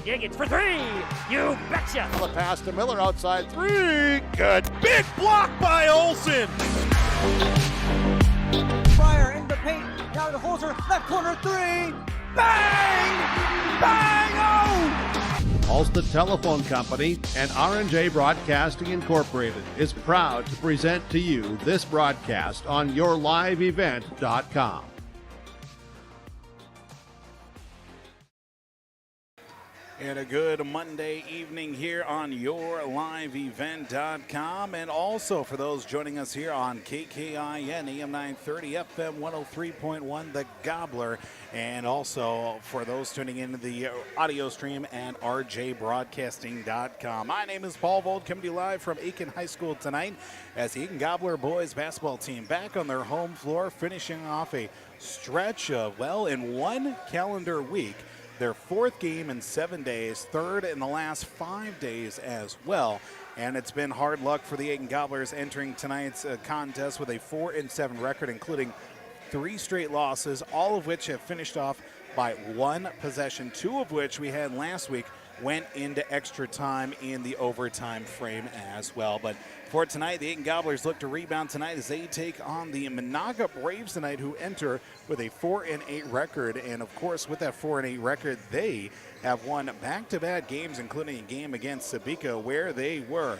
Higgins for three. You betcha. The pass to Miller outside three. Good. Big block by Olsen. Fire in the paint. Now to Holzer. Left corner three. Bang! Bang! Oh! Ulster Telephone Company and R&J Broadcasting Incorporated is proud to present to you this broadcast on yourliveevent.com. And a good Monday evening here on yourliveevent.com, and also for those joining us here on KKIN AM 930 FM 103.1 The Gobbler, and also for those tuning into the audio stream at rjbroadcasting.com. My name is Paul Vold, coming to you live from Aitkin High School tonight as the Aitkin Gobbler boys basketball team back on their home floor, finishing off a stretch of, well, in one calendar week, their fourth game in 7 days, third in the last 5 days as well. And it's been hard luck for the Aitkin Gobblers entering tonight's contest with a 4-7 record, including 3 straight losses, all of which have finished off by one possession, 2 of which we had last week went into extra time in the overtime frame as well. But for tonight, the Aitkin Gobblers look to rebound tonight as they take on the Menahga Braves tonight, who enter with a 4-8 record. And of course, with that 4-8 record, they have won back-to-back games, including a game against Sabika, where they were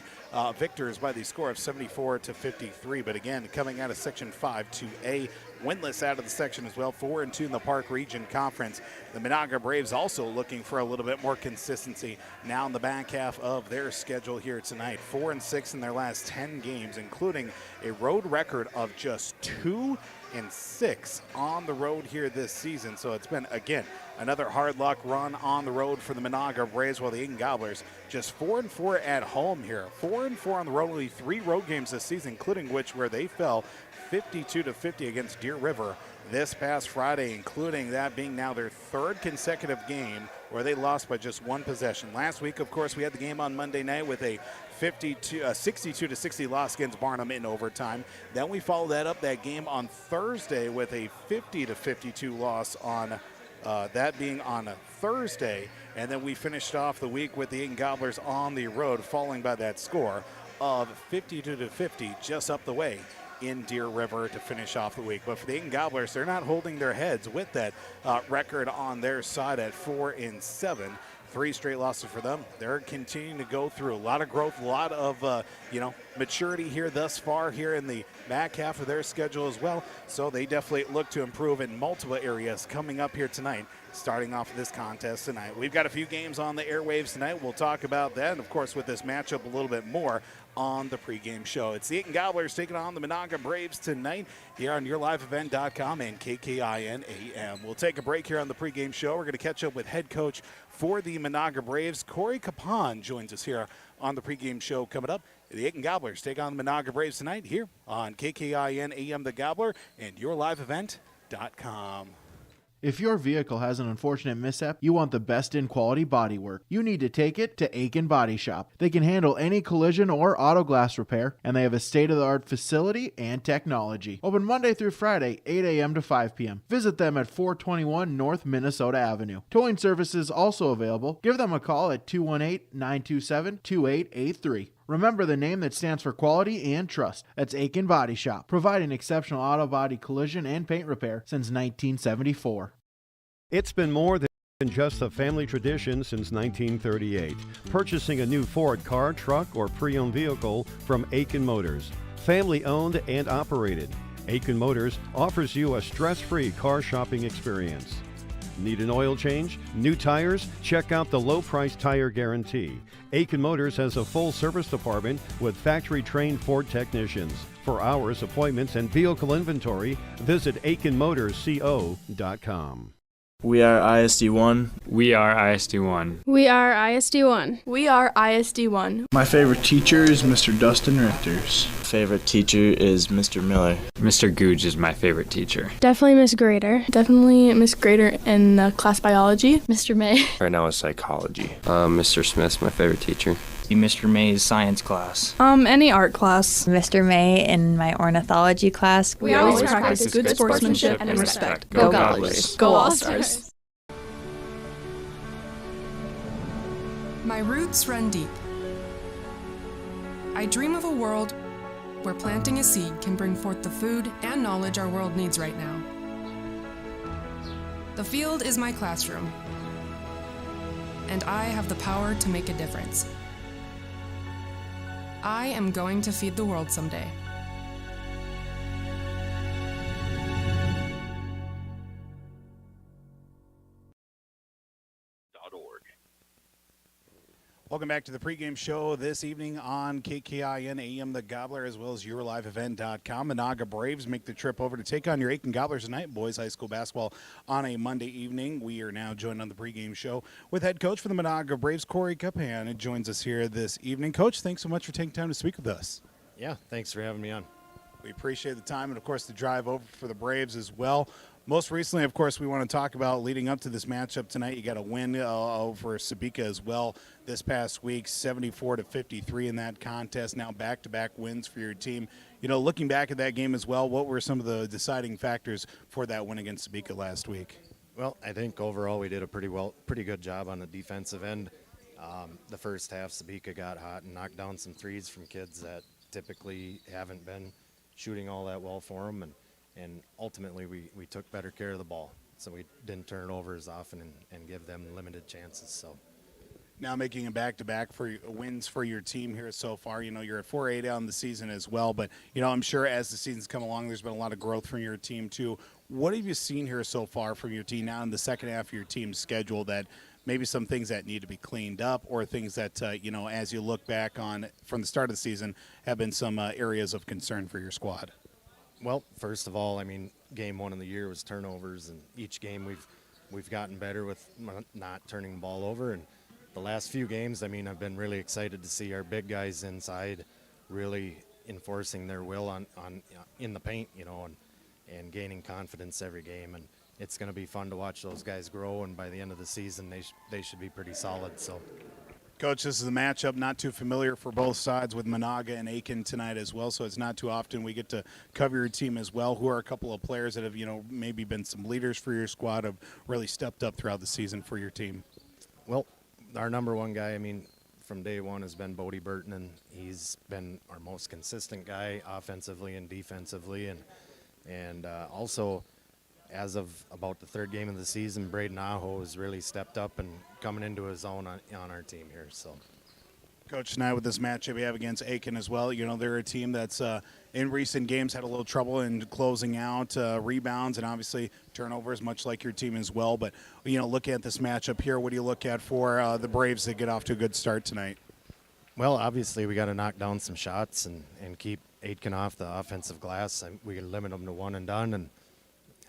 victors by the score of 74-53. But again, coming out of Section 5-2A, winless out of the section as well, 4-2 in the Park Region Conference. The Menahga Braves also looking for a little bit more consistency now in the back half of their schedule here tonight. 4-6 in their last 10 games, including a road record of just 2-6 on the road here this season. So it's been, again, another hard luck run on the road for the Menahga Braves, while the Aitkin Gobblers just 4-4 at home here. 4-4 on the road, only 3 road games this season, including which where they fell 52-50 against Deer River this past Friday, including that being now their 3rd consecutive game where they lost by just 1 possession. Last week, of course, we had the game on Monday night with a 62-60 loss against Barnum in overtime. Then we followed that up, that game on Thursday, with a 50-52 loss on that being on a Thursday. And then we finished off the week with the Aitkin Gobblers on the road, falling by that score of 52-50 just up the way in Deer River to finish off the week. But for the Aitkin Gobblers, they're not holding their heads with that record on their side at 4-7. 3 straight losses for them. They're continuing to go through a lot of growth, a lot of maturity here thus far here in the back half of their schedule as well. So they definitely look to improve in multiple areas coming up here tonight, starting off this contest tonight. We've got a few games on the airwaves tonight. We'll talk about that, and of course with this matchup a little bit more on the pregame show. It's the Aitkin Gobblers taking on the Menahga Braves tonight here on yourliveevent.com and KKIN AM. We'll take a break here on the pregame show. We're going to catch up with head coach for the Menahga Braves, Corey Capon, joins us here on the pregame show coming up. The Aitkin Gobblers take on the Menahga Braves tonight here on KKIN AM The Gobbler and yourliveevent.com. If your vehicle has an unfortunate mishap, you want the best in quality bodywork. You need to take it to Aitkin Body Shop. They can handle any collision or auto glass repair, and they have a state-of-the-art facility and technology. Open Monday through Friday, 8 a.m. to 5 p.m. Visit them at 421 North Minnesota Avenue. Towing services also available. Give them a call at 218-927-2883. Remember the name that stands for quality and trust. That's Aitkin Body Shop, providing exceptional auto body collision and paint repair since 1974. It's been more than just a family tradition since 1938. Purchasing a new Ford car, truck, or pre-owned vehicle from Aitkin Motors. Family owned and operated. Aitkin Motors offers you a stress-free car shopping experience. Need an oil change? New tires? Check out the low-price tire guarantee. Aitkin Motors has a full service department with factory-trained Ford technicians. For hours, appointments, and vehicle inventory, visit AitkinMotorsCO.com. We are ISD1. We are ISD1. We are ISD1. We are ISD1. My favorite teacher is Mr. Dustin Richters. Favorite teacher is Mr. Miller. Mr. Googe is my favorite teacher. Definitely Miss Grader. Definitely Miss Grader in class biology. Mr. May. Right now is psychology. Mr. Smith's my favorite teacher. Mr. May's science class. Any art class. Mr. May in my ornithology class. We always practice good sportsmanship and respect. Go Gobblers. Go All-Stars. My roots run deep. I dream of a world where planting a seed can bring forth the food and knowledge our world needs right now. The field is my classroom, and I have the power to make a difference. I am going to feed the world someday. Welcome back to the pregame show this evening on KKIN AM The Gobbler, as well as YourLiveEvent.com. Menahga Braves make the trip over to take on your Aitkin Gobblers tonight, boys high school basketball on a Monday evening. We are now joined on the pregame show with head coach for the Menahga Braves, Corey Capan, and joins us here this evening. Coach, thanks so much for taking time to speak with us. Yeah, thanks for having me on. We appreciate the time and, of course, the drive over for the Braves as well. Most recently, of course, we want to talk about leading up to this matchup tonight. You got a win over Sabika as well this past week, 74-53 in that contest. Now back-to-back wins for your team. You know, looking back at that game as well, what were some of the deciding factors for that win against Sabika last week? Well, I think overall we did a pretty good job on the defensive end. The first half, Sabika got hot and knocked down some threes from kids that typically haven't been shooting all that well for them, and ultimately we took better care of the ball, so we didn't turn it over as often and give them limited chances. So now making a back-to-back for wins for your team here so far. You know, you're at 4-8 on the season as well, but, you know, I'm sure as the season's come along, there's been a lot of growth from your team too. What have you seen here so far from your team now in the second half of your team's schedule, that maybe some things that need to be cleaned up, or things that, you know, as you look back on from the start of the season, have been some areas of concern for your squad? Well, first of all, I mean, game one of the year was turnovers, and each game we've gotten better with not turning the ball over. And the last few games, I mean, I've been really excited to see our big guys inside really enforcing their will on in the paint, you know, and gaining confidence every game. And it's going to be fun to watch those guys grow, and by the end of the season, they should be pretty solid. So, Coach, this is a matchup not too familiar for both sides with Menahga and Aitkin tonight as well, so it's not too often we get to cover your team as well. Who are a couple of players that have, you know, maybe been some leaders for your squad, have really stepped up throughout the season for your team? Well, our number one guy, I mean, from day one has been Bodie Burton, and he's been our most consistent guy offensively and defensively, and also as of about the third game of the season, Braden Aho has really stepped up and coming into his own on our team here. So, Coach, tonight with this matchup you have against Aitkin as well, you know, they're a team that's in recent games had a little trouble in closing out rebounds and obviously turnovers, much like your team as well. But, you know, looking at this matchup here, what do you look at for the Braves to get off to a good start tonight? Well, obviously we got to knock down some shots and keep Aitkin off the offensive glass. We can limit them to one and done, and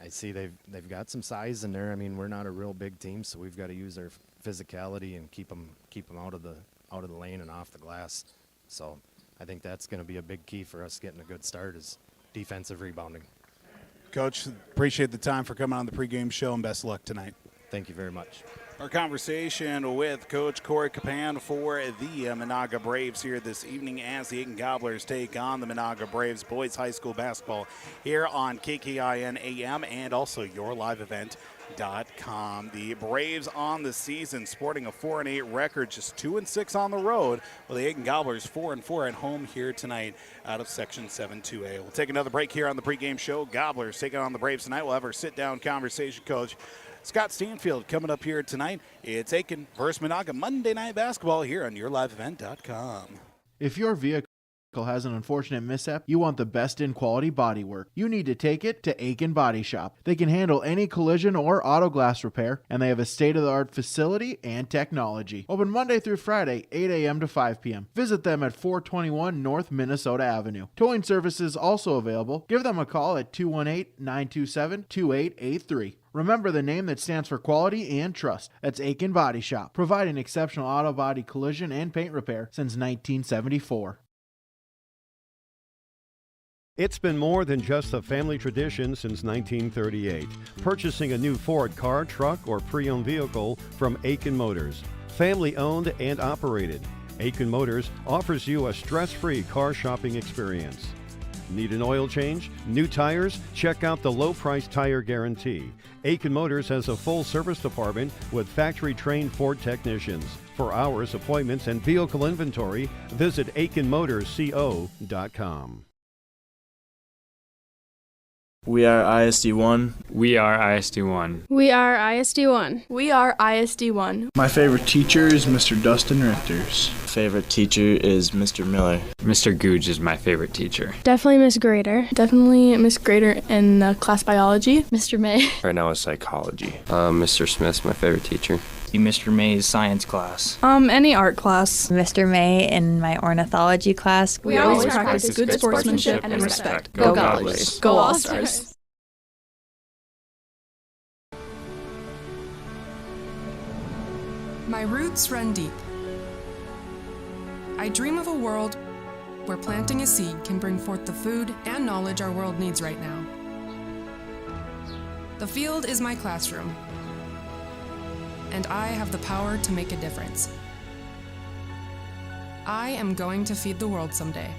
I see they've got some size in there. I mean, we're not a real big team, so we've got to use our physicality and keep them out of the lane and off the glass. So I think that's going to be a big key for us getting a good start, is defensive rebounding. Coach, appreciate the time for coming on the pregame show, and best of luck tonight. Thank you very much. Our conversation with Coach Corey Capan for the Menahga Braves here this evening as the Aitkin Gobblers take on the Menahga Braves boys high school basketball here on KKIN AM and also YourLiveEvent.com. The Braves on the season sporting a 4-8 record, just 2-6 on the road, while the Aitkin Gobblers 4-4 at home here tonight out of Section 7-2A. We'll take another break here on the pregame show. Gobblers taking on the Braves tonight. We'll have our sit-down conversation, Coach Scott Stanfield, coming up here tonight. It's Aitkin versus Menahga Monday Night Basketball here on YourLiveEvent.com. If your vehicle has an unfortunate mishap, you want the best in quality bodywork, you need to take it to Aitkin Body Shop. They can handle any collision or auto glass repair, and they have a state-of-the-art facility and technology. Open Monday through Friday, 8 a.m. to 5 p.m. Visit them at 421 North Minnesota Avenue. Towing services also available. Give them a call at 218-927-2883. Remember the name that stands for quality and trust. That's Aitkin Body Shop, providing exceptional auto body collision and paint repair since 1974. It's been more than just a family tradition since 1938. Purchasing a new Ford car, truck, or pre-owned vehicle from Aitkin Motors. Family owned and operated. Aitkin Motors offers you a stress-free car shopping experience. Need an oil change? New tires? Check out the low price tire guarantee. Aitkin Motors has a full service department with factory trained Ford technicians. For hours, appointments, and vehicle inventory, visit AitkinMotorsCO.com. We are ISD1. We are ISD1. We are ISD1. We are ISD1. My favorite teacher is Mr. Dustin Richter's. Favorite teacher is Mr. Miller. Mr. Googe is my favorite teacher. Definitely Miss Grader. Definitely Miss Grader in class biology. Mr. May. Right now is psychology. Mr. Smith's my favorite teacher. Mr. May's science class. Any art class. Mr. May in my ornithology class. We always practice good sportsmanship and respect. Go Gobblers. Go All-Stars. My roots run deep. I dream of a world where planting a seed can bring forth the food and knowledge our world needs right now. The field is my classroom, and I have the power to make a difference. I am going to feed the world someday.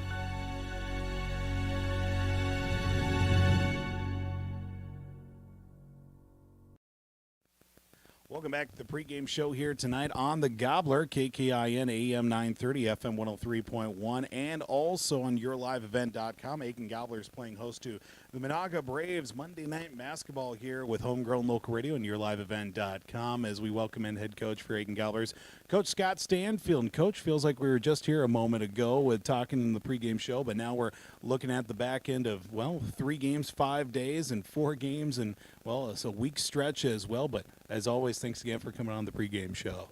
Welcome back to the pregame show here tonight on the Gobbler, KKIN AM 930, FM 103.1, and also on yourliveevent.com. Aitkin Gobblers playing host to the Menahga Braves Monday Night Basketball here with Homegrown Local Radio and yourliveevent.com as we welcome in head coach for Aitkin Gobblers, Coach Scott Stanfield. And Coach, feels like we were just here a moment ago with talking in the pregame show, but now we're looking at the back end of, well, 3 games, 5 days, and 4 games, and, well, it's a week stretch as well. But as always, thanks again for coming on the pregame show.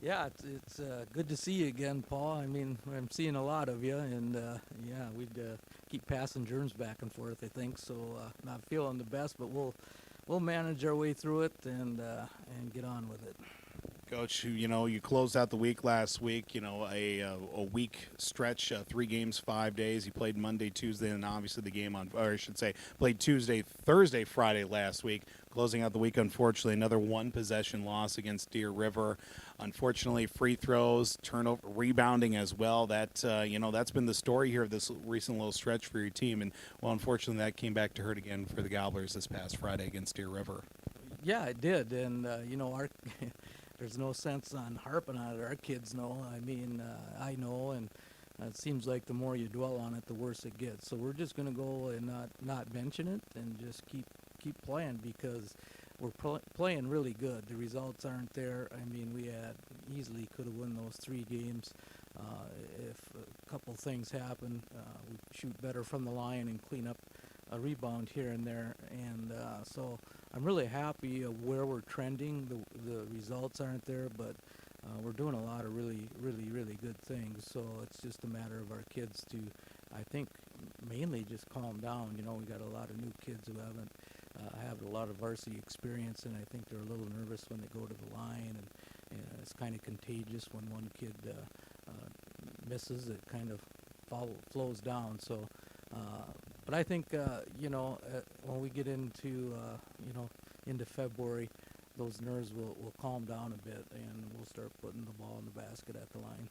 Yeah, it's good to see you again, Paul. I mean, I'm seeing a lot of you, and yeah, we'd keep passing germs back and forth, I think. So not feeling the best, but we'll manage our way through it and get on with it. Coach, you know, you closed out the week last week, you know, a week stretch, 3 games, 5 days. You played Monday, Tuesday, and obviously the game on, or I should say, played Tuesday, Thursday, Friday last week. Closing out the week, unfortunately, another 1-possession loss against Deer River. Unfortunately, free throws, turnover, rebounding as well. That, you know, that's been the story here of this recent little stretch for your team. And, well, unfortunately, that came back to hurt again for the Gobblers this past Friday against Deer River. Yeah, it did. And, you know, our there's no sense on harping on it. Our kids know. I mean, I know, and it seems like the more you dwell on it, the worse it gets. So we're just going to go and not mention it and just keep playing because we're playing really good. The results aren't there. I mean, we easily could have won those 3 games. If a couple things happen, we shoot better from the line and clean up a rebound here and there. And so I'm really happy of where we're trending. The results aren't there, but we're doing a lot of really good things. So it's just a matter of our kids to, I think, mainly just calm down. You know, we got a lot of new kids who haven't have a lot of varsity experience, and I think they're a little nervous when they go to the line, and it's kind of contagious when one kid misses. It kind of flows down. So, but I think you know, when we get into you know, into February, those nerves will calm down a bit, and we'll start putting the ball in the basket at the line.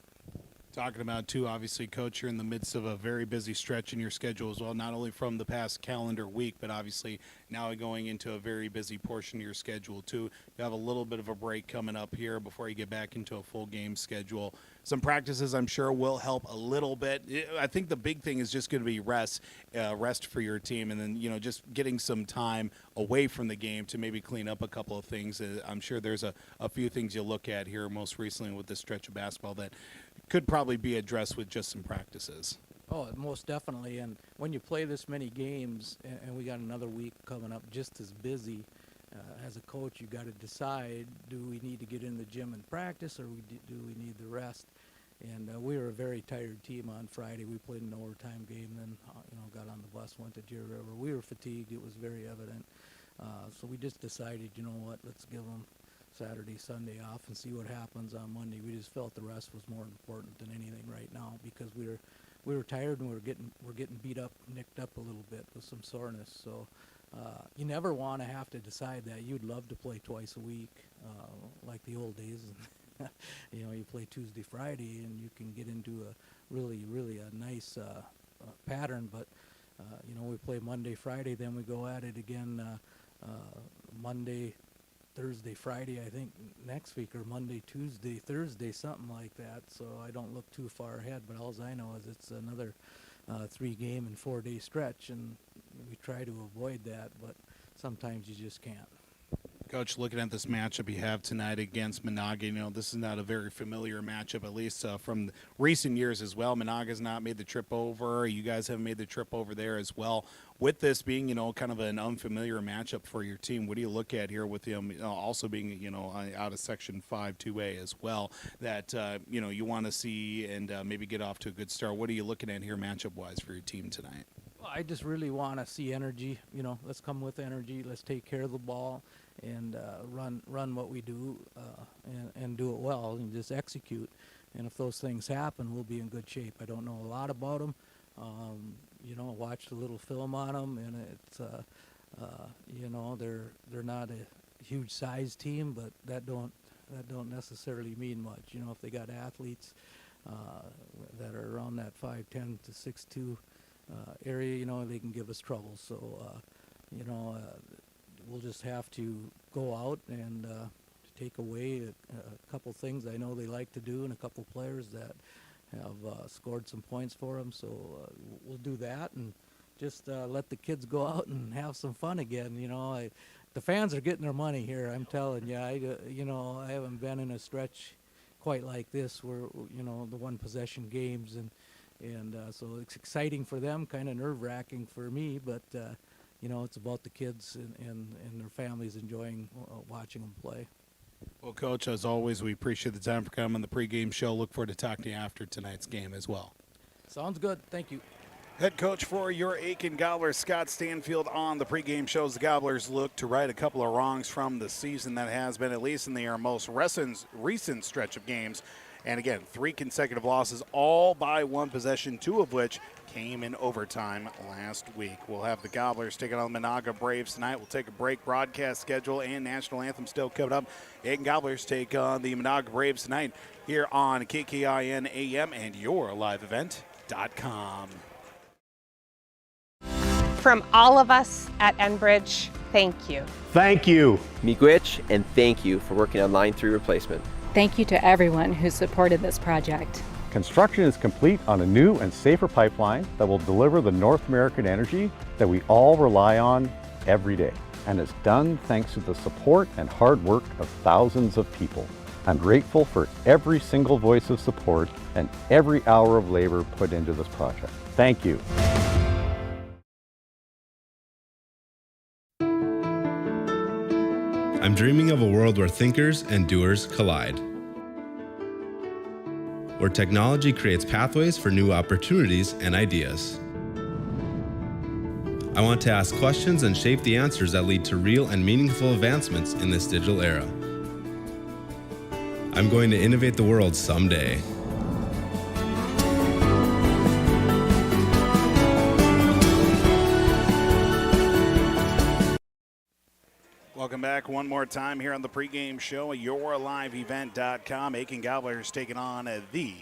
Talking about, too, obviously, Coach, you're in the midst of a very busy stretch in your schedule as well, not only from the past calendar week, but obviously now going into a very busy portion of your schedule, too. You have a little bit of a break coming up here before you get back into a full game schedule. Some practices, I'm sure, will help a little bit. I think the big thing is just going to be rest for your team, and then, you know, just getting some time away from the game to maybe clean up a couple of things. I'm sure there's a few things you'll look at here most recently with this stretch of basketball that could probably be addressed with just some practices. Oh, most definitely. And when you play this many games, and we got another week coming up just as busy, as a coach, you got to decide, do we need to get in the gym and practice, or do we need the rest? And we were a very tired team on Friday. We played an overtime game, then you know, got on the bus, went to Deer River. We were fatigued. It was very evident. So we just decided, you know what, let's give them Saturday, Sunday off and see what happens on Monday. We just felt the rest was more important than anything right now because we were tired and we're getting beat up, nicked up a little bit with some soreness. So you never want to have to decide that. You'd love to play twice a week, like the old days. You know, you play Tuesday, Friday, and you can get into a really a nice pattern. But we play Monday, Friday, then we go at it again Monday, Thursday, Friday, I think next week, or Monday, Tuesday, Thursday, something like that. So I don't look too far ahead, but all I know is it's another 3-game and 4-day stretch, and we try to avoid that, but sometimes you just can't. Coach, looking at this matchup you have tonight against Menahga, this is not a very familiar matchup, at least from recent years as well. Menahga's not made the trip over. You guys haven't made the trip over there as well. With this being, kind of an unfamiliar matchup for your team, what do you look at here with them also being, out of Section 5 2A as well, that, you want to see and maybe get off to a good start? What are you looking at here matchup-wise for your team tonight? Well, I just really want to see energy. Let's come with energy. Let's take care of the ball and run what we do and do it well and just execute. And if those things happen, we'll be in good shape. I don't know a lot about them. Watched a little film on them, and it's they're not a huge size team, but that don't necessarily mean much. If they got athletes that are around that 5'10" to 6'2" area, they can give us trouble. So we'll just have to go out and take away a couple things I know they like to do, and a couple players that have scored some points for them. So we'll do that and just let the kids go out and have some fun again. The fans are getting their money here, I'm telling you. I haven't been in a stretch quite like this where, the one-possession games, and so it's exciting for them, kind of nerve-wracking for me, but it's about the kids and their families enjoying watching them play. Well, Coach, as always, we appreciate the time for coming on the pregame show. Look forward to talking to you after tonight's game as well. Sounds good. Thank you. Head coach for your Aitkin Gobblers, Scott Stanfield, on the pregame shows. The Gobblers look to right a couple of wrongs from the season that has been, at least in their most recent stretch of games. And again, 3 consecutive losses, all by one possession, 2 of which came in overtime last week. We'll have the Gobblers taking on the Menahga Braves tonight. We'll take a break. Broadcast schedule and national anthem still coming up. Aitkin Gobblers take on the Menahga Braves tonight here on KKIN AM and yourliveevent.com. From all of us at Enbridge, thank you. Thank you. Miigwech, and thank you for working on Line 3 replacement. Thank you to everyone who supported this project. Construction is complete on a new and safer pipeline that will deliver the North American energy that we all rely on every day. And it's done thanks to the support and hard work of thousands of people. I'm grateful for every single voice of support and every hour of labor put into this project. Thank you. I'm dreaming of a world where thinkers and doers collide, where technology creates pathways for new opportunities and ideas. I want to ask questions and shape the answers that lead to real and meaningful advancements in this digital era. I'm going to innovate the world someday. Welcome back one more time here on the pregame show, yourliveevent.com. Aitkin Gobblers taking on the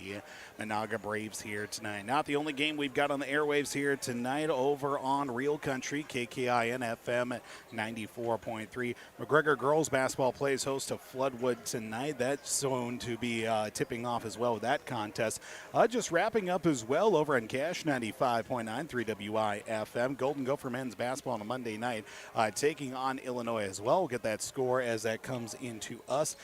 Menahga Braves here tonight. Not the only game we've got on the airwaves here tonight over on Real Country, KKIN FM 94.3. McGregor girls basketball plays host to Floodwood tonight. That's soon to be tipping off as well with that contest. Just wrapping up as well over on Cash 95.9 3WI FM. Golden Gopher men's basketball on a Monday night taking on Illinois as well. We'll get that score as that comes into us.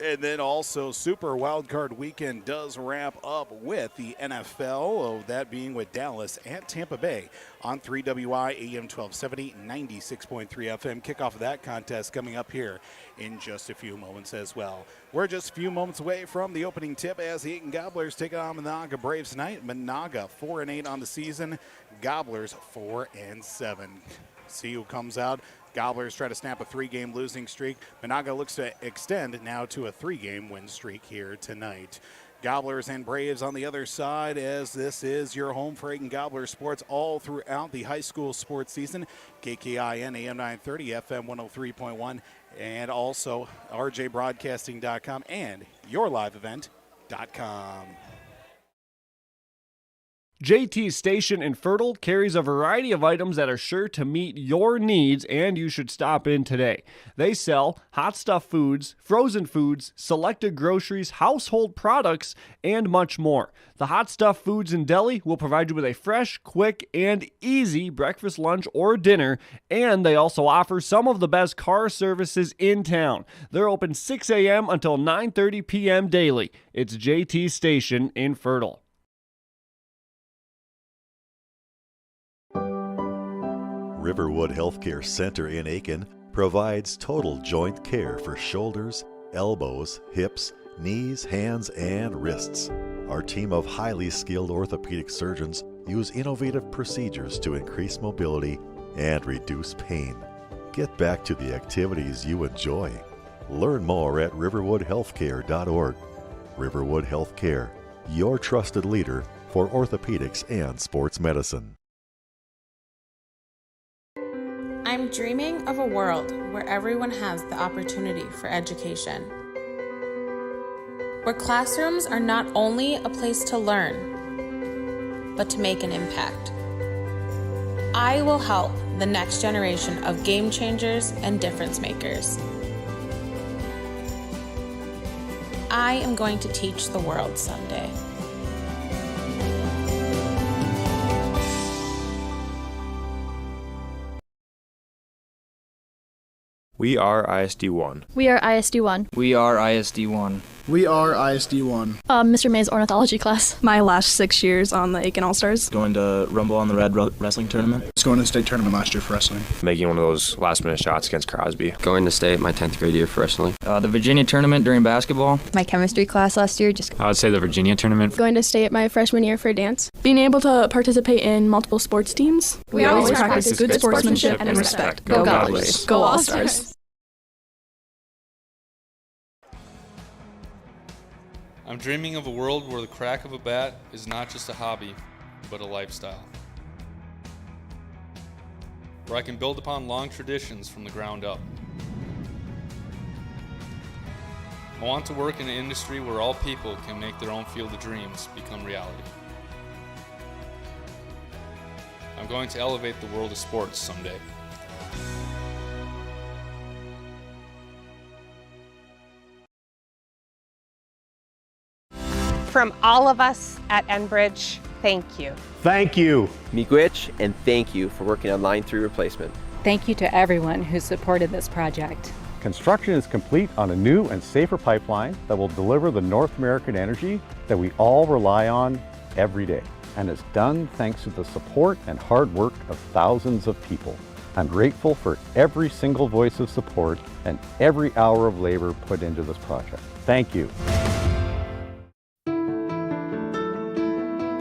And then also Super Wildcard Weekend does wrap up with the NFL, that being with Dallas at Tampa Bay on 3WI AM 1270, 96.3 FM. Kickoff of that contest coming up here in just a few moments as well. We're just a few moments away from the opening tip as the Aitkin Gobblers take on Menahga Braves tonight. Menahga 4-8 on the season, Gobblers 4-7. See who comes out. Gobblers try to snap a 3-game losing streak. Menahga looks to extend now to a 3-game win streak here tonight. Gobblers and Braves on the other side, as this is your home for Aitkin Gobblers sports all throughout the high school sports season. KKIN AM 930, FM 103.1, and also rjbroadcasting.com and yourliveevent.com. JT Station in Fertile carries a variety of items that are sure to meet your needs, and you should stop in today. They sell hot stuff foods, frozen foods, selected groceries, household products, and much more. The Hot Stuff Foods and Deli will provide you with a fresh, quick, and easy breakfast, lunch, or dinner, and they also offer some of the best car services in town. They're open 6 a.m. until 9:30 p.m. daily. It's JT Station in Fertile. Riverwood Healthcare Center in Aitkin provides total joint care for shoulders, elbows, hips, knees, hands, and wrists. Our team of highly skilled orthopedic surgeons use innovative procedures to increase mobility and reduce pain. Get back to the activities you enjoy. Learn more at riverwoodhealthcare.org. Riverwood Healthcare, your trusted leader for orthopedics and sports medicine. I'm dreaming of a world where everyone has the opportunity for education. Where classrooms are not only a place to learn, but to make an impact. I will help the next generation of game changers and difference makers. I am going to teach the world someday. We are ISD1. We are ISD1. We are ISD1. We are ISD1. Mr. May's ornithology class. My last 6 years on the Aitkin All-Stars. Going to Rumble on the Red wrestling tournament. I was going to the state tournament last year for wrestling. Making one of those last-minute shots against Crosby. Going to state my 10th grade year for wrestling. The Virginia tournament during basketball. My chemistry class last year. I would say the Virginia tournament. Going to state my freshman year for dance. Being able to participate in multiple sports teams. We always practice good sportsmanship and respect. Go Gobblers. Go All-Stars. I'm dreaming of a world where the crack of a bat is not just a hobby, but a lifestyle. Where I can build upon long traditions from the ground up. I want to work in an industry where all people can make their own field of dreams become reality. I'm going to elevate the world of sports someday. From all of us at Enbridge, thank you. Thank you. Miigwech, and thank you for working on Line 3 replacement. Thank you to everyone who supported this project. Construction is complete on a new and safer pipeline that will deliver the North American energy that we all rely on every day. And it's done thanks to the support and hard work of thousands of people. I'm grateful for every single voice of support and every hour of labor put into this project. Thank you.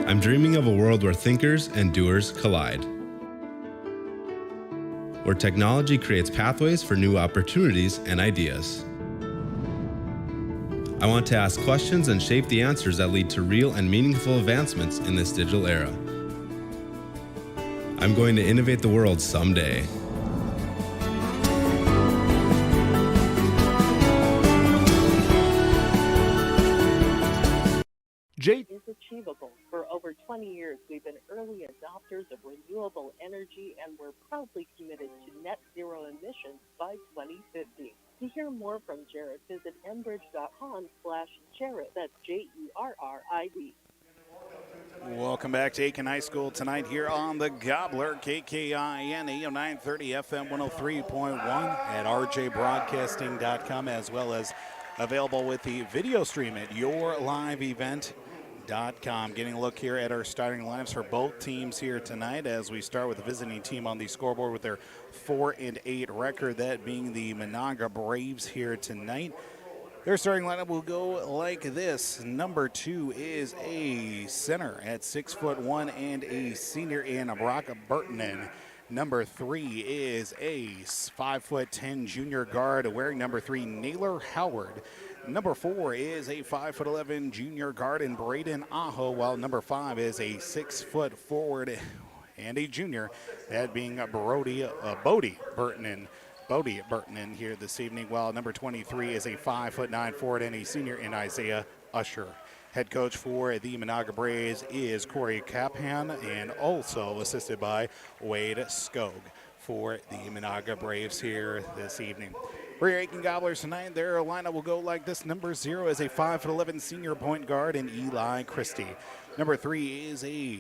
I'm dreaming of a world where thinkers and doers collide. Where technology creates pathways for new opportunities and ideas. I want to ask questions and shape the answers that lead to real and meaningful advancements in this digital era. I'm going to innovate the world someday. Is achievable. For over 20 years, we've been early adopters of renewable energy, and we're proudly committed to net zero emissions by 2050. To hear more from Jared, visit enbridge.com/Jared. That's JERRID. Welcome back to Aitkin High School tonight here on the Gobbler, KKIN, AM 930, FM 103.1 at rjbroadcasting.com, as well as available with the video stream at yourliveevent.com. Getting a look here at our starting lineups for both teams here tonight, as we start with the visiting team on the scoreboard with their 4-8 record, that being the Menahga Braves here tonight. Their starting lineup will go like this. Number 2 is a center at 6'1" and a senior in Brock Burtonen. Number 3 is a 5'10" junior guard wearing number 3, Naylor Howard. Number 4 is a 5'11" junior guard in Braden Aho, while number 5 is a 6-foot forward and a junior, that being Bodie Burtonen here this evening, while number 23 is a 5'9" forward and a senior in Isaiah Usher. Head coach for the Menahga Braves is Corey Caphan, and also assisted by Wade Skog for the Menahga Braves here this evening. For your Aitkin Gobblers tonight, their lineup will go like this. Number 0 is a 5'11" senior point guard in Eli Christie. Number 3 is a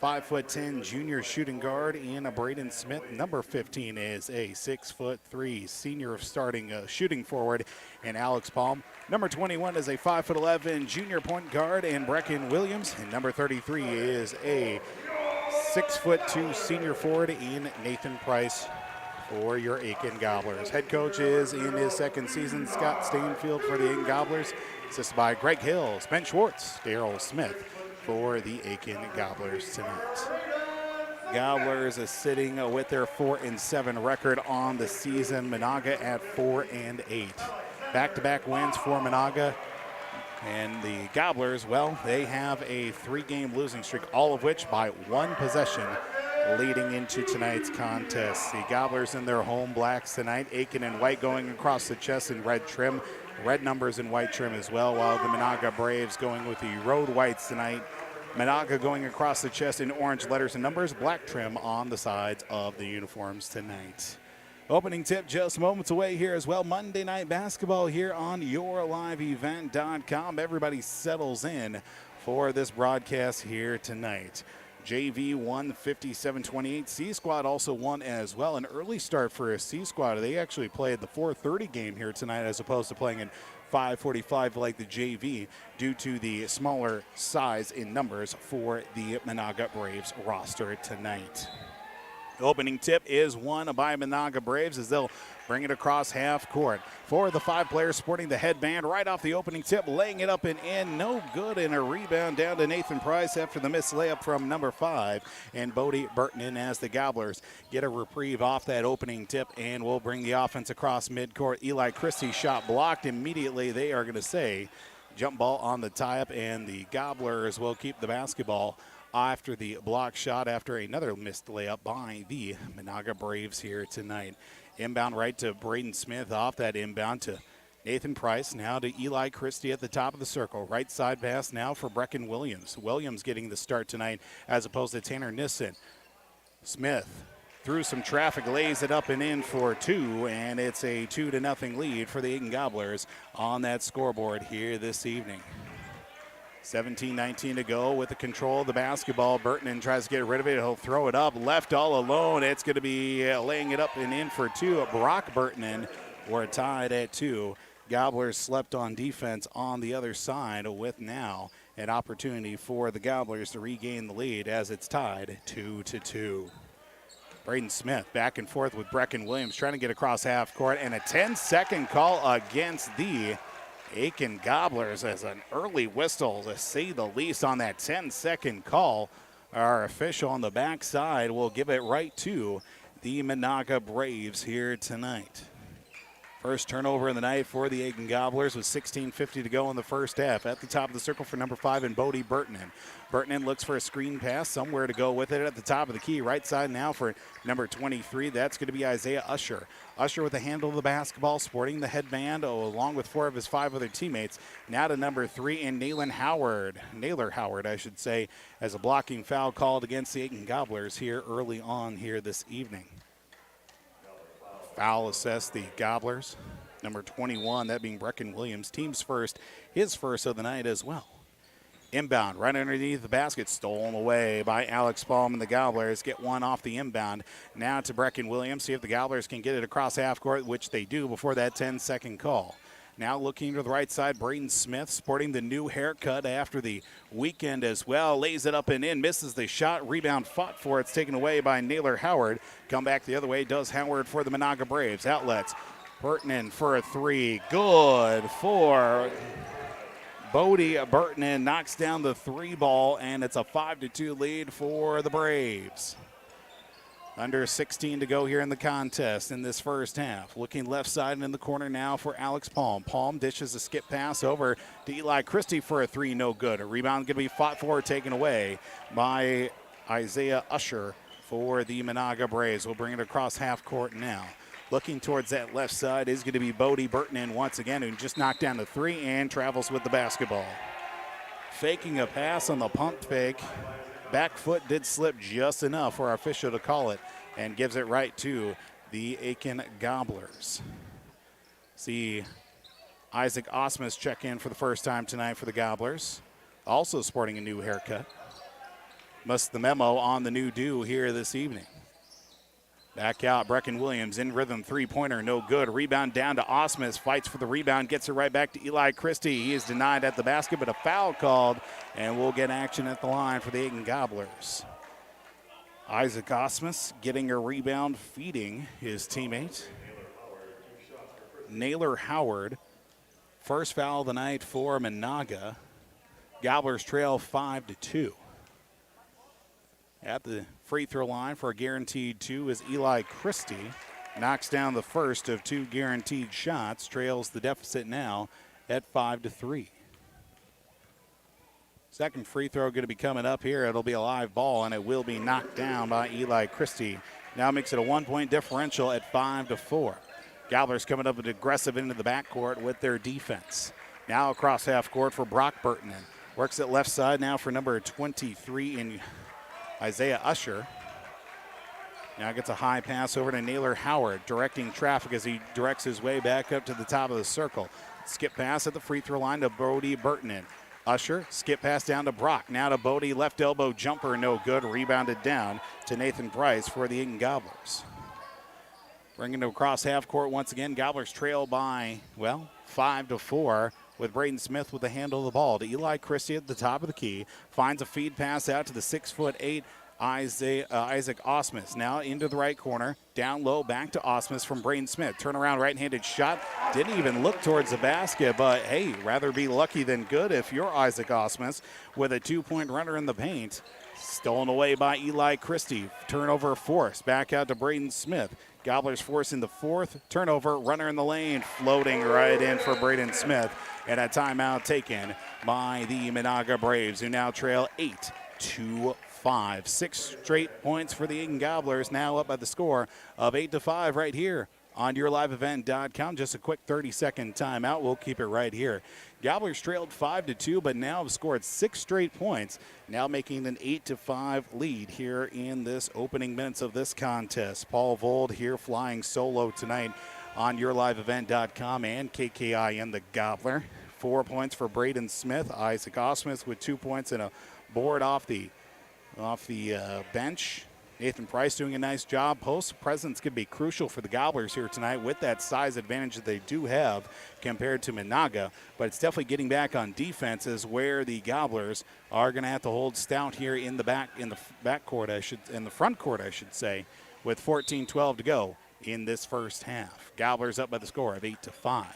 5'10" junior shooting guard in Braden Smith. Number 15 is a 6'3" senior starting shooting forward in Alex Palm. Number 21 is a 5'11" junior point guard in Brecken Williams. And number 33 is a 6'2" senior forward in Nathan Price for your Aitkin Gobblers. Head coach is in his second season, Scott Stainfield for the Aitkin Gobblers, assisted by Greg Hills, Ben Schwartz, Daryl Smith for the Aitkin Gobblers tonight. Gobblers is sitting with their 4-7 record on the season. Menahga at 4-8. Back-to-back wins for Menahga. And the Gobblers, well, they have a 3-game losing streak, all of which by 1 possession leading into tonight's contest. The Gobblers in their home blacks tonight. Aitkin in white going across the chest in red trim. Red numbers in white trim as well, while the Menahga Braves going with the road whites tonight. Menahga going across the chest in orange letters and numbers, black trim on the sides of the uniforms tonight. Opening tip just moments away here as well. Monday Night Basketball here on YourLiveEvent.com. Everybody settles in for this broadcast here tonight. JV won 57-28. C Squad also won as well. An early start for a C Squad. They actually played the 4:30 game here tonight as opposed to playing in 5:45 like the JV due to the smaller size in numbers for the Menahga Braves roster tonight. The opening tip is won by Menahga Braves as they'll bring it across half court. For the 5 players sporting the headband right off the opening tip, laying it up and in. No good, and a rebound down to Nathan Price after the missed layup from number 5. And Bodie Burton in as the Gobblers get a reprieve off that opening tip and will bring the offense across midcourt. Eli Christie's shot blocked immediately. They are going to say jump ball on the tie-up, and the Gobblers will keep the basketball after the block shot after another missed layup by the Menahga Braves here tonight. Inbound right to Braden Smith, off that inbound to Nathan Price, now to Eli Christie at the top of the circle. Right side pass now for Brecken Williams. Williams getting the start tonight as opposed to Tanner Nissen. Smith through some traffic, lays it up and in for 2, and it's a 2-0 lead for the Aitkin Gobblers on that scoreboard here this evening. 17-19 to go with the control of the basketball. Burton tries to get rid of it. He'll throw it up. Left all alone. It's going to be laying it up and in for 2. Brock Burton. We're tied at 2. Gobblers slept on defense on the other side with now an opportunity for the Gobblers to regain the lead as it's tied 2-2. Braden Smith back and forth with Brecken Williams trying to get across half court, and a 10-second call against the Aitkin Gobblers as an early whistle, to say the least, on that 10-second call. Our official on the backside will give it right to the Menahga Braves here tonight. First turnover in the night for the Aitkin Gobblers with 16:50 to go in the first half. At the top of the circle for number 5 and Bodie Burtonen. Burtonen looks for a screen pass, somewhere to go with it at the top of the key. Right side now for number 23. That's going to be Isaiah Usher. Usher with the handle of the basketball, sporting the headband along with 4 of his 5 other teammates. Now to number 3 and Naylor Howard, I should say, as a blocking foul called against the Aitkin Gobblers here early on here this evening. Foul assessed the Gobblers. Number 21, that being Brecken Williams, team's first, his first of the night as well. Inbound right underneath the basket, stolen away by Alex Palm, and the Gobblers get one off the inbound. Now to Brecken Williams, see if the Gobblers can get it across half court, which they do before that 10-second call. Now looking to the right side, Braden Smith sporting the new haircut after the weekend as well. Lays it up and in, misses the shot. Rebound fought for. It's taken away by Naylor Howard. Come back the other way does Howard for the Menahga Braves. Outlets. Burtonen for a 3. Good for Bodie. Burtonen knocks down the 3 ball, and it's a 5-2 lead for the Braves. Under 16 to go here in the contest in this first half. Looking left side and in the corner now for Alex Palm. Palm dishes a skip pass over to Eli Christie for a 3, no good. A rebound going to be fought for, taken away by Isaiah Usher for the Menahga Braves. We'll bring it across half court now. Looking towards that left side is going to be Bodie Burtonen once again, who just knocked down the 3 and travels with the basketball. faking a pass on the pump fake. Back foot did slip just enough for our official to call it and gives it right to the Aitkin Gobblers. See Isaac Osmus check in for the first time tonight for the Gobblers. Also sporting a new haircut. Must the memo on the new do here this evening. Back out, Brecken Williams in rhythm, three-pointer, no good. Rebound down to Osmus, fights for the rebound, gets it right back to Eli Christie. He is denied at the basket, but a foul called, and we'll get action at the line for the Aitkin Gobblers. Isaac Osmus getting a rebound, feeding his teammate. Naylor Howard, first foul of the night for Menahga. Gobblers trail 5-2. At the free throw line for a guaranteed two is Eli Christie. Knocks down the first of two guaranteed shots. Trails the deficit now at 5-3. Second free throw going to be coming up here. It'll be a live ball, and it will be knocked down by Eli Christie. Now makes it a 1-point differential at 5-4. Gobblers coming up aggressive into the backcourt with their defense. Now across half court for Brock Burton. Works it left side now for number 23 in Isaiah Usher. Now gets a high pass over to Naylor Howard, directing traffic as he directs his way back up to the top of the circle. Skip pass at the free throw line to Bodie Burtonen. Usher, skip pass down to Brock. Now to Bodie, left elbow jumper, no good. Rebounded down to Nathan Price for the Aitkin Gobblers. Bringing it across half court once again. Gobblers trail by, 5-4. With Braden Smith with the handle of the ball to Eli Christie at the top of the key. Finds a feed pass out to the 6'8" Isaac Osmus. Now into the right corner. Down low, back to Osmus from Braden Smith. Turnaround right-handed shot. Didn't even look towards the basket, but hey, rather be lucky than good if you're Isaac Osmus with a 2-point runner in the paint. Stolen away by Eli Christie. Turnover forced. Back out to Braden Smith. Gobblers forcing the fourth turnover. Runner in the lane. Floating right in for Braden Smith. And a timeout taken by the Menahga Braves, who now trail 8-5. 6 straight points for the Aitkin Gobblers, now up by the score of 8-5 right here on YourLiveEvent.com. Just a quick 30-second timeout. We'll keep it right here. Gobblers trailed 5-2, but now have scored 6 straight points, now making an 8-5 lead here in this opening minutes of this contest. Paul Vold here flying solo tonight on YourLiveEvent.com and KKIN the Gobbler. 4 points for Braden Smith. Isaac Osmus with 2 points and a board off the bench. Nathan Price doing a nice job. Post presence could be crucial for the Gobblers here tonight with that size advantage that they do have compared to Menahga. But it's definitely getting back on defenses where the Gobblers are going to have to hold stout here in the front court, I should say, with 14-12 to go in this first half. Gobblers up by the score of 8-5.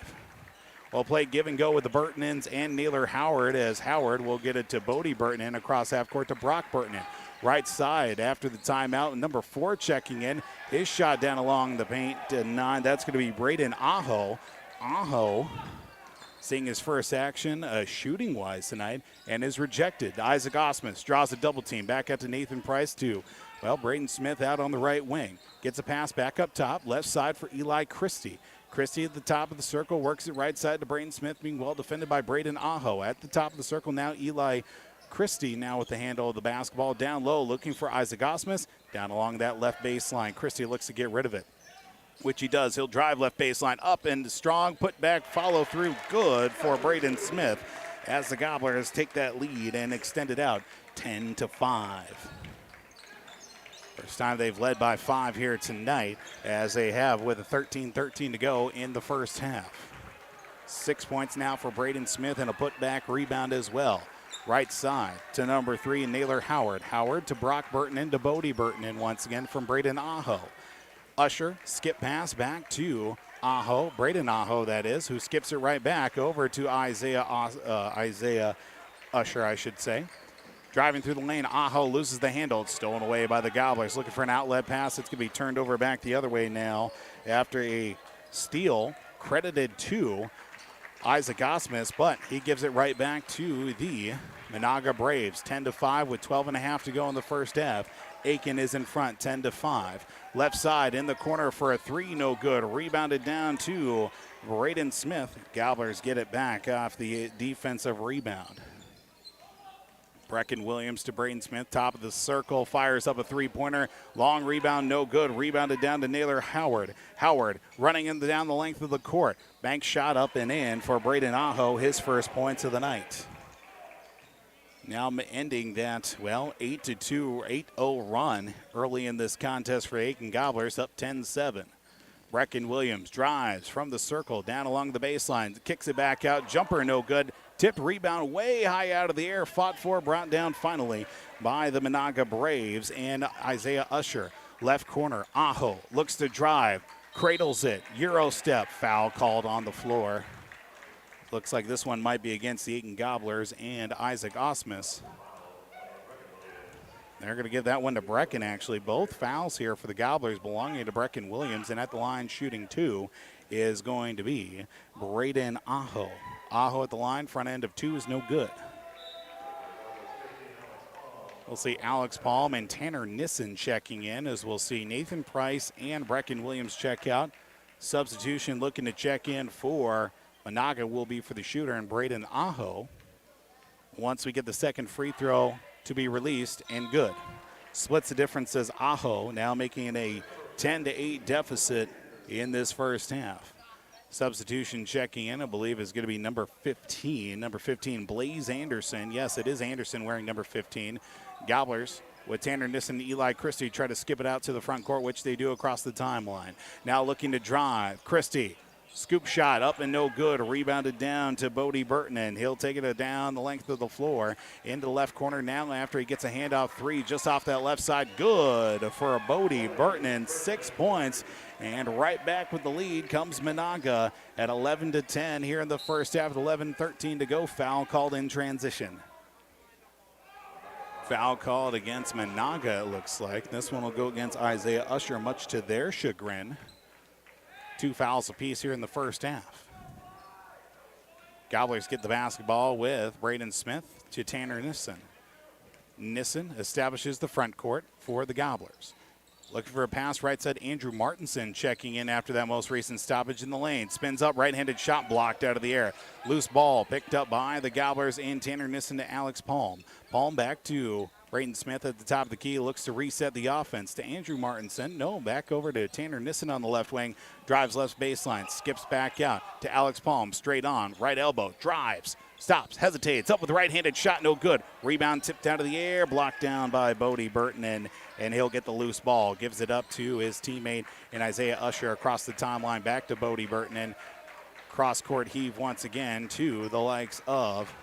We'll play give and go with the Burtonens and Naylor Howard, as Howard will get it to Bodie Burtonen across half court to Brock Burtonen. Right side after the timeout. Number 4 checking in. His shot down along the paint denied. That's going to be Braden Aho. Aho seeing his first action shooting-wise tonight and is rejected. Isaac Osmus draws a double team. Back out to Nathan Price too. Braden Smith out on the right wing. Gets a pass back up top. Left side for Eli Christie. Christie at the top of the circle, works it right side to Braden Smith, being well defended by Braden Aho. At the top of the circle now, Eli Christie now with the handle of the basketball. Down low, looking for Isaac Osmus. Down along that left baseline. Christie looks to get rid of it, which he does. He'll drive left baseline up and strong. Put back, follow through. Good for Braden Smith as the Gobblers take that lead and extend it out 10-5. First time they've led by 5 here tonight, as they have with a 13-13 to go in the first half. 6 points now for Braden Smith and a putback rebound as well. Right side to number 3, Naylor Howard. Howard to Brock Burtonen to Bodie Burtonen once again from Braden Aho. Usher, skip pass back to Aho, Braden Aho that is, who skips it right back over to Isaiah Usher, I should say. Driving through the lane, Aho loses the handle. It's stolen away by the Gobblers. Looking for an outlet pass. It's going to be turned over back the other way now after a steal credited to Isaac Osmus, but he gives it right back to the Menahga Braves. 10-5 with 12.5 to go in the first half. Aitkin is in front, 10-5. Left side in the corner for a 3, no good. Rebounded down to Braden Smith. Gobblers get it back off the defensive rebound. Brecken Williams to Braden Smith, top of the circle, fires up a three-pointer. Long rebound, no good. Rebounded down to Naylor Howard. Howard running down the length of the court. Bank shot up and in for Braden Aho, his first points of the night. Now ending that, 8-2, 8-0 run early in this contest for Aitkin Gobblers, up 10-7. Brecken Williams drives from the circle down along the baseline, kicks it back out, jumper no good. Tipped rebound way high out of the air, fought for, brought down finally by the Menahga Braves and Isaiah Usher. Left corner, Aho looks to drive, cradles it, Euro step, foul called on the floor. Looks like this one might be against the Aitkin Gobblers and Isaac Osmus. They're going to give that one to Brecken, actually. Both fouls here for the Gobblers belonging to Brecken Williams, and at the line shooting two is going to be Braden Aho. Aho at the line, front end of two is no good. We'll see Alex Palm and Tanner Nissen checking in, as we'll see Nathan Price and Brecken Williams check out. Substitution looking to check in for Menahga will be for the shooter and Braden Aho. Once we get the second free throw to be released and good. Splits the difference as Aho, now making it a 10-8 deficit in this first half. Substitution checking in, I believe, is going to be number 15. Number 15, Blaze Anderson. Yes, it is Anderson wearing number 15. Gobblers with Tanner Nissen and Eli Christie try to skip it out to the front court, which they do across the timeline. Now looking to drive. Christie, scoop shot up and no good. Rebounded down to Bodie Burton, and he'll take it down the length of the floor into the left corner now after he gets a handoff three just off that left side. Good for a Bodie Burton, 6 points. And right back with the lead comes Menahga at 11-10 here in the first half, 11-13 to go. Foul called in transition. Foul called against Menahga, it looks like. This one will go against Isaiah Usher, much to their chagrin. 2 fouls apiece here in the first half. Gobblers get the basketball with Braden Smith to Tanner Nissen. Nissen establishes the front court for the Gobblers. Looking for a pass right side, Andrew Martinson checking in after that most recent stoppage in the lane. Spins up, right-handed shot blocked out of the air. Loose ball picked up by the Gobblers and Tanner Nissen to Alex Palm. Palm back to Braden Smith at the top of the key, looks to reset the offense to Andrew Martinson. No, back over to Tanner Nissen on the left wing. Drives left baseline, skips back out to Alex Palm, straight on, right elbow, drives, stops, hesitates, up with the right-handed shot, no good. Rebound tipped out of the air, blocked down by Bodie Burton, and he'll get the loose ball. Gives it up to his teammate and Isaiah Usher across the timeline, back to Bodie Burton, and cross-court heave once again to the likes of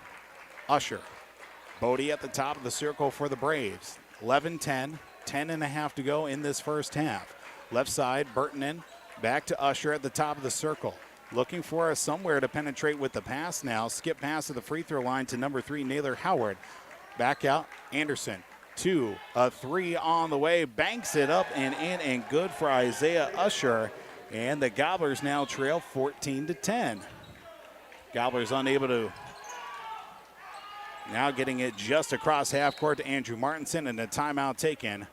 Usher. Bodie at the top of the circle for the Braves. 11-10, 10.5 to go in this first half. Left side, Burton in, back to Usher at the top of the circle. Looking for somewhere to penetrate with the pass now. Skip pass to the free throw line to number 3, Naylor Howard. Back out, Anderson. 2, a 3 on the way. Banks it up and in and good for Isaiah Usher. And the Gobblers now trail 14-10. Gobblers unable to. Now getting it just across half court to Andrew Martinson, and a timeout taken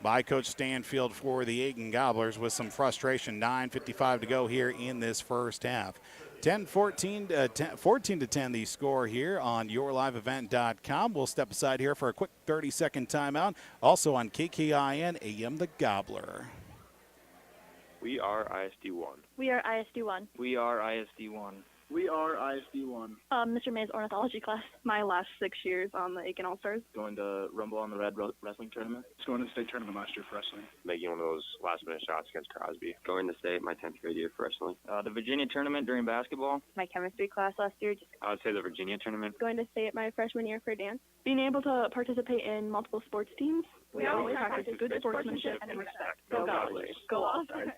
by Coach Stanfield for the Aitkin Gobblers with some frustration. 9:55 to go here in this first half. 14-10 the score here on yourliveevent.com. We'll step aside here for a quick 30-second timeout. Also on KKIN AM The Gobbler. We are ISD1. We are ISD1. We are ISD1. We are ISD1. Mr. May's ornithology class. My last 6 years on the Aitkin All-Stars. Going to Rumble on the Red wrestling tournament. Just going to the state tournament last year for wrestling. Making one of those last-minute shots against Crosby. Going to state my 10th grade year for wrestling. The Virginia tournament during basketball. My chemistry class last year. I would say the Virginia tournament. Going to state my freshman year for dance. Being able to participate in multiple sports teams. We always practice good sportsmanship and respect. Go Gobblers. Go All-Stars.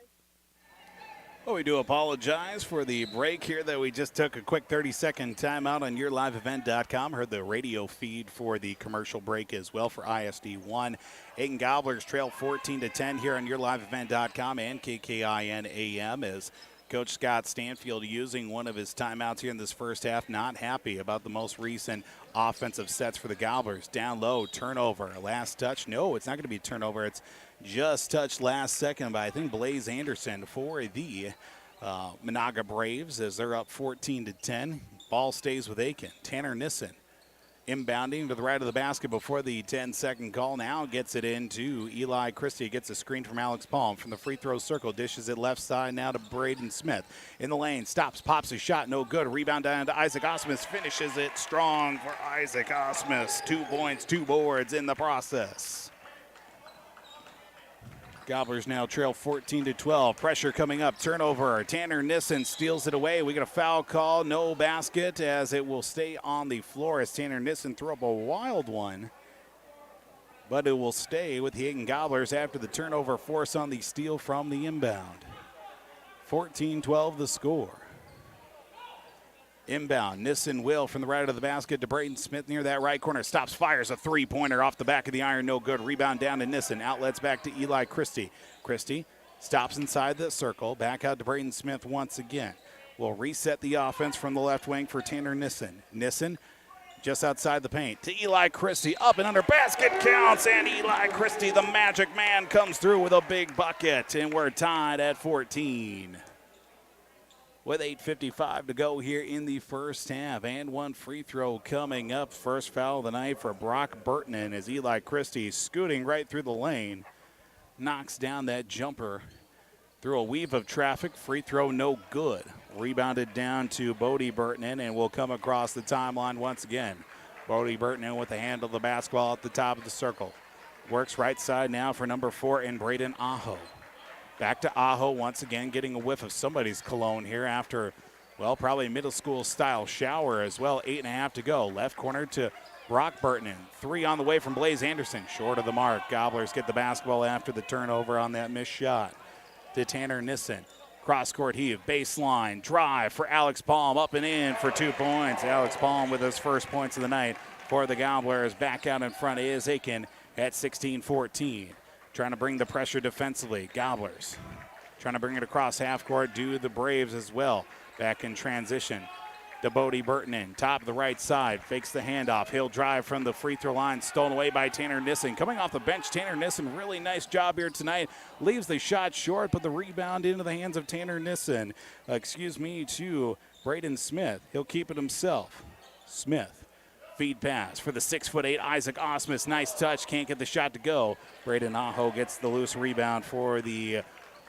Well, we do apologize for the break here that we just took a quick 30-second timeout on yourliveevent.com. Heard the radio feed for the commercial break as well for ISD1. Aitkin Gobblers trail 14-10 here on yourliveevent.com and KKIN AM as Coach Scott Stanfield using one of his timeouts here in this first half. Not happy about the most recent offensive sets for the Gobblers. Down low, turnover, last touch. No, it's not going to be a turnover. It's just touched last second by, I think, Blaze Anderson for the Menahga Braves as they're up 14-10. Ball stays with Aitkin. Tanner Nissen Inbounding to the right of the basket before the 10-second call. Now gets it into Eli Christie. Gets a screen from Alex Palm from the free throw circle. Dishes it left side now to Braden Smith. In the lane, stops, pops a shot, no good. Rebound down to Isaac Osmus. Finishes it strong for Isaac Osmus. 2 points, 2 boards in the process. Gobblers now trail 14-12. Pressure coming up. Turnover. Tanner Nissen steals it away. We get a foul call. No basket as it will stay on the floor as Tanner Nissen threw up a wild one. But it will stay with the Aitkin Gobblers after the turnover force on the steal from the inbound. 14-12 the score. Inbound, Nissen will from the right of the basket to Braden Smith near that right corner. Stops, fires a three-pointer off the back of the iron, no good. Rebound down to Nissen. Outlets back to Eli Christie. Christie stops inside the circle. Back out to Braden Smith once again. Will reset the offense from the left wing for Tanner Nissen. Nissen just outside the paint to Eli Christie. Up and under, basket counts, and Eli Christie, the magic man, comes through with a big bucket, and we're tied at 14. With 8:55 to go here in the first half. And one free throw coming up. First foul of the night for Brock Burtonen as Eli Christie scooting right through the lane. Knocks down that jumper through a weave of traffic. Free throw no good. Rebounded down to Bodie Burtonen and will come across the timeline once again. Bodie Burtonen with the handle of the basketball at the top of the circle. Works right side now for number 4 in Braden Aho. Back to Aho once again, getting a whiff of somebody's cologne here after, well, probably a middle school style shower as well. 8.5 to go. Left corner to Brock Burtonen. 3 on the way from Blaze Anderson. Short of the mark. Gobblers get the basketball after the turnover on that missed shot. To Tanner Nissen. Cross-court heave, baseline, drive for Alex Palm. Up and in for 2 points. Alex Palm with his first points of the night for the Gobblers. Back out in front is Aitkin at 16-14. Trying to bring the pressure defensively. Gobblers trying to bring it across half court. Do the Braves as well. Back in transition. To Bodie Burtonen. Top of the right side. Fakes the handoff. He'll drive from the free throw line. Stolen away by Tanner Nissen. Coming off the bench, Tanner Nissen. Really nice job here tonight. Leaves the shot short, but the rebound into the hands of Tanner Nissen. To Braden Smith. He'll keep it himself. Smith. Feed pass for the 6'8" Isaac Osmus. Nice touch. Can't get the shot to go. Braden Aho gets the loose rebound for the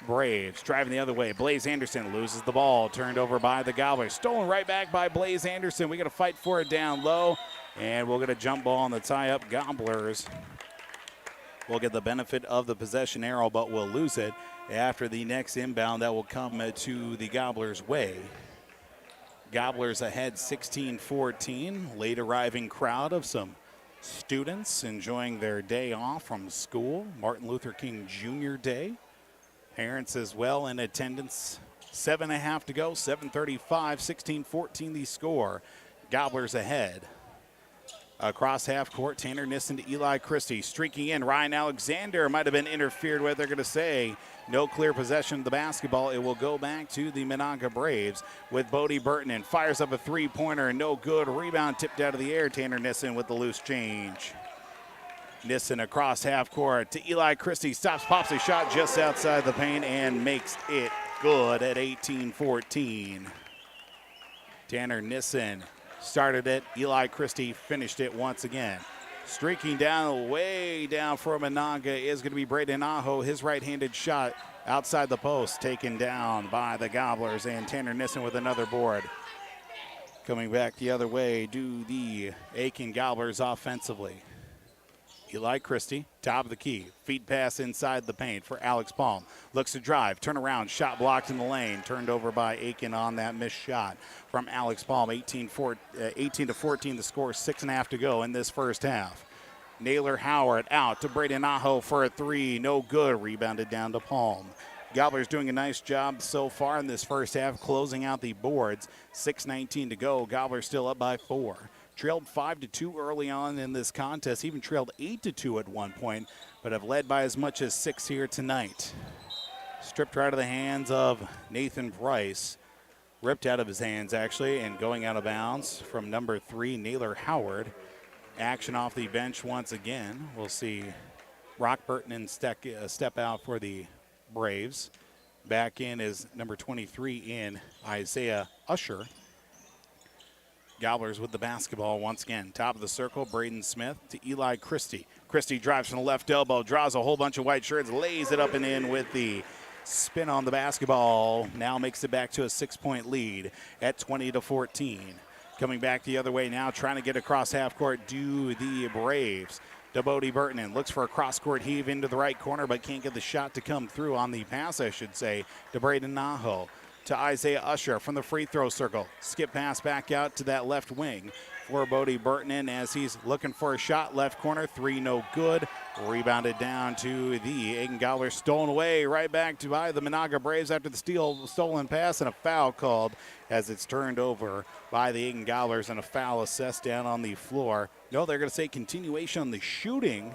Braves. Driving the other way. Blaze Anderson loses the ball. Turned over by the Gobblers. Stolen right back by Blaze Anderson. We got to fight for it down low. And we'll get a jump ball on the tie-up. Gobblers will get the benefit of the possession arrow, but will lose it after the next inbound that will come to the Gobblers' way. Gobblers ahead 16-14. Late arriving crowd of some students enjoying their day off from school. Martin Luther King Jr. Day. Parents as well in attendance. 7.5 to go. 7:35. 16-14 the score. Gobblers ahead. Across half court, Tanner Nissen to Eli Christie. Streaking in, Ryan Alexander might have been interfered with. They're going to say no clear possession of the basketball. It will go back to the Menahga Braves with Bodie Burtonen. Fires up a three-pointer, no good. Rebound tipped out of the air. Tanner Nissen with the loose change. Nissen across half court to Eli Christie. Stops, pops a shot just outside the paint and makes it good at 18-14. Tanner Nissen started it. Eli Christie finished it once again. Streaking down, way down for Menahga is going to be Braden Aho. His right-handed shot outside the post, taken down by the Gobblers, and Tanner Nissen with another board. Coming back the other way, do the Aitkin Gobblers offensively. Eli Christie, top of the key. Feed pass inside the paint for Alex Palm. Looks to drive, turn around, shot blocked in the lane. Turned over by Aitkin on that missed shot from Alex Palm. 18-14 the score, 6.5 to go in this first half. Naylor Howard out to Braden Aho for a three. No good. Rebounded down to Palm. Gobblers doing a nice job so far in this first half, closing out the boards. 6:19 to go. Gobblers still up by 4. Trailed 5-2 early on in this contest, even trailed 8-2 at one point, but have led by as much as 6 here tonight. Stripped right out of the hands of Nathan Price. Ripped out of his hands, actually, and going out of bounds from number 3, Naylor Howard. Action off the bench once again. We'll see Brock Burtonen step out for the Braves. Back in is number 23 in Isaiah Usher. Gobblers with the basketball once again. Top of the circle, Braden Smith to Eli Christie. Christie drives from the left elbow, draws a whole bunch of white shirts, lays it up and in with the spin on the basketball. Now makes it back to a 6-point lead at 20-14. Coming back the other way now, trying to get across half court, do the Braves. DeBodie Burton looks for a cross-court heave into the right corner, but can't get the shot to come through on the pass, I should say, to Braden Naho. To Isaiah Usher from the free throw circle. Skip pass back out to that left wing for Bodie Burton as he's looking for a shot. Left corner, 3 no good. Rebounded down to the Aitkin Gobblers. Stolen away right back to by the Menahga Braves after the stolen pass, and a foul called as it's turned over by the Aitkin Gobblers, and a foul assessed down on the floor. No, they're going to say continuation on the shooting.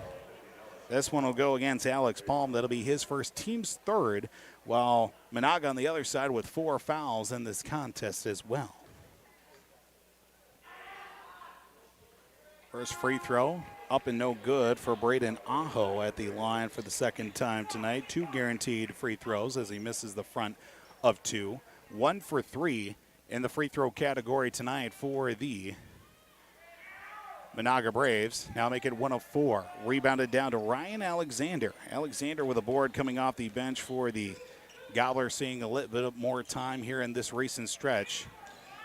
This one will go against Alex Palm. That'll be his first, team's third, while Menahga on the other side with 4 fouls in this contest as well. First free throw up and no good for Braden Aho at the line for the second time tonight. 2 guaranteed free throws as he misses the front of 2. 1 for 3 in the free throw category tonight for the Menahga Braves. Now make it 1 of 4. Rebounded down to Ryan Alexander. Alexander with a board coming off the bench for the Gobblers, seeing a little bit more time here in this recent stretch.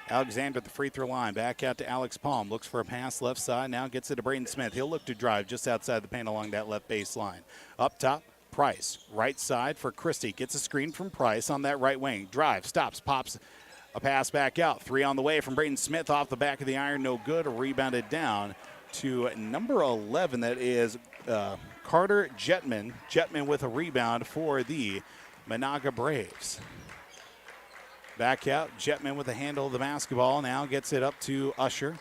Alexander at the free throw line. Back out to Alex Palm. Looks for a pass left side. Now gets it to Braden Smith. He'll look to drive just outside the paint along that left baseline. Up top, Price. Right side for Christie. Gets a screen from Price on that right wing. Drive, stops, pops a pass back out. 3 on the way from Braden Smith off the back of the iron. No good. Rebounded down to number 11. That is Carter Jetman. Jetman with a rebound for the Menahga Braves. Back out, Jetman with the handle of the basketball. Now gets it up to Usher.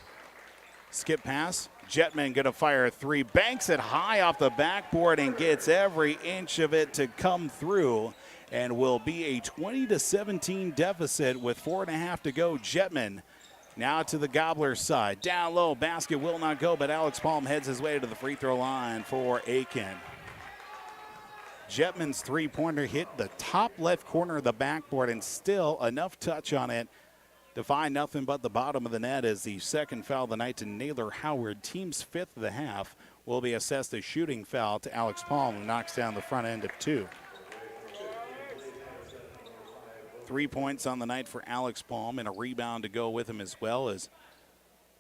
Skip pass. Jetman going to fire a 3. Banks it high off the backboard and gets every inch of it to come through. And will be a 20-17 deficit with 4.5 to go. Jetman now to the Gobblers side. Down low, basket will not go, but Alex Palm heads his way to the free throw line for Aitkin. Jetman's 3-pointer hit the top left corner of the backboard, and still enough touch on it to find nothing but the bottom of the net as the second foul of the night to Naylor Howard. Team's 5th of the half will be assessed a shooting foul to Alex Palm, who knocks down the front end of 2. 3 points on the night for Alex Palm, and a rebound to go with him, as well as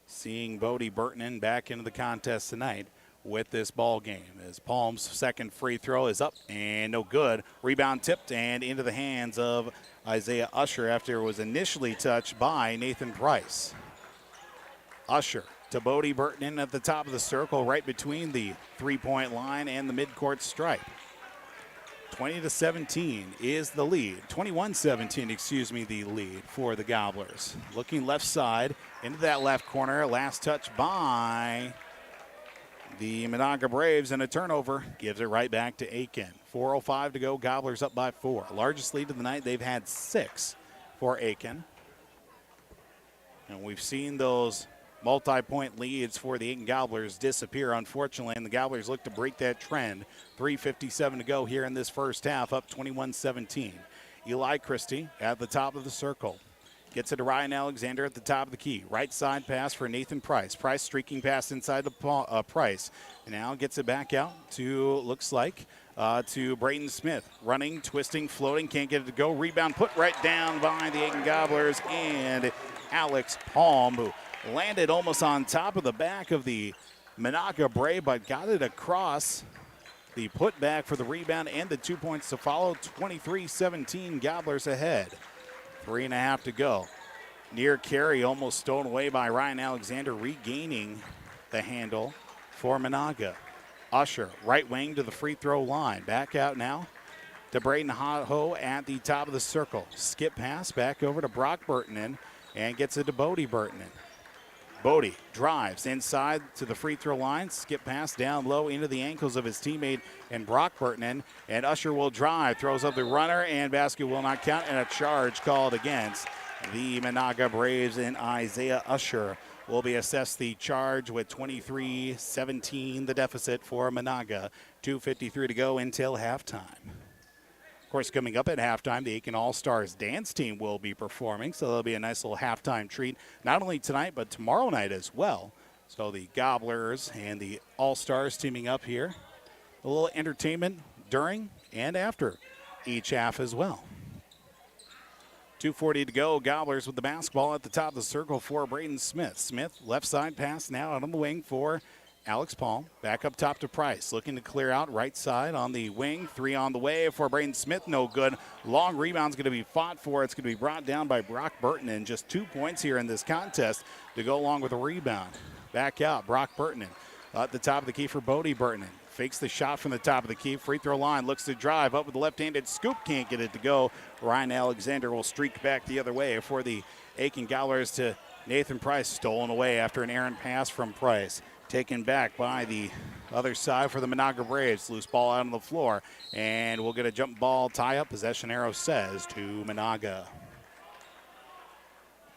seeing Bodie Burton back into the contest tonight with this ball game, as Palm's second free throw is up and no good. Rebound tipped and into the hands of Isaiah Usher after it was initially touched by Nathan Price. Usher to Bodie Burton at the top of the circle, right between the 3-point line and the midcourt stripe. 20-17 is the lead. 21-17, the lead for the Gobblers. Looking left side into that left corner. Last touch by the Menahga Braves, and a turnover gives it right back to Aitkin. 4:05 to go. Gobblers up by 4. Largest lead of the night. They've had 6 for Aitkin. And we've seen those multi-point leads for the Aitkin Gobblers disappear, unfortunately, and the Gobblers look to break that trend. 3:57 to go here in this first half, up 21-17. Eli Christie at the top of the circle. Gets it to Ryan Alexander at the top of the key. Right side pass for Nathan Price. Price streaking pass inside the Price. And now gets it back out to, looks like, to Braden Smith. Running, twisting, floating, can't get it to go. Rebound put right down by the Aitkin Gobblers and Alex Palm, who landed almost on top of the back of the Menahga Brave, but got it across the putback for the rebound and the 2 points to follow. 23-17, Gobblers ahead. 3.5 to go. Near carry almost stolen away by Ryan Alexander, regaining the handle for Menahga. Usher, right wing to the free throw line. Back out now to Braden Ho at the top of the circle. Skip pass back over to Brock Burton and gets it to Bodie Burton. Bodie drives inside to the free throw line. Skip pass down low into the ankles of his teammate and Brock Burton. And Usher will drive, throws up the runner, and basket will not count, and a charge called against the Menahga Braves, and Isaiah Usher will be assessed the charge with 23-17, the deficit for Menahga. 2:53 to go until halftime. Of course, coming up at halftime, the Aitkin All-Stars dance team will be performing, so there'll be a nice little halftime treat, not only tonight, but tomorrow night as well. So the Gobblers and the All-Stars teaming up here. A little entertainment during and after each half as well. 2:40 to go. Gobblers with the basketball at the top of the circle for Braden Smith. Smith, left side pass now out on the wing for Alex Paul. Back up top to Price. Looking to clear out right side on the wing. 3 on the way for Braden Smith. No good. Long rebound's going to be fought for. It's going to be brought down by Brock Burton. And just 2 points here in this contest to go along with a rebound. Back out, Brock Burton at the top of the key for Bodie Burton. Fakes the shot from the top of the key. Free throw line. Looks to drive up with the left-handed scoop. Can't get it to go. Ryan Alexander will streak back the other way for the Aitkin Gobblers to Nathan Price. Stolen away after an errant pass from Price. Taken back by the other side for the Menahga Braves. Loose ball out on the floor. And we'll get a jump ball tie-up. Possession arrow says to Menahga.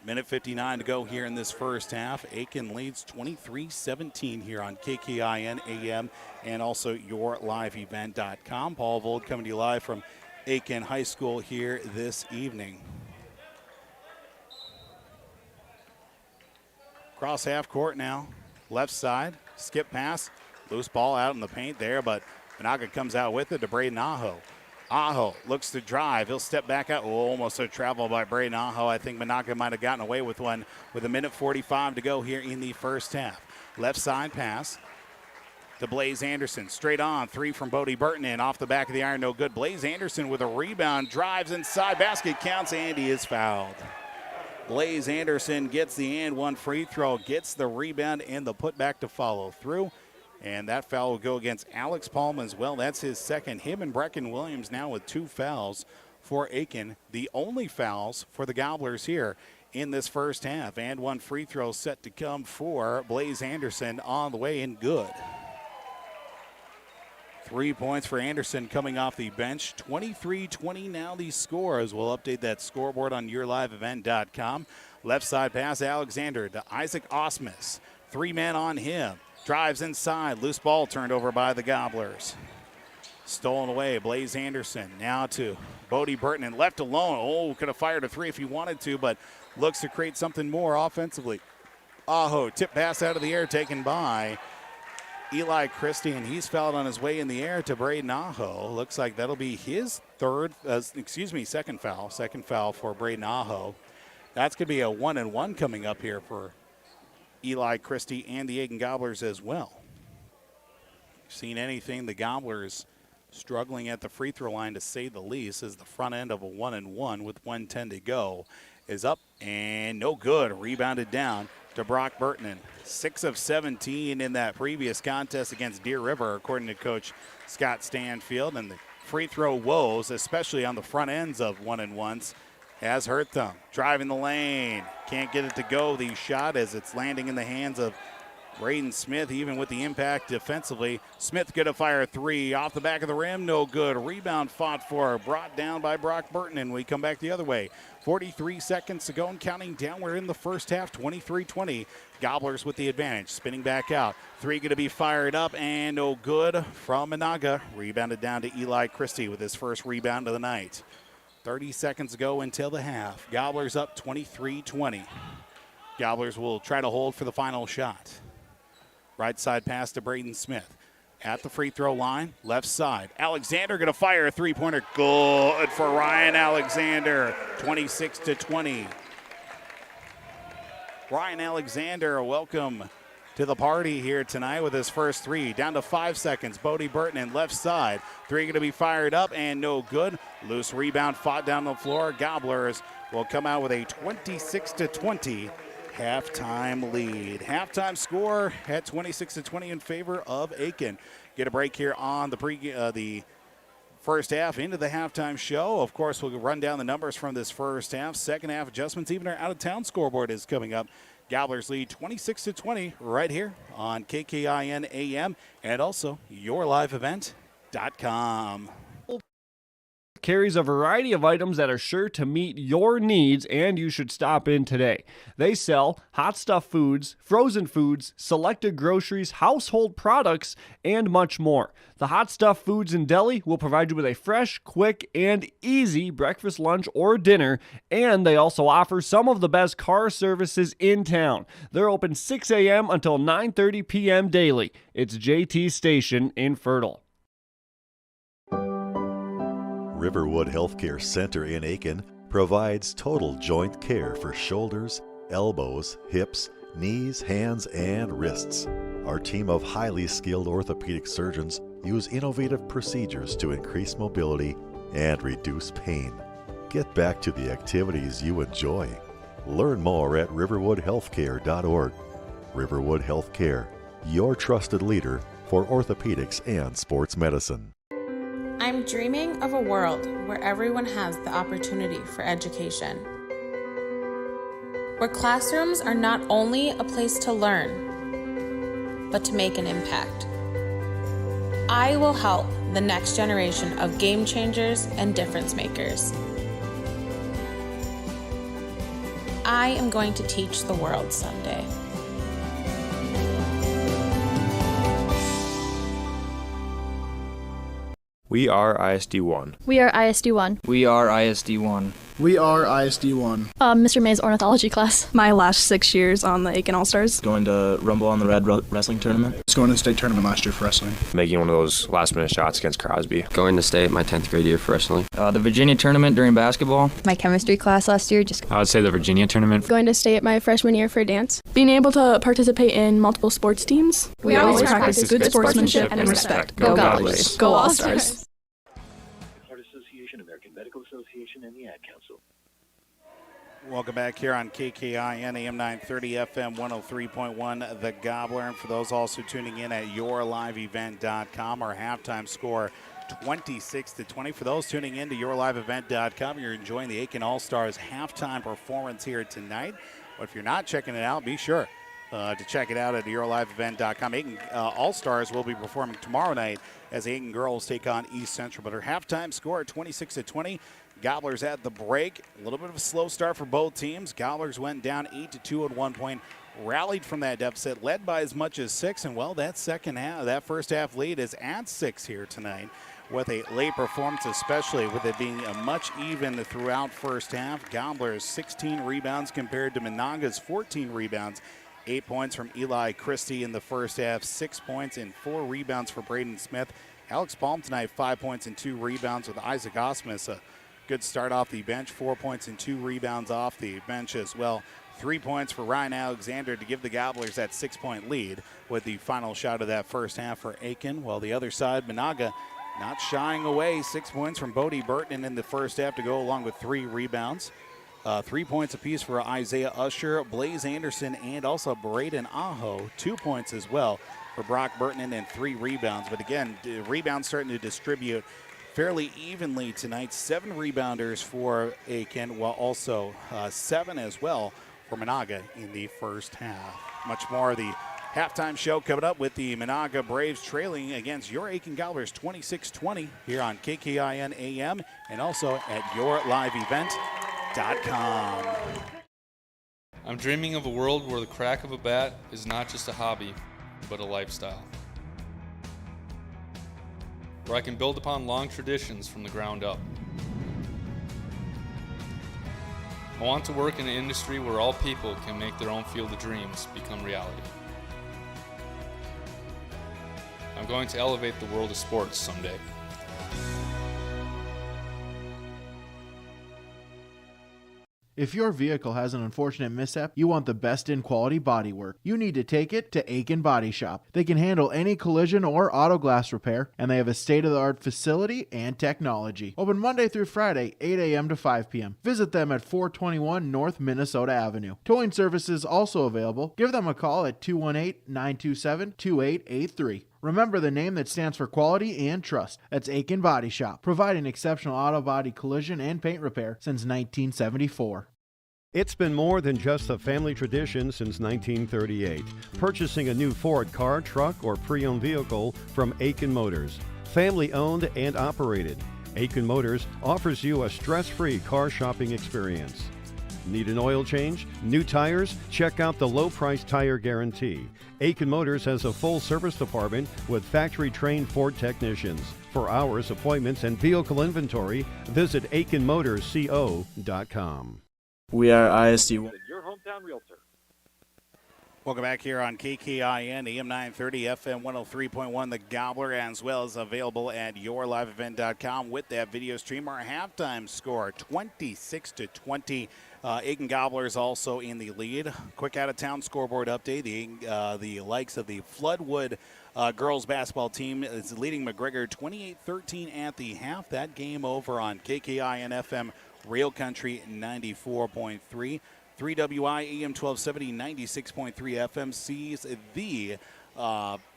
Minute 59 to go here in this first half. Aitkin leads 23-17 here on KKIN AM and also yourliveevent.com. Paul Vold coming to you live from Aitkin High School here this evening. Cross half court now. Left side, skip pass, loose ball out in the paint there, but Menahga comes out with it to Braden Aho. Aho looks to drive. He'll step back out. Oh, almost a travel by Braden Aho. I think Menahga might have gotten away with one with a minute 45 to go here in the first half. Left side pass to Blaze Anderson. Straight on. 3 from Bodie Burton in. Off the back of the iron. No good. Blaze Anderson with a rebound. Drives inside. Basket counts and he is fouled. Blaze Anderson gets the and one free throw. Gets the rebound and the putback to follow through. And that foul will go against Alex Palm as well. That's his second. Him and Brecken Williams now with 2 fouls for Aitkin. The only fouls for the Gobblers here in this first half. And one free throw set to come for Blaze Anderson on the way and good. 3 points for Anderson coming off the bench. 23-20 now the score, as we'll update that scoreboard on yourliveevent.com. Left side pass, Alexander to Isaac Osmus. 3 men on him. Drives inside. Loose ball turned over by the Gobblers. Stolen away. Blaze Anderson now to Bodie Burton and left alone. Oh, could have fired a 3 if he wanted to, but looks to create something more offensively. Aho, tip pass out of the air taken by Eli Christie, and he's fouled on his way in the air to Braden Aho. Looks like that'll be his second foul. Second foul for Braden Aho. That's going to be a 1-and-1 coming up here for Eli Christie and the Aitkin Gobblers as well. Seen anything, the Gobblers struggling at the free throw line to say the least, as the front end of a 1-and-1 with 1:10 to go is up and no good. Rebounded down to Brock Burton. 6 of 17 in that previous contest against Deer River, according to Coach Scott Stanfield. And the free throw woes, especially on the front ends of 1-and-1s, has hurt them. Driving the lane. Can't get it to go. The shot as it's landing in the hands of Braden Smith, even with the impact defensively. Smith going to fire a 3 off the back of the rim. No good. Rebound fought for. Brought down by Brock Burton, and we come back the other way. 43 seconds to go and counting down. We're in the first half, 23-20. Gobblers with the advantage. Spinning back out. 3 going to be fired up, and no good from Menahga. Rebounded down to Eli Christie with his first rebound of the night. 30 seconds to go until the half. Gobblers up 23-20. Gobblers will try to hold for the final shot. Right side pass to Braden Smith. At the free throw line, left side. Alexander going to fire a 3-pointer. Good for Ryan Alexander, 26-20. Ryan Alexander, welcome to the party here tonight with his first 3. Down to 5 seconds. Bodie Burton in left side. 3 going to be fired up and no good. Loose rebound fought down the floor. Gobblers will come out with a 26-20 halftime lead. Halftime score at 26-20 in favor of Aitkin. Get a break here on the first half into the halftime show. Of course, we'll run down the numbers from this first half. Second half adjustments. Even our out-of-town scoreboard is coming up. Gobblers lead 26-20 right here on KKIN AM and also yourliveevent.com. carries a variety of items that are sure to meet your needs, and you should stop in today. They sell hot stuff foods, frozen foods, selected groceries, household products, and much more. The Hot Stuff Foods and Deli will provide you with a fresh, quick, and easy breakfast, lunch, or dinner, and they also offer some of the best car services in town. They're open 6 a.m. until 9:30 p.m. daily. It's JT Station in Fertile. Riverwood Healthcare Center in Aitkin provides total joint care for shoulders, elbows, hips, knees, hands, and wrists. Our team of highly skilled orthopedic surgeons use innovative procedures to increase mobility and reduce pain. Get back to the activities you enjoy. Learn more at riverwoodhealthcare.org. Riverwood Healthcare, your trusted leader for orthopedics and sports medicine. I'm dreaming of a world where everyone has the opportunity for education. Where classrooms are not only a place to learn, but to make an impact. I will help the next generation of game changers and difference makers. I am going to teach the world someday. We are ISD1. We are ISD1. We are ISD1. We are ISD1. Mr. May's ornithology class. My last 6 years on the Aitkin All-Stars. Going to Rumble on the Red wrestling tournament. Just going to the state tournament last year for wrestling. Making one of those last-minute shots against Crosby. Going to state my 10th grade year for wrestling. The Virginia tournament during basketball. My chemistry class last year. I would say the Virginia tournament. Going to state my freshman year for dance. Being able to participate in multiple sports teams. We always practice good sportsmanship and respect. Go Gobblers. Go All-Stars. American Medical Association, and the Ad Council. Welcome back here on KKIN AM 930 FM 103.1 The Gobbler. And for those also tuning in at yourliveevent.com, our halftime score 26-20. For those tuning in to yourliveevent.com, you're enjoying the Aitkin All-Stars halftime performance here tonight. But if you're not checking it out, be sure to check it out at yourliveevent.com. Aitkin All-Stars will be performing tomorrow night as Aitkin girls take on East Central. But her halftime score 26-20. Gobblers at the break. A little bit of a slow start for both teams. Gobblers went down 8-2 at one point, rallied from that deficit, led by as much as 6. And well, that first half lead is at 6 here tonight, with a late performance, especially with it being a much even throughout first half. Gobblers 16 rebounds compared to Menahga's 14 rebounds. 8 points from Eli Christie in the first half, 6 points and 4 rebounds for Braden Smith. Alex Palm tonight, 5 points and 2 rebounds, with Isaac Osmus a good start off the bench, 4 points and 2 rebounds off the bench as well. 3 points for Ryan Alexander to give the Gobblers that 6-point lead with the final shot of that first half for Aitkin. While the other side, Menahga not shying away, 6 points from Bodie Burton in the first half to go along with 3 rebounds. 3 points apiece for Isaiah Usher, Blaze Anderson, and also Braden Aho. 2 points as well for Brock Burton and 3 rebounds. But again, the rebounds starting to distribute fairly evenly tonight. 7 rebounders for Aitkin, while also 7 as well for Menahga in the first half. Much more of the halftime show coming up with the Menahga Braves trailing against your Aitkin Gobblers 26-20 here on KKIN AM and also at yourliveevent.com. I'm dreaming of a world where the crack of a bat is not just a hobby, but a lifestyle. Where I can build upon long traditions from the ground up. I want to work in an industry where all people can make their own field of dreams become reality. I'm going to elevate the world of sports someday. If your vehicle has an unfortunate mishap, you want the best in quality bodywork. You need to take it to Aitkin Body Shop. They can handle any collision or auto glass repair, and they have a state-of-the-art facility and technology. Open Monday through Friday, 8 a.m. to 5 p.m. Visit them at 421 North Minnesota Avenue. Towing services also available. Give them a call at 218-927-2883. Remember the name that stands for quality and trust. That's Aitkin Body Shop, providing exceptional auto body collision and paint repair since 1974. It's been more than just a family tradition since 1938. Purchasing a new Ford car, truck, or pre-owned vehicle from Aitkin Motors. Family owned and operated. Aitkin Motors offers you a stress-free car shopping experience. Need an oil change? New tires? Check out the low-price tire guarantee. Aitkin Motors has a full service department with factory-trained Ford technicians. For hours, appointments, and vehicle inventory, visit AitkinMotorsCO.com. We are ISD1. Your hometown realtor. Welcome back here on KKIN, AM 930, FM 103.1, The Gobbler, as well as available at yourliveevent.com with that video stream. Our halftime score, 26-20. Aitkin Gobblers also in the lead. Quick out-of-town scoreboard update. The likes of the Floodwood girls basketball team is leading McGregor 28-13 at the half. That game over on KKIN FM Real Country 94.3. 3WI AM 1270 96.3 FM sees the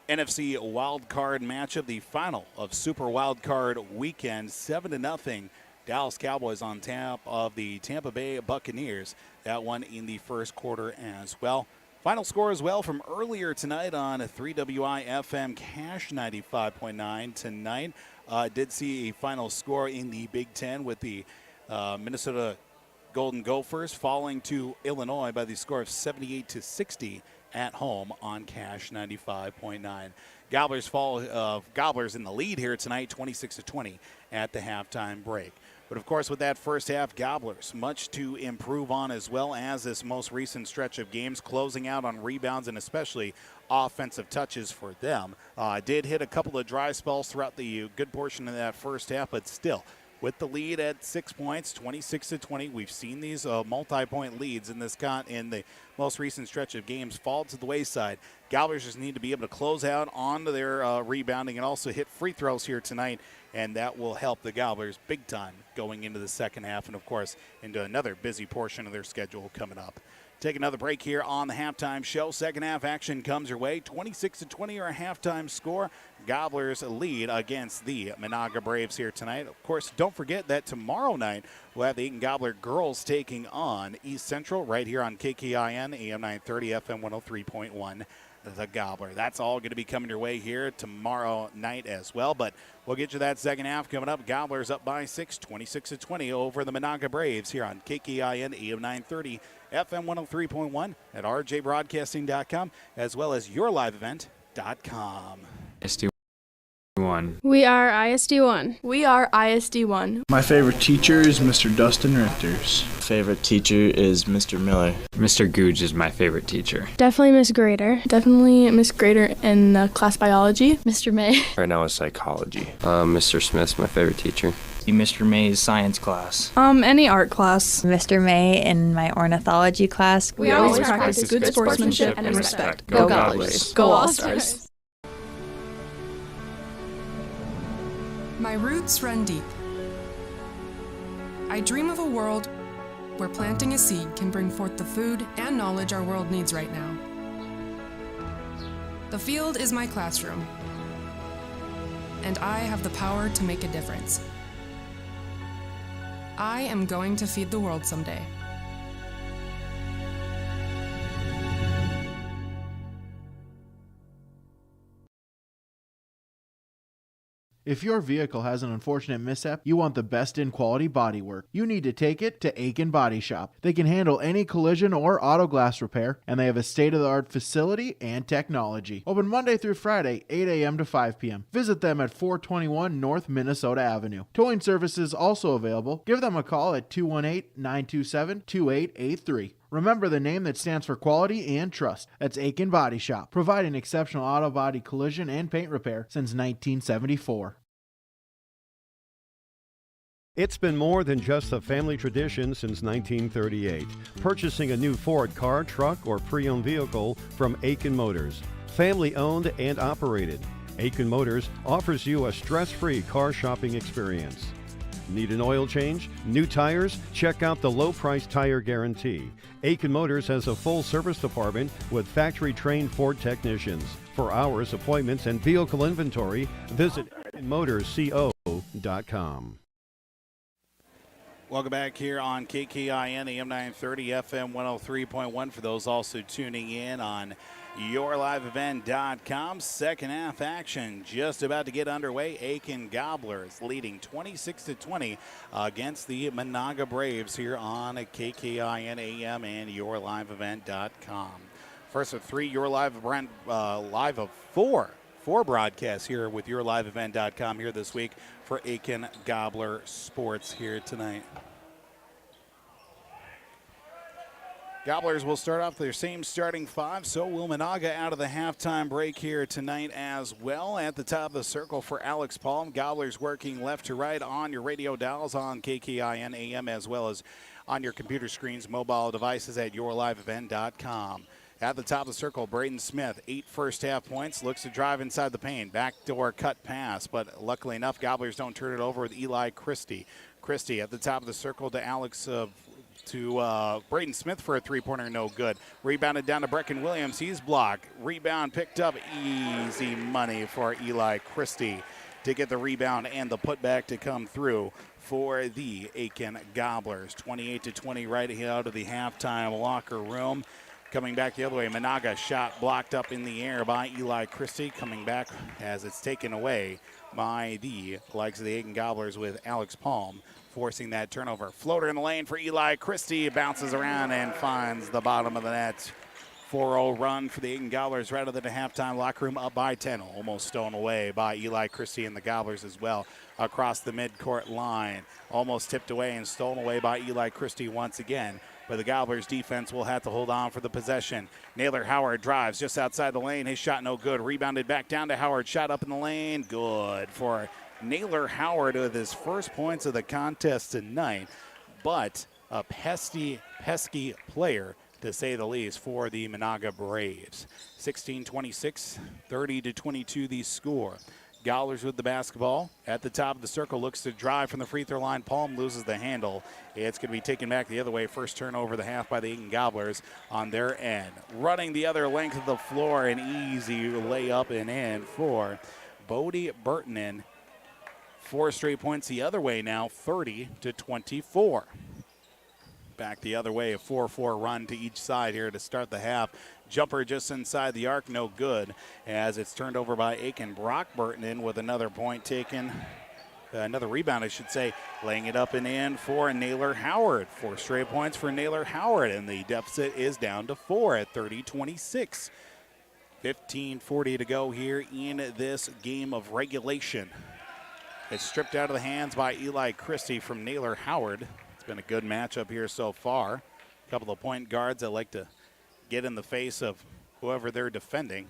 NFC Wild Card matchup, the final of Super Wild Card Weekend, 7-0. Dallas Cowboys on top of the Tampa Bay Buccaneers. That one in the first quarter as well. Final score as well from earlier tonight on 3WI FM Cash 95.9 tonight. Did see a final score in the Big Ten with the Minnesota Golden Gophers falling to Illinois by the score of 78-60 at home on Cash 95.9. Gobblers in the lead here tonight, 26-20 at the halftime break. But of course, with that first half, Gobblers much to improve on, as well as this most recent stretch of games, closing out on rebounds and especially offensive touches for them. Did hit a couple of dry spells throughout the good portion of that first half, but still, with the lead at 6 points, 26-20, we've seen these multi-point leads in the most recent stretch of games fall to the wayside. Gobblers just need to be able to close out on their rebounding and also hit free throws here tonight, and that will help the Gobblers big time going into the second half and, of course, into another busy portion of their schedule coming up. Take another break here on the halftime show. Second half action comes your way. 26-20 our halftime score. Gobblers lead against the Menahga Braves here tonight. Of course, don't forget that tomorrow night we'll have the Aitkin Gobbler girls taking on East Central right here on KKIN, AM 930, FM 103.1. The Gobbler. That's all going to be coming your way here tomorrow night as well, but we'll get you that second half coming up. Gobblers up by 6, 26-20 over the Menahga Braves here on KKIN, AM 930, FM 103.1 at rjbroadcasting.com, as well as yourliveevent.com. ISD1. We are ISD1. We are ISD1. My favorite teacher is Mr. Dustin Richters. Favorite teacher is Mr. Miller. Mr. Googe is my favorite teacher. Definitely Miss Grader. Definitely Miss Grader in class biology. Mr. May. Right now is psychology. Mr. Smith's my favorite teacher. Mr. May's science class. Any art class. Mr. May in my ornithology class. We always practice good sportsmanship and respect. Go Gobblers. Go All-Stars. My roots run deep. I dream of a world where planting a seed can bring forth the food and knowledge our world needs right now. The field is my classroom, and I have the power to make a difference. I am going to feed the world someday. If your vehicle has an unfortunate mishap, you want the best in quality bodywork. You need to take it to Aitkin Body Shop. They can handle any collision or auto glass repair, and they have a state-of-the-art facility and technology. Open Monday through Friday, 8 a.m. to 5 p.m. Visit them at 421 North Minnesota Avenue. Towing services also available. Give them a call at 218-927-2883. Remember the name that stands for quality and trust. That's Aitkin Body Shop, providing exceptional auto body collision and paint repair since 1974. It's been more than just a family tradition since 1938. Purchasing a new Ford car, truck, or pre-owned vehicle from Aitkin Motors. Family owned and operated. Aitkin Motors offers you a stress-free car shopping experience. Need an oil change? New tires? Check out the low-price tire guarantee. Aitkin Motors has a full service department with factory-trained Ford technicians. For hours, appointments, and vehicle inventory, visit AitkinMotorsCO.com. Welcome back here on KKIN AM 930 FM 103.1 for those also tuning in on yourliveevent.com. Second half action just about to get underway. Aitkin Gobblers leading 26-20 against the Menahga Braves here on KKIN AM and yourliveevent.com. First of three, your live of four broadcasts here with yourliveevent.com here this week for Aitkin Gobbler Sports here tonight. Gobblers will start off their same starting five, so will Menahga out of the halftime break here tonight as well. At the top of the circle for Alex Palm, Gobblers working left to right on your radio dials on KKIN AM as well as on your computer screens, mobile devices at yourliveevent.com. At the top of the circle, Braden Smith, 8 first-half points, looks to drive inside the paint. Backdoor cut pass, but luckily enough, Gobblers don't turn it over with Eli Christie. Christie at the top of the circle to Braden Smith for a three-pointer, no good. Rebounded down to Brecken Williams. He's blocked. Rebound picked up. Easy money for Eli Christie to get the rebound and the putback to come through for the Aitkin Gobblers. 28-20 right out of the halftime locker room. Coming back the other way, Menahga shot blocked up in the air by Eli Christie. Coming back as it's taken away by the likes of the Aitkin Gobblers with Alex Palm forcing that turnover. Floater in the lane for Eli Christie. Bounces around and finds the bottom of the net. 4-0 run for the Aitkin Gobblers right out of the halftime locker room, up by 10. Almost stolen away by Eli Christie and the Gobblers as well across the midcourt line. Almost tipped away and stolen away by Eli Christie once again. But the Gobblers defense will have to hold on for the possession. Naylor Howard drives just outside the lane. His shot no good. Rebounded back down to Howard. Shot up in the lane. Good for Naylor Howard with his first points of the contest tonight. But a pesky player, to say the least, for the Menahga Braves. 16-26, 30-22 the score. Gobblers with the basketball at the top of the circle, looks to drive from the free throw line. Palm loses the handle. It's going to be taken back the other way. First turnover of the half by the Aitkin Gobblers on their end. Running the other length of the floor, an easy layup and in for Bodie Burtonen. 4 straight points the other way now, 30-24. Back the other way, a 4-4 run to each side here to start the half. Jumper just inside the arc, no good, as it's turned over by Aitkin. Brock Burtonen with another point taken, another rebound, I should say, laying it up and in for Naylor Howard. 4 straight points for Naylor Howard, and the deficit is down to 4 at 30-26. 15:40 to go here in this game of regulation. It's stripped out of the hands by Eli Christie from Naylor Howard. It's been a good matchup here so far. A couple of point guards that like to get in the face of whoever they're defending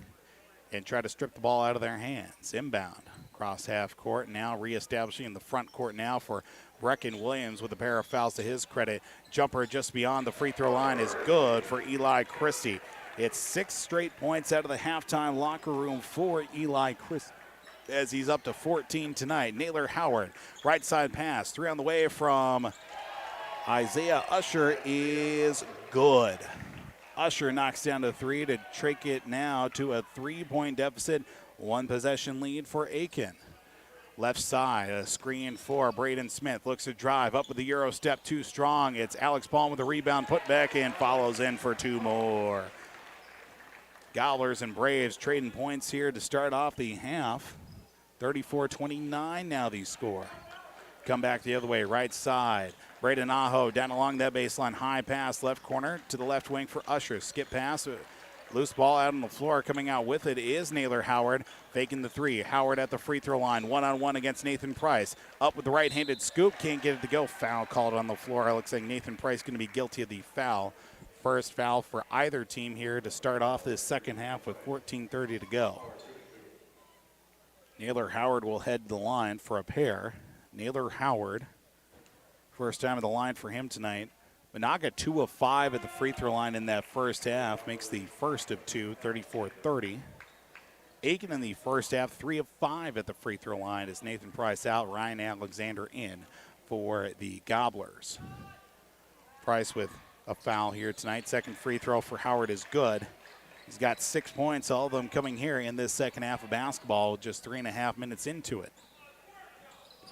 and try to strip the ball out of their hands. Inbound across half court, now reestablishing in the front court now for Brecken Williams with a pair of fouls to his credit. Jumper just beyond the free throw line is good for Eli Christie. It's 6 straight points out of the halftime locker room for Eli Christie, as he's up to 14 tonight. Naylor Howard, right side pass, 3 on the way from Isaiah Usher is good. Usher knocks down to 3 to take it now to a 3-point deficit. 1 possession lead for Aitkin. Left side, a screen for Braden Smith. Looks to drive up with the Euro step, too strong. It's Alex Palm with the rebound, put back and follows in for 2 more. Gobblers and Braves trading points here to start off the half. 34-29 now the score. Come back the other way, right side. Braden Aho down along that baseline. High pass, left corner to the left wing for Usher. Skip pass, loose ball out on the floor. Coming out with it is Naylor Howard, faking the 3. Howard at the free throw line, one-on-one against Nathan Price. Up with the right-handed scoop, can't get it to go. Foul called on the floor. It looks like Nathan Price going to be guilty of the foul. First foul for either team here to start off this second half with 14:30 to go. Naylor Howard will head to the line for a pair. Naylor Howard, first time at the line for him tonight. Menahga 2 of 5 at the free throw line in that first half. Makes the first of 2, 34-30. Aitkin in the first half, 3 of 5 at the free throw line as Nathan Price out, Ryan Alexander in for the Gobblers. Price with a foul here tonight. Second free throw for Howard is good. He's got 6 points, all of them coming here in this second half of basketball, just 3.5 minutes into it.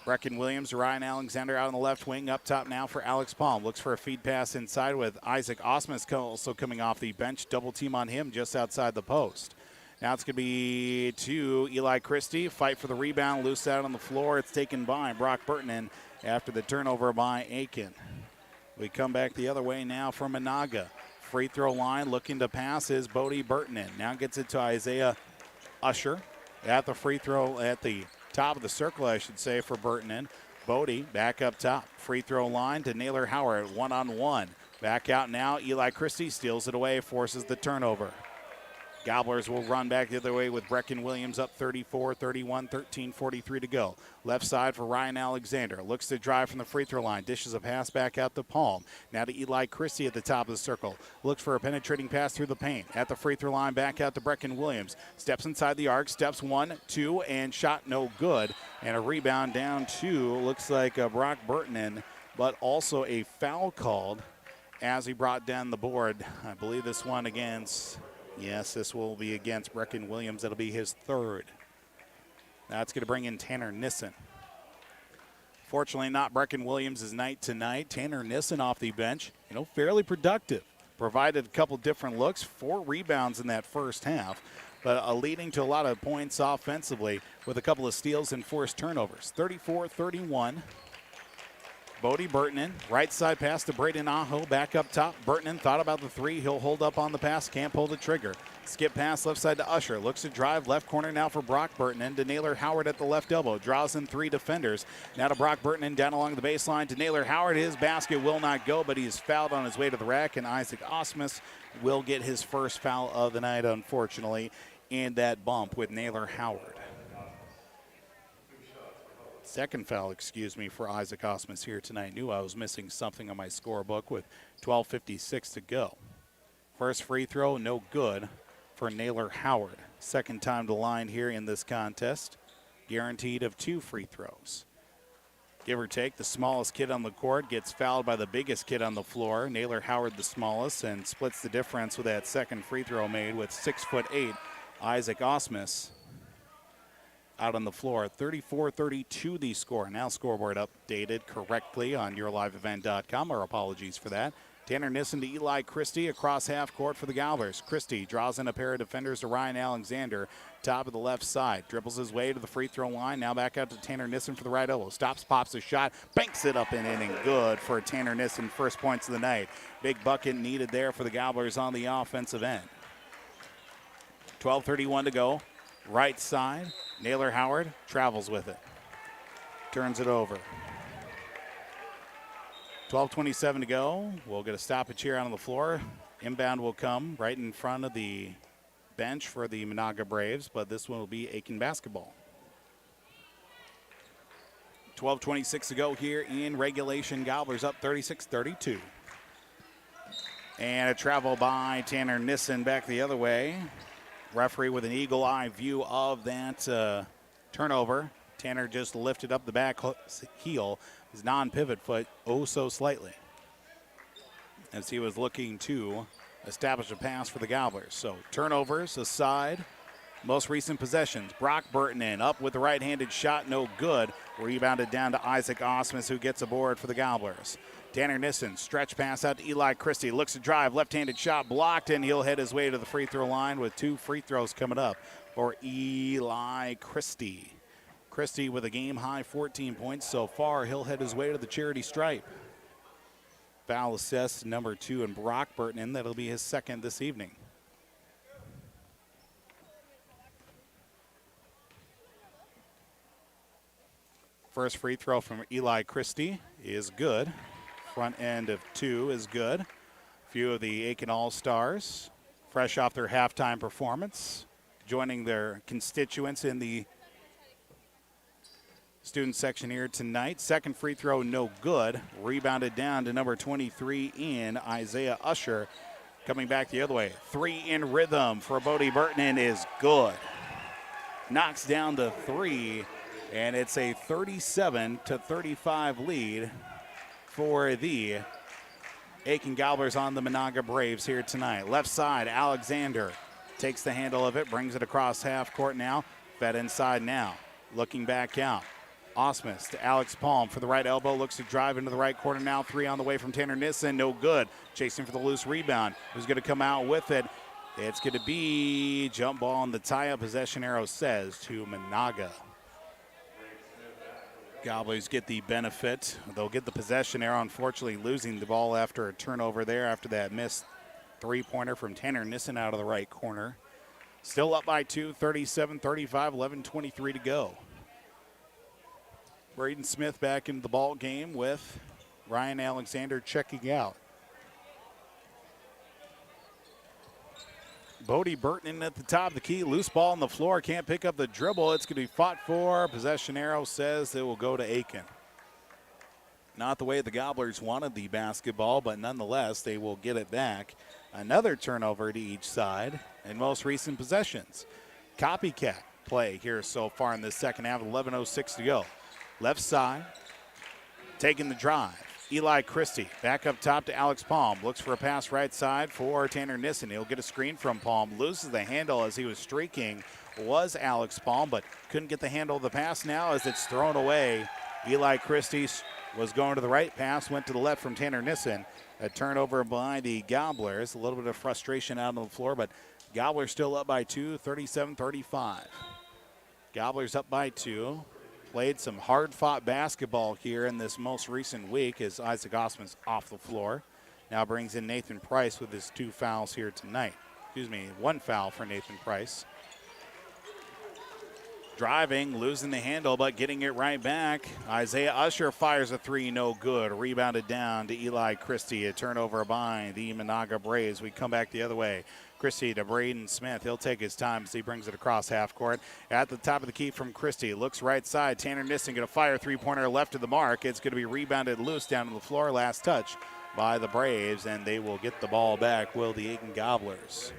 Brecken Williams, Ryan Alexander out on the left wing. Up top now for Alex Palm. Looks for a feed pass inside with Isaac Osmus also coming off the bench. Double team on him just outside the post. Now it's going to be to Eli Christie. Fight for the rebound. Loose out on the floor. It's taken by Brock Burton after the turnover by Aitkin. We come back the other way now from Menahga. Free throw line looking to pass is Bodie Burtonen. Now gets it to Isaiah Usher at the free throw at the top of the circle, I should say, for Burtonen. Bodie back up top. Free throw line to Naylor Howard, one-on-one. Back out now. Eli Christie steals it away, forces the turnover. Gobblers will run back the other way with Brecken Williams up 34-31, 13:43 to go. Left side for Ryan Alexander. Looks to drive from the free throw line. Dishes a pass back out to Palm. Now to Eli Christie at the top of the circle. Looks for a penetrating pass through the paint. At the free throw line, back out to Brecken Williams. Steps inside the arc. Steps 1, 2, and shot no good. And a rebound down to, looks like Brock Burtonen, but also a foul called as he brought down the board. I believe this one against... Yes, this will be against Brecken Williams. That'll be his third. That's going to bring in Tanner Nissen. Fortunately, not Brecken Williams' night tonight. Tanner Nissen off the bench, fairly productive. Provided a couple different looks, 4 rebounds in that first half, but leading to a lot of points offensively with a couple of steals and forced turnovers. 34-31. Bodie Burtonen, right side pass to Braden Aho, back up top. Burtonen thought about the 3. He'll hold up on the pass, can't pull the trigger. Skip pass left side to Usher. Looks to drive left corner now for Brock Burtonen to Naylor Howard at the left elbow. Draws in 3 defenders. Now to Brock Burtonen down along the baseline to Naylor Howard. His basket will not go, but he is fouled on his way to the rack, and Isaac Osmus will get his first foul of the night, unfortunately, in that bump with Naylor Howard. Second foul, for Isaac Osmus here tonight. Knew I was missing something on my scorebook with 12:56 to go. First free throw, no good for Naylor Howard. Second time to line here in this contest. Guaranteed of 2 free throws. Give or take, the smallest kid on the court gets fouled by the biggest kid on the floor. Naylor Howard the smallest, and splits the difference with that second free throw made with 6'8" Isaac Osmus out on the floor. 34-32 the score. Now scoreboard updated correctly on yourliveevent.com. Our apologies for that. Tanner Nissen to Eli Christie across half court for the Gobblers. Christie draws in a pair of defenders to Ryan Alexander, top of the left side. Dribbles his way to the free throw line. Now back out to Tanner Nissen for the right elbow. Stops, pops a shot, banks it up and in, and good for Tanner Nissen. First points of the night. Big bucket needed there for the Gobblers on the offensive end. 12:31 to go. Right side. Naylor Howard travels with it. Turns it over. 12:27 to go. We'll get a stoppage here out on the floor. Inbound will come right in front of the bench for the Menahga Braves, but this one will be Aitkin basketball. 12:26 to go here in regulation. Gobblers up 36-32. And a travel by Tanner Nissen back the other way. Referee with an eagle eye view of that turnover. Tanner just lifted up the back heel, his non-pivot foot, so slightly, as he was looking to establish a pass for the Gobblers. So turnovers aside, most recent possessions. Brock Burtonen up with the right-handed shot, no good. Rebounded down to Isaac Osmus, who gets a board for the Gobblers. Tanner Nissen, stretch pass out to Eli Christie. Looks to drive, left-handed shot blocked, and he'll head his way to the free throw line with 2 free throws coming up for Eli Christie. Christie with a game-high 14 points so far. He'll head his way to the charity stripe. Foul assessed number 2 and Brock Burtonen. That'll be his second this evening. First free throw from Eli Christie is good. Front end of 2 is good. A few of the Aitkin All-Stars, fresh off their halftime performance, joining their constituents in the student section here tonight. Second free throw, no good. Rebounded down to number 23 in Isaiah Usher. Coming back the other way. 3 in rhythm for Bodie Burtonen is good. Knocks down the 3, and it's a 37-35 lead for the Aitkin Gobblers on the Menahga Braves here tonight. Left side, Alexander takes the handle of it, brings it across half court now. Fed inside now. Looking back out. Osmus to Alex Palm for the right elbow. Looks to drive into the right corner now. 3 on the way from Tanner Nissen. No good. Chasing for the loose rebound. Who's going to come out with it? It's going to be jump ball on the tie-up. Possession arrow says to Menahga. Gobblers get the benefit. They'll get the possession arrow, unfortunately losing the ball after a turnover there after that missed three-pointer from Tanner Nissen out of the right corner. Still up by 2, 37-35, 11:23 to go. Braden Smith back into the ball game with Ryan Alexander checking out. Bodie Burton at the top of the key. Loose ball on the floor. Can't pick up the dribble. It's going to be fought for. Possession arrow says it will go to Aitkin. Not the way the Gobblers wanted the basketball, but nonetheless, they will get it back. Another turnover to each side in most recent possessions. Copycat play here so far in this second half. 11:06 to go. Left side, taking the drive. Eli Christie back up top to Alex Palm. Looks for a pass right side for Tanner Nissen. He'll get a screen from Palm. Loses the handle as he was streaking. Was Alex Palm, but couldn't get the handle of the pass now as it's thrown away. Eli Christie was going to the right. Pass went to the left from Tanner Nissen. A turnover by the Gobblers. A little bit of frustration out on the floor, but Gobblers still up by 2, 37-35. Gobblers up by 2. Played some hard-fought basketball here in this most recent week as Isaac Osman's off the floor. Now brings in Nathan Price with his 2 fouls here tonight. 1 foul for Nathan Price. Driving, losing the handle, but getting it right back. Isaiah Usher fires a 3, no good. Rebounded down to Eli Christie. A turnover by the Menahga Braves. We come back the other way. Christie to Braden Smith. He'll take his time as he brings it across half court. At the top of the key from Christie. Looks right side. Tanner Nissen going to fire 3-pointer left of the mark. It's going to be rebounded loose down to the floor. Last touch by the Braves, and they will get the ball back, will the Aitkin Gobblers.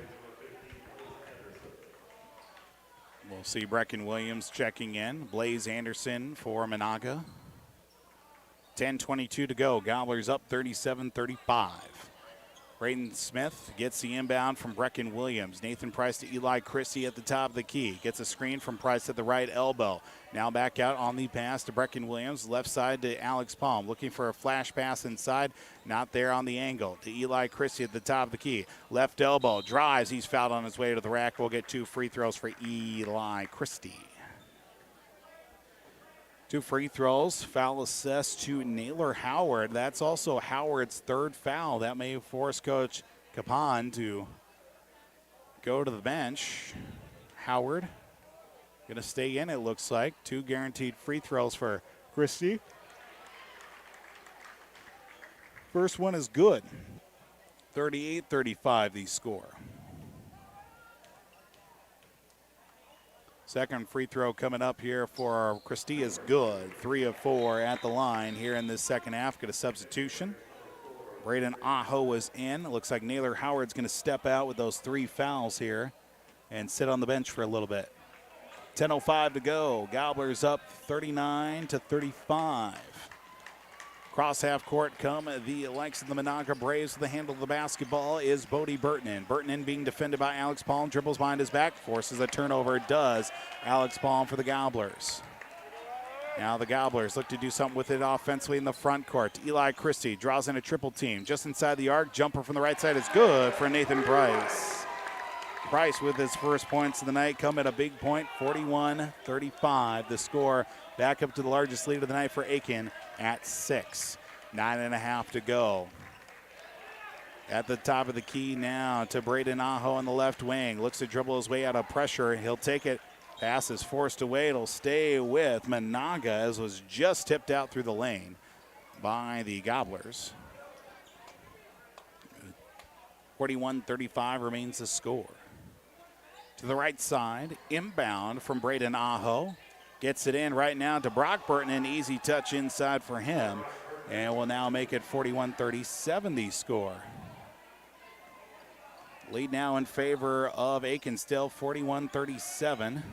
We'll see Brecken Williams checking in. Blaze Anderson for Menahga. 10:22 to go. Gobblers up 37-35. Braden Smith gets the inbound from Brecken Williams. Nathan Price to Eli Christie at the top of the key. Gets a screen from Price at the right elbow. Now back out on the pass to Brecken Williams. Left side to Alex Palm. Looking for a flash pass inside. Not there on the angle. To Eli Christie at the top of the key. Left elbow. Drives. He's fouled on his way to the rack. We'll get 2 free throws for Eli Christie. 2 free throws. Foul assessed to Naylor Howard. That's also Howard's 3rd foul. That may force Coach Capon to go to the bench. Howard going to stay in, it looks like. 2 guaranteed free throws for Christie. First one is good. 38-35 the score. Second free throw coming up here for Christie is good. 3 of 4 at the line here in this second half. Get a substitution. Braden Aho was in. It looks like Naylor Howard's going to step out with those 3 fouls here and sit on the bench for a little bit. 10:05 to go. Gobblers up 39-35. Cross half court come the likes of the Menahga Braves. The handle of the basketball is Bodie Burton. Burton being defended by Alex Palm. Dribbles behind his back. Forces a turnover. Does Alex Palm for the Gobblers. Now the Gobblers look to do something with it offensively in the front court. Eli Christie draws in a triple team. Just inside the arc. Jumper from the right side is good for Nathan Price. Price with his first points of the night come at a big point. 41-35. The score back up to the largest lead of the night for Aitkin at 6. 9.5 to go. At the top of the key now to Braden Aho on the left wing. Looks to dribble his way out of pressure. He'll take it. Pass is forced away. It'll stay with Menahga as was just tipped out through the lane by the Gobblers. 41-35 remains the score. To the right side, inbound from Braden Aho. Gets it in right now to Brock Burton. An easy touch inside for him. And will now make it 41-37 the score. Lead now in favor of Aitkin still, 41-37.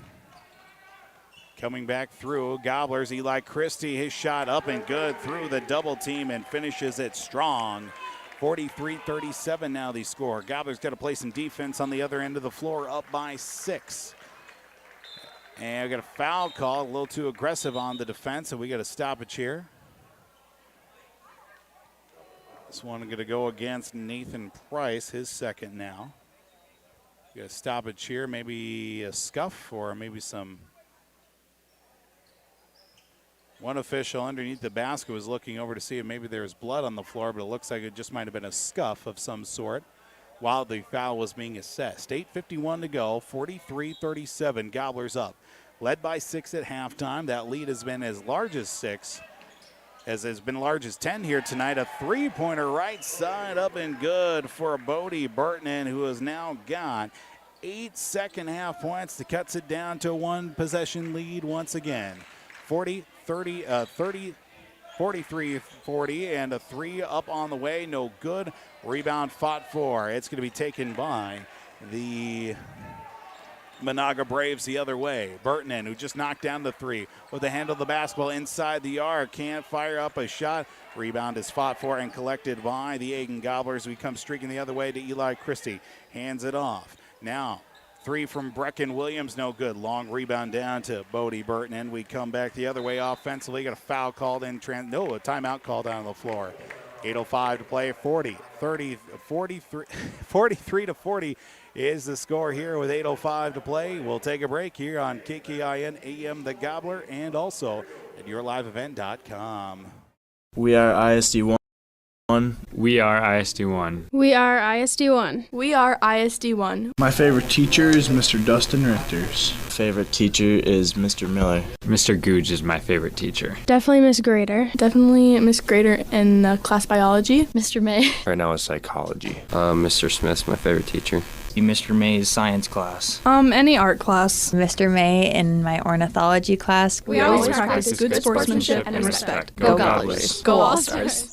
Coming back through, Gobblers, Eli Christie, his shot up and good through the double team and finishes it strong. 43-37 now the score. Gobblers got to play some defense on the other end of the floor, up by 6. And we got a foul call, a little too aggressive on the defense, and we got a stoppage here. This one going to go against Nathan Price, his second now. We got a stoppage here, maybe a scuff or maybe some. One official underneath the basket was looking over to see if maybe there's blood on the floor, but it looks like it just might have been a scuff of some sort while the foul was being assessed. 8:51 to go, 43-37, Gobblers up. Led by 6 at halftime. That lead has been as large as 6, as has been large as 10 here tonight. A three-pointer right side up and good for Bodie Burton, who has now got 8 second-half points to cuts it down to a one-possession lead once again. 43-40, and a three up on the way, no good. Rebound fought for. It's going to be taken by the Menahga Braves the other way. Burton, who just knocked down the three with the handle of the basketball inside the arc, can't fire up a shot. Rebound is fought for and collected by the Aitkin Gobblers. We come streaking the other way to Eli Christie. Hands it off. Now, three from Brecken Williams, no good. Long rebound down to Bodie Burton, and we come back the other way offensively. Got a foul called in. A timeout called down on the floor. 8:05 to play. 43-40 is the score here with 8:05 to play. We'll take a break here on KKIN AM The Gobbler and also at yourliveevent.com. We are ISD1. We are ISD1. We are ISD1. We are ISD1. My favorite teacher is Mr. Dustin Richters. Favorite teacher is Mr. Miller. Mr. Googe is my favorite teacher. Definitely Miss Grader. Definitely Miss Grader in class biology. Mr. May. Right now is psychology. Mr. Smith's my favorite teacher. Mr. May's science class. Any art class. Mr. May in my ornithology class. We always practice good sportsmanship and respect. Go Gobblers. Go All-Stars.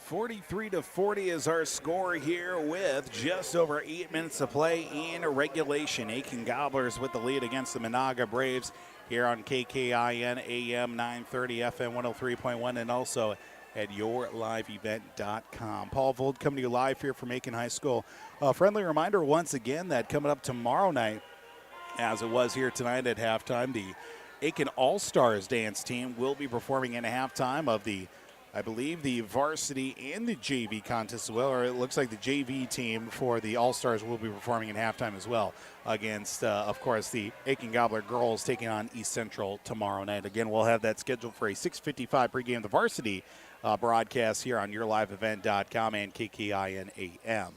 43-40 is our score here with just over 8 minutes to play in regulation. Aitkin Gobblers with the lead against the Menahga Braves here on KKIN AM 930 FM 103.1 and also at yourliveevent.com. Paul Vold coming to you live here from Aitkin High School. A friendly reminder once again that coming up tomorrow night, as it was here tonight at halftime, the Aitkin All-Stars dance team will be performing in halftime of the, I believe, the varsity and the JV contest as well, or it looks like the JV team for the All-Stars will be performing in halftime as well against, of course, the Aitkin Gobbler girls taking on East Central tomorrow night. Again, we'll have that scheduled for a 6:55 pregame, the varsity broadcast here on yourliveevent.com and KKIN AM.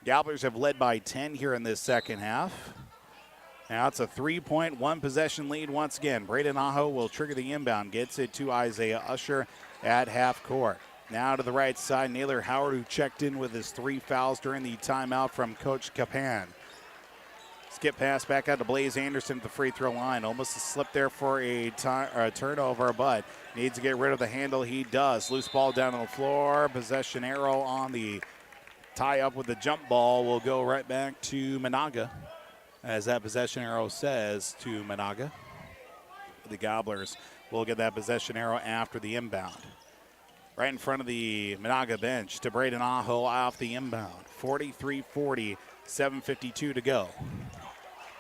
Gobblers have led by 10 here in this second half. Now it's a 3-point, one-possession lead once again. Braden Aho will trigger the inbound, gets it to Isaiah Usher at half court. Now to the right side, Naylor Howard, who checked in with his 3 fouls during the timeout from Coach Capan. Skip pass back out to Blaze Anderson at the free throw line. Almost a slip there for a turnover, but needs to get rid of the handle. He does. Loose ball down on the floor. Possession arrow on the tie up with the jump ball will go right back to Menahga, as that possession arrow says to Menahga. The Gobblers will get that possession arrow after the inbound. Right in front of the Menahga bench to Braden Aho off the inbound. 43-40, 7:52 to go.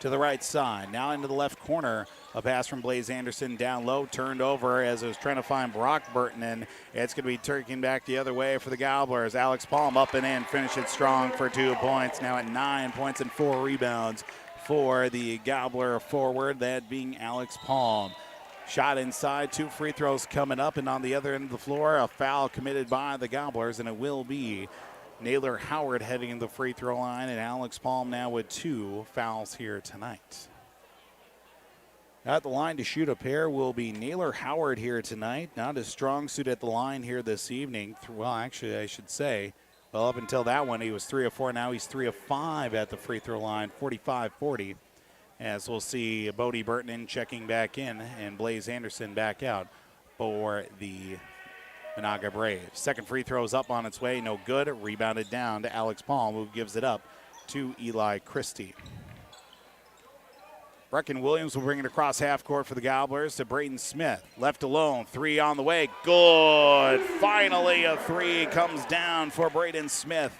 To the right side, now into the left corner. A pass from Blaze Anderson down low, turned over as it was trying to find Brock Burton, and it's going to be turning back the other way for the Gobblers. Alex Palm up and in, finish it strong for 2 points. Now at 9 points and 4 rebounds for the Gobbler forward, that being Alex Palm. Shot inside, 2 free throws coming up, and on the other end of the floor, a foul committed by the Gobblers, and it will be Naylor Howard heading in the free throw line, and Alex Palm now with 2 fouls here tonight. At the line to shoot a pair will be Naylor Howard here tonight. Not a strong suit at the line here this evening. Well, actually, I should say, well, up until that one, he was 3 of 4. Now he's 3 of 5 at the free throw line, 45-40. As we'll see Bodie Burton checking back in and Blaze Anderson back out for the Menahga Braves. Second free throw is up on its way, no good. Rebounded down to Alex Palm, who gives it up to Eli Christie. Brecken Williams will bring it across half court for the Gobblers to Braden Smith. Left alone, 3 on the way, good. Finally a 3 comes down for Braden Smith.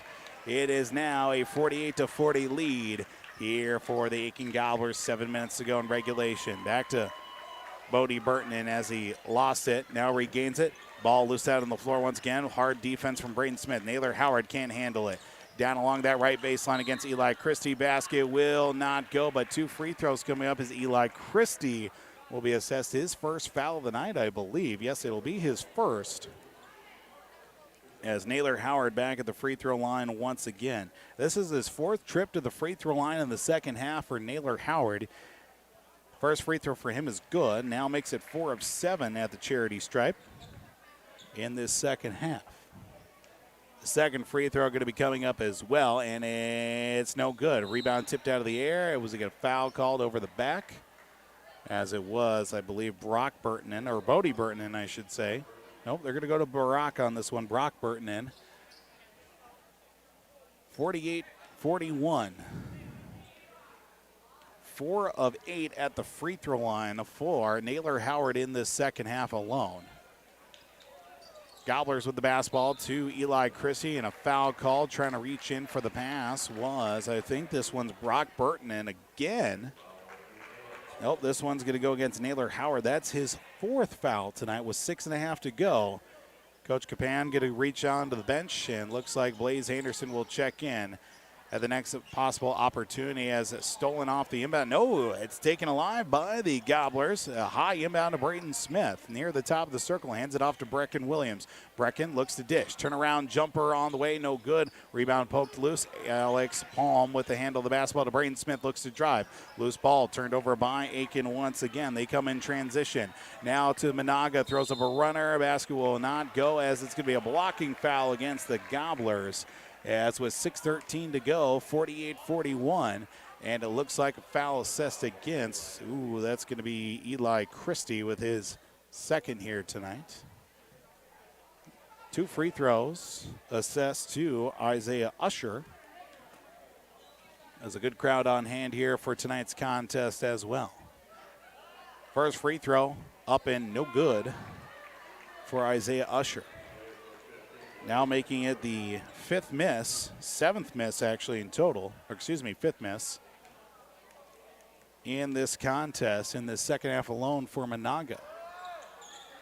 It is now a 48-40 lead here for the Aitkin Gobblers. 7 minutes to go in regulation. Back to Bodie Burton as he lost it. Now regains it. Ball loose out on the floor once again. Hard defense from Braden Smith. Naylor Howard can't handle it. Down along that right baseline against Eli Christie. Basket will not go, but 2 free throws coming up as Eli Christie will be assessed his first foul of the night, I believe. Yes, it'll be his first. As Naylor Howard back at the free throw line once again. This is his 4th trip to the free throw line in the second half for Naylor Howard. First free throw for him is good. Now makes it 4 of 7 at the charity stripe in this second half. The second free throw going to be coming up as well, and it's no good. Rebound tipped out of the air. It was a foul called over the back, as it was, I believe, Bodie Burton, I should say. Nope, they're going to go to Brock on this one. Brock Burton 48-41. 4 of 8 at the free throw line for Naylor Howard in this second half alone. Gobblers with the basketball to Eli Christie, and a foul call trying to reach in for the pass was, I think this one's Brock Burton, and again, nope, this one's going to go against Naylor Howard. That's his 4th foul tonight with 6.5 to go. Coach Capan going to reach on to the bench, and looks like Blaze Anderson will check in at the next possible opportunity as it's stolen off the inbound. No, it's taken alive by the Gobblers. A high inbound to Braden Smith near the top of the circle. Hands it off to Brecken Williams. Brecken looks to dish. Turnaround jumper on the way, no good. Rebound poked loose. Alex Palm with the handle of the basketball to Braden Smith. Looks to drive. Loose ball turned over by Aitkin once again. They come in transition. Now to Menahga. Throws up a runner. Basket will not go as it's going to be a blocking foul against the Gobblers. As with 6:13 to go, 48-41, and it looks like a foul assessed against. That's going to be Eli Christie with his second here tonight. 2 free throws assessed to Isaiah Usher. There's a good crowd on hand here for tonight's contest as well. First free throw up and no good for Isaiah Usher. Now making it the 7th miss actually in total, 5th miss in this contest in the second half alone for Menahga.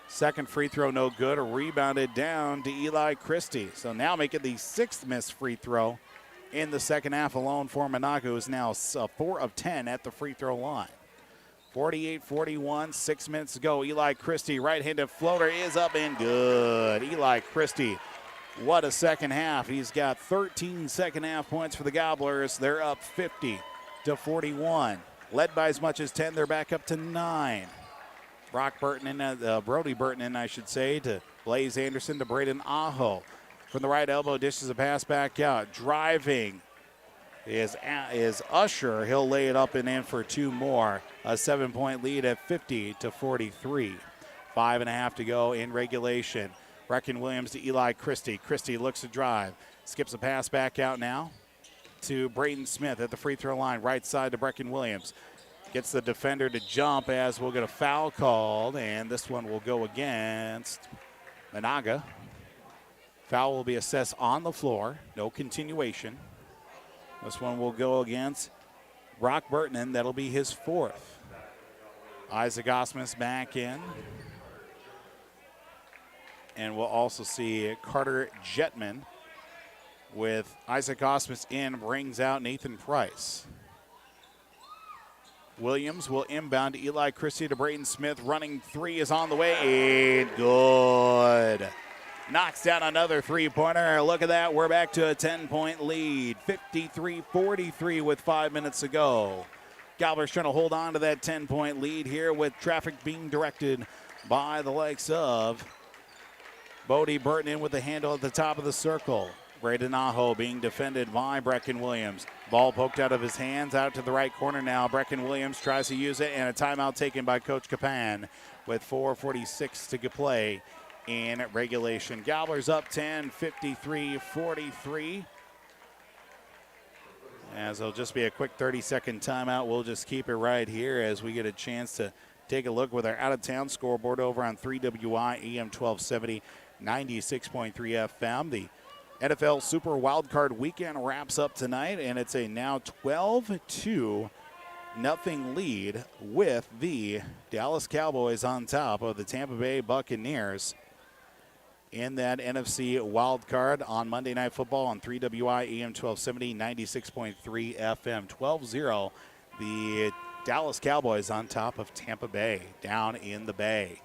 Second free throw no good, rebounded down to Eli Christie. So now make it the 6th missed free throw in the second half alone for Menahga, who is now 4 of 10 at the free throw line. 48-41, 6 minutes to go. Eli Christie, right-handed floater is up and good. Eli Christie. What a second half. He's got 13 second half points for the Gobblers. They're up 50-41. Led by as much as 10. They're back up to 9. Brody Burton, I should say, to Blaze Anderson to Braden Aho. From the right elbow, dishes a pass back out. Driving is Usher. He'll lay it up and in for 2 more. A 7-point lead at 50-43. 5.5 to go in regulation. Brecken Williams to Eli Christie. Christie looks to drive. Skips a pass back out now to Braden Smith at the free throw line. Right side to Brecken Williams. Gets the defender to jump as we'll get a foul called, and this one will go against Menahga. Foul will be assessed on the floor. No continuation. This one will go against Brock Burton. That'll be his 4th. Isaac Osmus back in. And we'll also see Carter Jetman with Isaac Osmus in, brings out Nathan Price. Williams will inbound to Eli Christie to Braden Smith. Running 3 is on the way, and good. Knocks down another 3-pointer. Look at that. We're back to a 10-point lead. 53-43 with 5 minutes to go. Gobblers trying to hold on to that 10-point lead here with traffic being directed by the likes of Bodie Burton in with the handle at the top of the circle. Braden Aho being defended by Brecken Williams. Ball poked out of his hands, out to the right corner now. Brecken Williams tries to use it, and a timeout taken by Coach Capan with 4:46 to play in regulation. Gobblers up 10, 53-43. As it'll just be a quick 30-second timeout. We'll just keep it right here as we get a chance to take a look with our out-of-town scoreboard over on 3WI AM 1270, 96.3 FM. The NFL Super Wildcard Weekend wraps up tonight, and it's a now 12-2 nothing lead with the Dallas Cowboys on top of the Tampa Bay Buccaneers in that NFC wild card on Monday Night Football on 3WI AM 1270, 96.3 FM. 12-0, the Dallas Cowboys on top of Tampa Bay down in the Bay.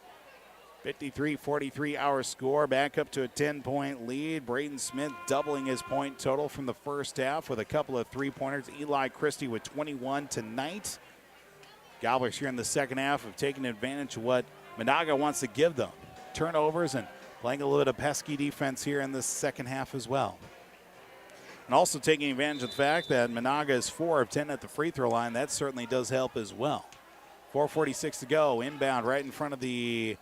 53-43 our score, back up to a 10-point lead. Braden Smith doubling his point total from the first half with a couple of three-pointers. Eli Christie with 21 tonight. Gobblers here in the second half have taken advantage of what Menahga wants to give them. Turnovers and playing a little bit of pesky defense here in the second half as well. And also taking advantage of the fact that Menahga is 4 of 10 at the free throw line. That certainly does help as well. 4:46 to go. Inbound right in front of the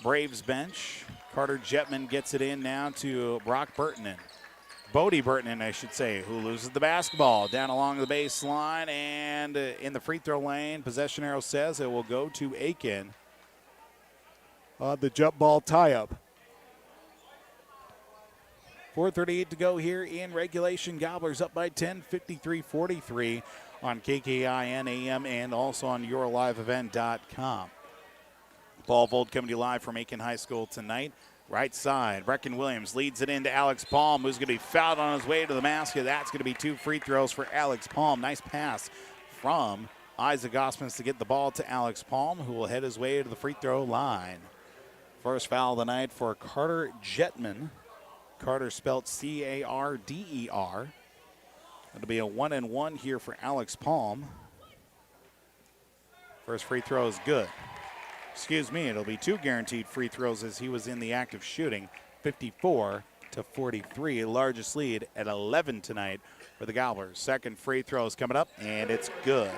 Braves bench. Carter Jetman gets it in now to Brock Burtonen. Bodie Burtonen, I should say, who loses the basketball down along the baseline and in the free throw lane. Possession arrow says it will go to Aitkin on the jump ball tie-up. 4:38 to go here in regulation. Gobblers up by 10, 53-43 on KKIN AM and also on yourliveevent.com. Ball Vold coming to you live from Aitkin High School tonight. Right side, Brecken Williams leads it into Alex Palm, who's going to be fouled on his way to the basket. That's going to be 2 free throws for Alex Palm. Nice pass from Isaac Osmond to get the ball to Alex Palm, who will head his way to the free throw line. First foul of the night for Carter Jetman. Carter spelled C-A-R-D-E-R. It'll be a 1-and-1 here for Alex Palm. First free throw is good. Excuse me, it'll be 2 guaranteed free throws as he was in the act of shooting. 54-43, largest lead at 11 tonight for the Gobblers. Second free throw is coming up, and it's good.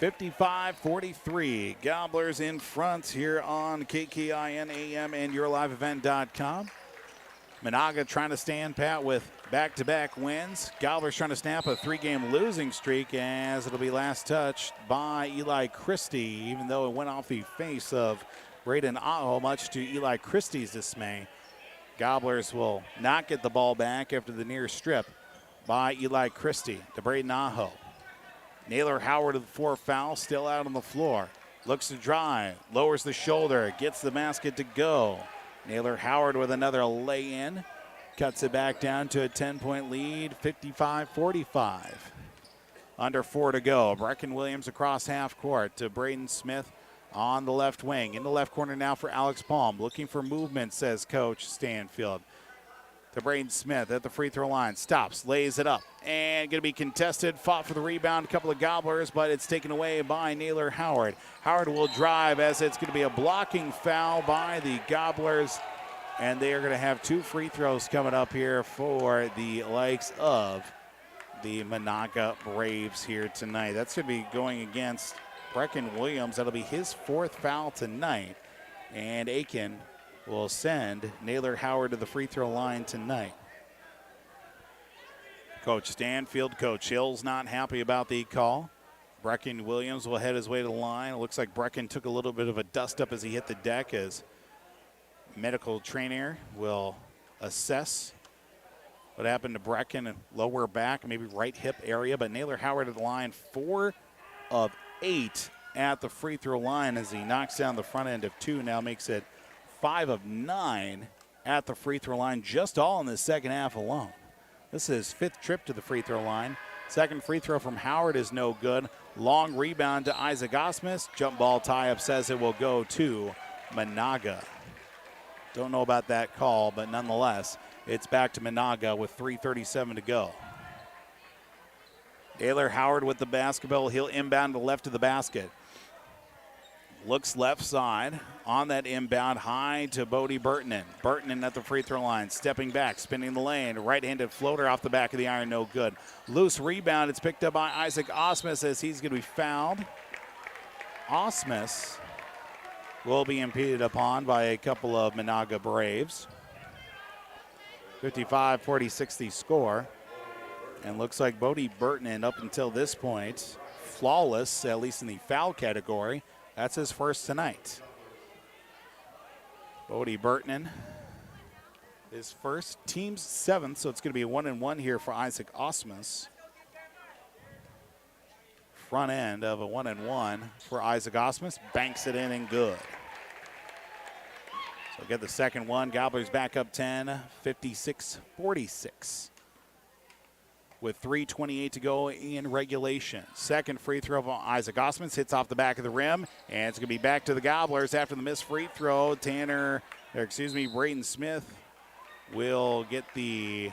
55-43, Gobblers in front here on KKIN AM and yourliveevent.com. Menahga trying to stand pat with back-to-back wins. Gobblers trying to snap a 3-game losing streak as it'll be last touched by Eli Christie, even though it went off the face of Braden Aho, much to Eli Christie's dismay. Gobblers will not get the ball back after the near strip by Eli Christie to Braden Aho. Naylor Howard with the 4 foul, still out on the floor. Looks to drive, lowers the shoulder, gets the basket to go. Naylor Howard with another lay-in. Cuts it back down to a 10-point lead, 55-45. Under 4 to go. Brecken Williams across half court to Braden Smith on the left wing. In the left corner now for Alex Palm. Looking for movement, says Coach Stanfield. To Braden Smith at the free throw line. Stops, lays it up, and going to be contested. Fought for the rebound, a couple of Gobblers, but it's taken away by Naylor Howard. Howard will drive as it's going to be a blocking foul by the Gobblers, and they are going to have 2 free throws coming up here for the likes of the Menahga Braves here tonight. That's going to be going against Brecken Williams. That'll be his 4th foul tonight, and Aitkin will send Naylor Howard to the free throw line tonight. Coach Stanfield, Coach Hill's not happy about the call. Brecken Williams will head his way to the line. It looks like Brecken took a little bit of a dust up as he hit the deck, as medical trainer will assess what happened to Brecken and lower back, maybe right hip area. But Naylor Howard at the line, 4 of 8 at the free throw line as he knocks down the front end of 2. Now makes it 5 of 9 at the free throw line, just all in the second half alone. This is his 5th trip to the free throw line. Second free throw from Howard is no good. Long rebound to Isaac Osmus. Jump ball tie-up says it will go to Menahga. Don't know about that call, but nonetheless, it's back to Menahga with 3:37 to go. Naylor Howard with the basketball. He'll inbound to the left of the basket. Looks left side on that inbound, high to Bodie Burtonen. Burtonen at the free throw line, stepping back, spinning the lane. Right-handed floater off the back of the iron, no good. Loose rebound, it's picked up by Isaac Osmus as he's going to be fouled. Osmus will be impeded upon by a couple of Menahga Braves. 55-46 the score. And looks like Bodie Burtonen up until this point, flawless, at least in the foul category. That's his first tonight. Bodie Burtonen His first, team's 7th, so it's going to be a 1-and-1 here for Isaac Osmus. Front end of a 1-and-1 for Isaac Osmus. Banks it in and good. So get the second one. Gobblers back up 10, 56-46. With 3:28 to go in regulation. Second free throw from Isaac Osmus hits off the back of the rim, and it's going to be back to the Gobblers after the missed free throw. Braden Smith will get the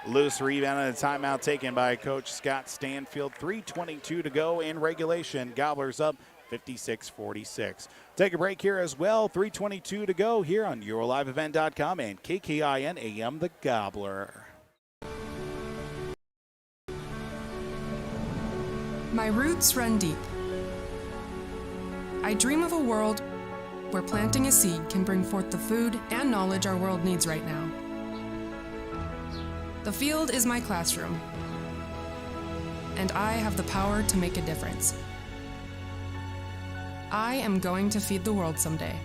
loose rebound and a timeout taken by Coach Scott Stanfield. 3:22 to go in regulation. Gobblers up 56-46. Take a break here as well. 3:22 to go here on EuroLiveEvent.com and KKIN AM The Gobbler. My roots run deep. I dream of a world where planting a seed can bring forth the food and knowledge our world needs right now. The field is my classroom, and I have the power to make a difference. I am going to feed the world someday.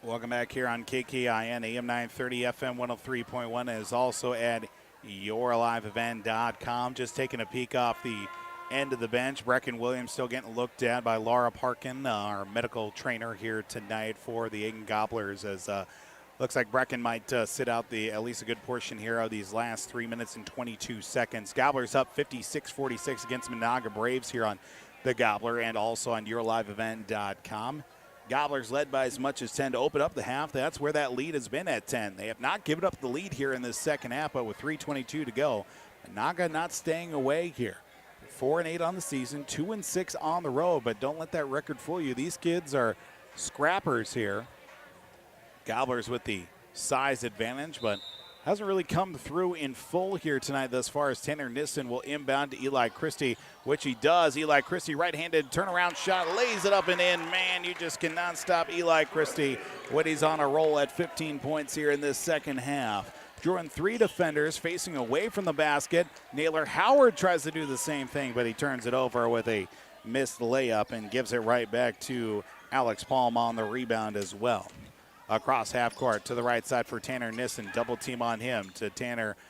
Welcome back here on KKIN, AM 930, FM 103.1, is also at YourLiveEvent.com. Just taking a peek off the end of the bench. Brecken Williams still getting looked at by Laura Parkin, our medical trainer here tonight for the Aitkin Gobblers, as looks like Brecken might sit out at least a good portion here of these last 3 minutes and 22 seconds. Gobblers up 56-46 against Menahga Braves here on the Gobbler and also on YourLiveEvent.com. Gobblers led by as much as 10 to open up the half. That's where that lead has been at 10. They have not given up the lead here in this second half, but with 3:22 to go, Menahga not staying away here. 4-8 on the season, 2-6 on the road, but don't let that record fool you. These kids are scrappers here. Gobblers with the size advantage, but hasn't really come through in full here tonight thus far, as Tanner Nissen will inbound to Eli Christie, which he does. Eli Christie, right-handed turnaround shot, lays it up and in. Man, you just cannot stop Eli Christie when he's on a roll at 15 points here in this second half. Drawing 3 defenders facing away from the basket. Naylor Howard tries to do the same thing, but he turns it over with a missed layup and gives it right back to Alex Palm on the rebound as well. Across half court to the right side for Tanner Nissen. Double team on him to to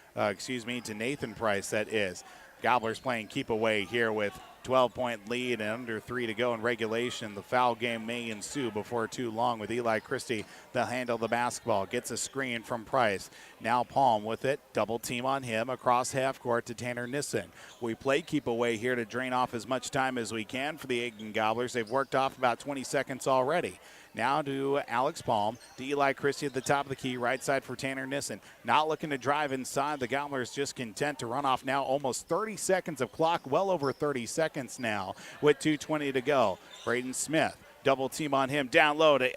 Nathan Price, that is. Gobblers playing keep away here with 12-point lead and under 3 to go in regulation. The foul game may ensue before too long with Eli Christie. They'll handle the basketball. Gets a screen from Price. Now Palm with it. Double team on him across half court to Tanner Nissen. We play keep away here to drain off as much time as we can for the Aitkin Gobblers. They've worked off about 20 seconds already. Now to Alex Palm, to Eli Christie at the top of the key, right side for Tanner Nissen. Not looking to drive inside. The Gobblers just content to run off now almost 30 seconds of clock, well over 30 seconds now with 2:20 to go. Braden Smith, double team on him, down low to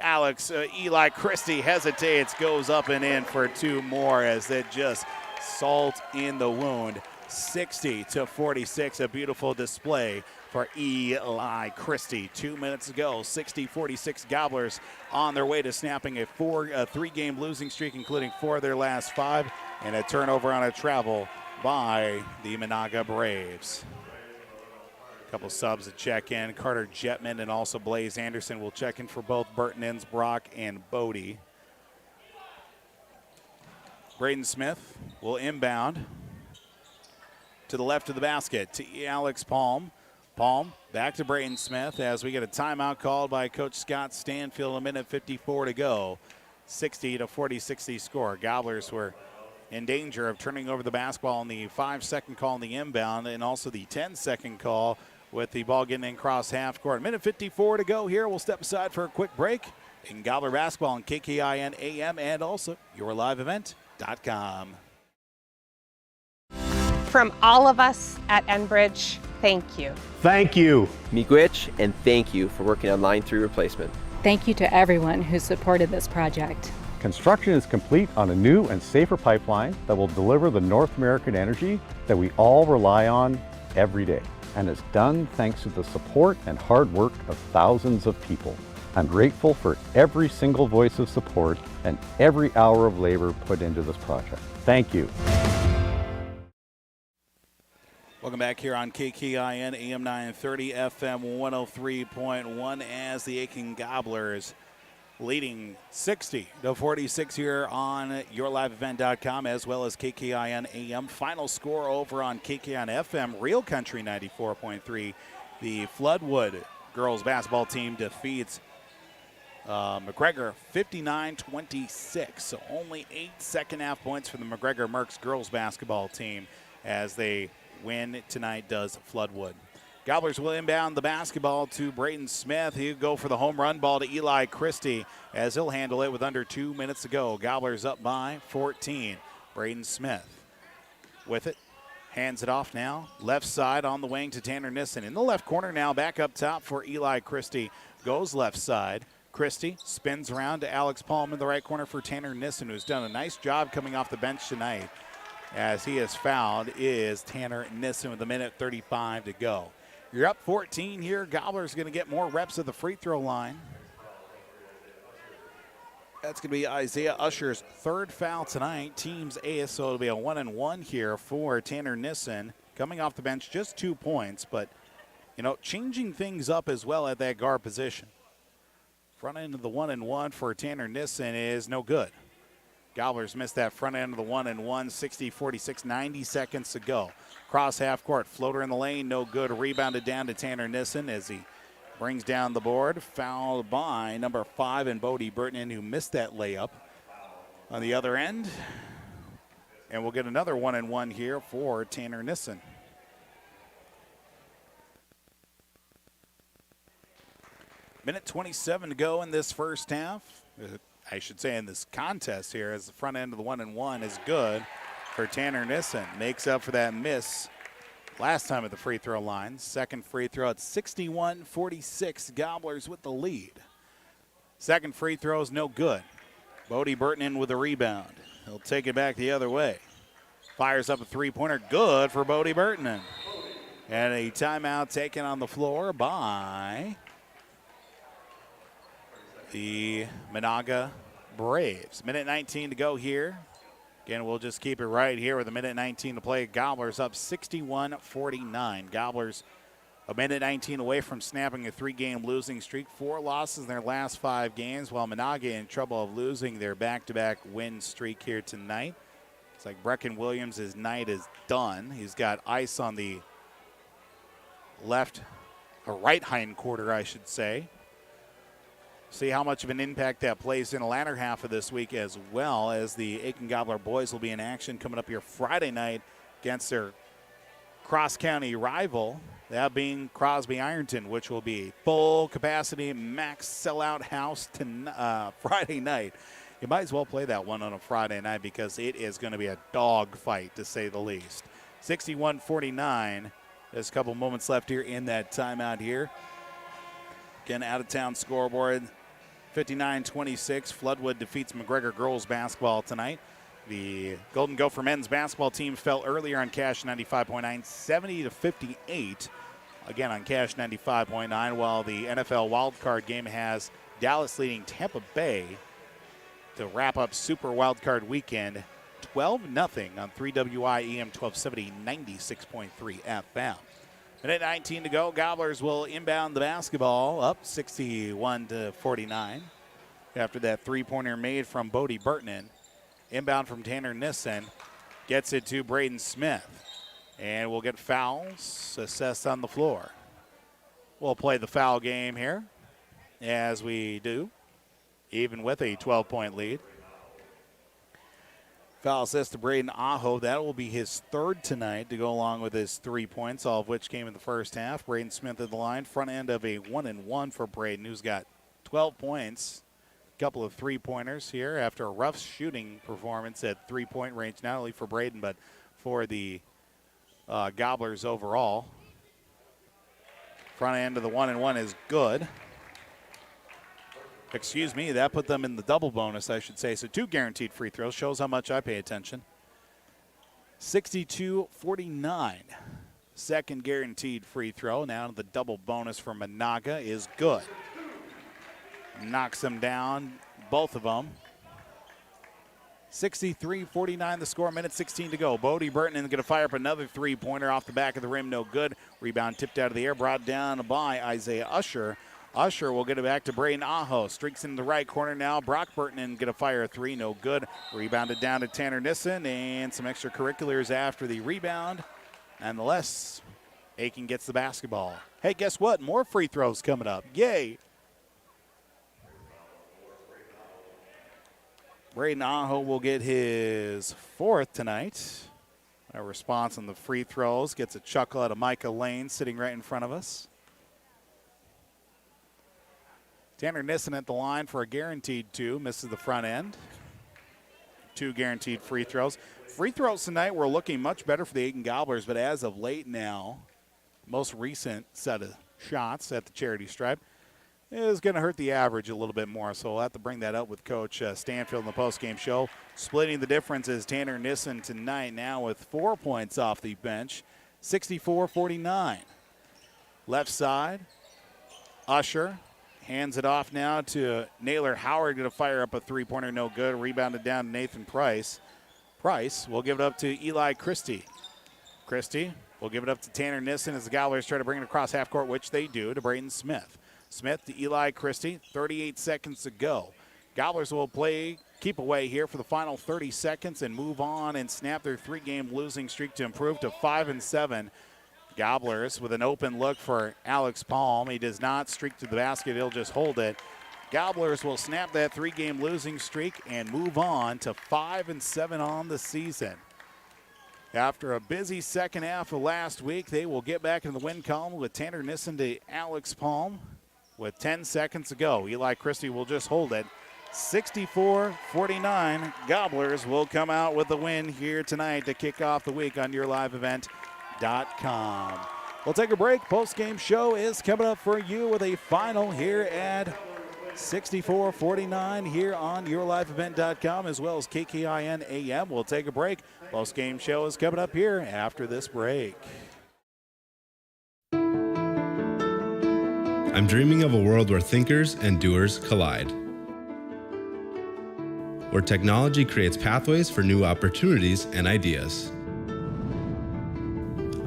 Eli Christie hesitates, goes up and in for 2 more as they just salt in the wound. 60-46, a beautiful display for Eli Christie. 2 minutes to go, 60-46 Gobblers on their way to snapping a 3-game losing streak, including 4 of their last 5, and a turnover on a travel by the Menahga Braves. A couple subs to check in. Carter Jetman and also Blaze Anderson will check in for both Burton Ensbrock and Bodie. Braden Smith will inbound to the left of the basket to Alex Palm. Palm back to Braden Smith as we get a timeout called by Coach Scott Stanfield. 1:54 to go. 60-40-60 score. Gobblers were in danger of turning over the basketball in the 5-second call in the inbound and also the 10-second call with the ball getting in across half court. 1:54 to go here. We'll step aside for a quick break. In Gobbler basketball on KKIN AM and also YourLiveEvent.com. From all of us at Enbridge, thank you. Thank you. Miigwech, and thank you for working on Line 3 replacement. Thank you to everyone who supported this project. Construction is complete on a new and safer pipeline that will deliver the North American energy that we all rely on every day. And it's done thanks to the support and hard work of thousands of people. I'm grateful for every single voice of support and every hour of labor put into this project. Thank you. Welcome back here on KKIN AM 930 FM 103.1 as the Aitkin Gobblers leading 60-46 here on yourliveevent.com as well as KKIN AM. Final score over on KKIN FM, Real Country 94.3. The Floodwood girls basketball team defeats McGregor 59-26. So only 8 second-half points for the McGregor Mercs girls basketball team as they win tonight does Floodwood. Gobblers will inbound the basketball to Braden Smith. He'll go for the home run ball to Eli Christie as he'll handle it with under 2 minutes to go. Gobblers up by 14. Braden Smith with it. Hands it off now. Left side on the wing to Tanner Nissen. In the left corner now, back up top for Eli Christie. Goes left side. Christie spins around to Alex Palm in the right corner for Tanner Nissen, who's done a nice job coming off the bench tonight. As he is fouled is Tanner Nissen with 1:35 to go. You're up 14 here. Gobblers going to get more reps at the free throw line. That's going to be Isaiah Usher's third foul tonight. Team's ace, so it'll be a 1-and-1 here for Tanner Nissen. Coming off the bench, just 2 points, but, you know, changing things up as well at that guard position. Front end of the 1-and-1 for Tanner Nissen is no good. Gobblers missed that front end of the 1-and-1, 60-46, 90 seconds to go. Cross half court, floater in the lane, no good. Rebounded down to Tanner Nissen as he brings down the board. Fouled by number 5 and Bodie Burton, who missed that layup on the other end. And we'll get another 1-and-1 here for Tanner Nissen. Minute 27 to go in this first half. I should say in this contest here, as the front end of the 1-and-1 is good for Tanner Nissen. Makes up for that miss last time at the free throw line. Second free throw at 61-46. Gobblers with the lead. Second free throw is no good. Bodie Burton in with a rebound. He'll take it back the other way. Fires up a three-pointer. Good for Bodie Burton. And a timeout taken on the floor by the Menahga Braves. Minute 19 to go here. Again, we'll just keep it right here with a minute 19 to play. Gobblers up 61-49. Gobblers a minute 19 away from snapping a 3-game losing streak. 4 losses in their last 5 games, while Menahga in trouble of losing their back-to-back win streak here tonight. It's like Brecken Williams' night is done. He's got ice on the right hind quarter, I should say. See how much of an impact that plays in the latter half of this week, as well as the Aitkin Gobbler boys will be in action coming up here Friday night against their cross-county rival, that being Crosby Ironton, which will be full capacity, max sellout house Friday night. You might as well play that one on a Friday night because it is going to be a dog fight, to say the least. 61-49. There's a couple moments left here in that timeout here. Again, out-of-town scoreboard. 59-26, Floodwood defeats McGregor girls basketball tonight. The Golden Gopher men's basketball team fell earlier on Cash 95.9, 70-58. Again on Cash 95.9, while the NFL wildcard game has Dallas leading Tampa Bay to wrap up Super Wildcard Weekend 12-0 on 3WI EM 1270, 96.3 FM. Minute 19 to go. Gobblers will inbound the basketball up 61-49 after that three-pointer made from Bodie Burton. Inbound from Tanner Nissen. Gets it to Braden Smith. And we'll get fouls assessed on the floor. We'll play the foul game here, as we do, even with a 12-point lead. Foul assist to Braden Aho. That will be his third tonight to go along with his 3 points, all of which came in the first half. Braden Smith at the line. Front end of a 1-and-1 for Braden, who's got 12 points. A couple of three-pointers here after a rough shooting performance at three-point range, not only for Braden but for the Gobblers overall. Front end of the 1-and-1 is good. Excuse me, that put them in the double bonus, I should say. So 2 guaranteed free throws. Shows how much I pay attention. 62-49. Second guaranteed free throw. Now the double bonus for Menahga is good. Knocks them down, both of them. 63-49 the score, minute 16 to go. Bodie Burton is going to fire up another three-pointer off the back of the rim, no good. Rebound tipped out of the air, brought down by Isaiah Usher. Usher will get it back to Braden Aho. Streaks in the right corner now. Brock Burton going to fire a three, no good. Rebounded down to Tanner Nissen, and some extracurriculars after the rebound. Nonetheless, Aitkin gets the basketball. Hey, guess what? More free throws coming up. Yay! Braden Aho will get his fourth tonight. A response on the free throws. Gets a chuckle out of Micah Lane sitting right in front of us. Tanner Nissen at the line for a guaranteed two. Misses the front end. 2 guaranteed free throws. Free throws tonight were looking much better for the Aitkin Gobblers, but as of late now, most recent set of shots at the charity stripe is going to hurt the average a little bit more, so we'll have to bring that up with Coach Stanfield in the postgame show. Splitting the difference is Tanner Nissen tonight now with 4 points off the bench, 64-49. Left side, Usher hands it off now to Naylor Howard, going to fire up a three-pointer, no good. Rebounded down to Nathan Price. Price will give it up to Eli Christie. Christie will give it up to Tanner Nissen as the Gobblers try to bring it across half court, which they do, to Braden Smith. Smith to Eli Christie, 38 seconds to go. Gobblers will keep away here for the final 30 seconds and move on and snap their 3-game losing streak to improve to 5-7. Gobblers with an open look for Alex Palm. He does not streak to the basket, he'll just hold it. Gobblers will snap that 3-game losing streak and move on to 5-7 on the season. After a busy second half of last week, they will get back in the win column with Tanner Nissen to Alex Palm with 10 seconds to go. Eli Christie will just hold it. 64-49. Gobblers will come out with the win here tonight to kick off the week on YourLiveEvent.com. We'll take a break. Post-game show is coming up for you with a final here at 64-49 here on YourLiveEvent.com as well as KKIN AM. We'll take a break. Post-game show is coming up here after this break. I'm dreaming of a world where thinkers and doers collide, where technology creates pathways for new opportunities and ideas.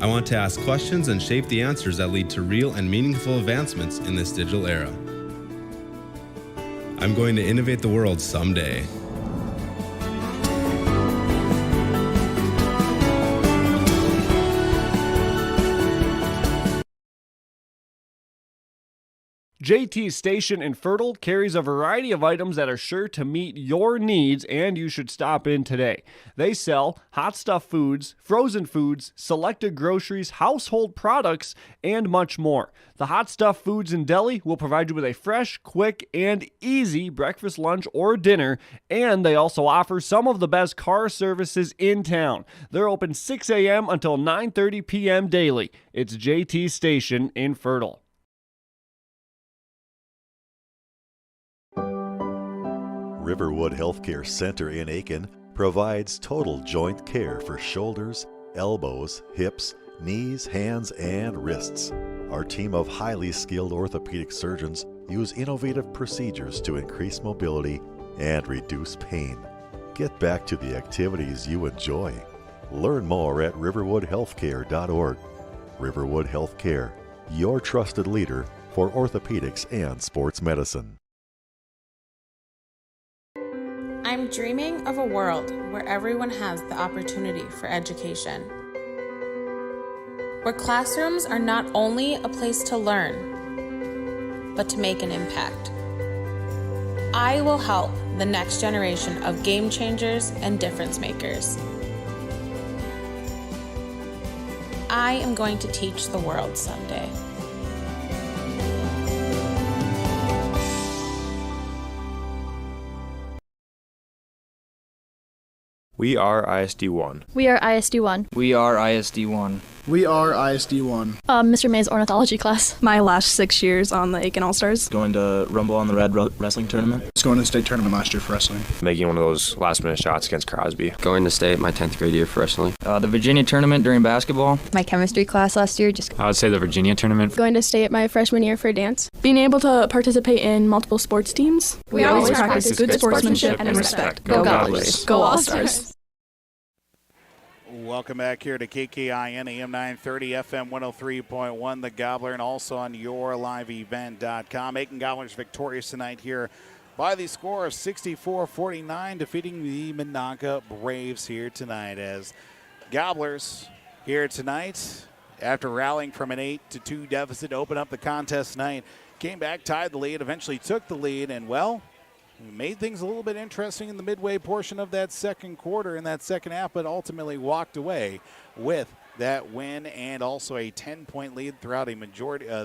I want to ask questions and shape the answers that lead to real and meaningful advancements in this digital era. I'm going to innovate the world someday. JT's Station in Fertile carries a variety of items that are sure to meet your needs, and you should stop in today. They sell hot stuff foods, frozen foods, selected groceries, household products, and much more. The Hot Stuff Foods and Deli will provide you with a fresh, quick, and easy breakfast, lunch, or dinner, and they also offer some of the best car services in town. They're open 6 a.m. until 9:30 p.m. daily. It's JT's Station in Fertile. Riverwood Healthcare Center in Aitkin provides total joint care for shoulders, elbows, hips, knees, hands, and wrists. Our team of highly skilled orthopedic surgeons use innovative procedures to increase mobility and reduce pain. Get back to the activities you enjoy. Learn more at riverwoodhealthcare.org. Riverwood Healthcare, your trusted leader for orthopedics and sports medicine. I'm dreaming of a world where everyone has the opportunity for education, where classrooms are not only a place to learn, but to make an impact. I will help the next generation of game changers and difference makers. I am going to teach the world someday. We are ISD1. We are ISD1. We are ISD1. We are ISD1. Mr. May's ornithology class. My last 6 years on the Aitkin All-Stars. Going to Rumble on the Red wrestling tournament. It's going to the state tournament last year for wrestling. Making one of those last-minute shots against Crosby. Going to state my 10th grade year for wrestling. The Virginia tournament during basketball. My chemistry class last year. I would say the Virginia tournament. Going to state my freshman year for dance. Being able to participate in multiple sports teams. We always practice good sportsmanship and respect. Go Gobblers. Go All-Stars. Welcome back here to KKIN AM 930 FM 103.1 The Gobbler, and also on yourliveevent.com. Aiken Gobblers victorious tonight here by the score of 64-49, defeating the Menahga Braves here tonight, as Gobblers here tonight, after rallying from an 8-2 deficit, open up the contest tonight, came back, tied the lead, eventually took the lead, and well, made things a little bit interesting in the midway portion of that second quarter, in that second half, but ultimately walked away with that win and also a 10-point lead throughout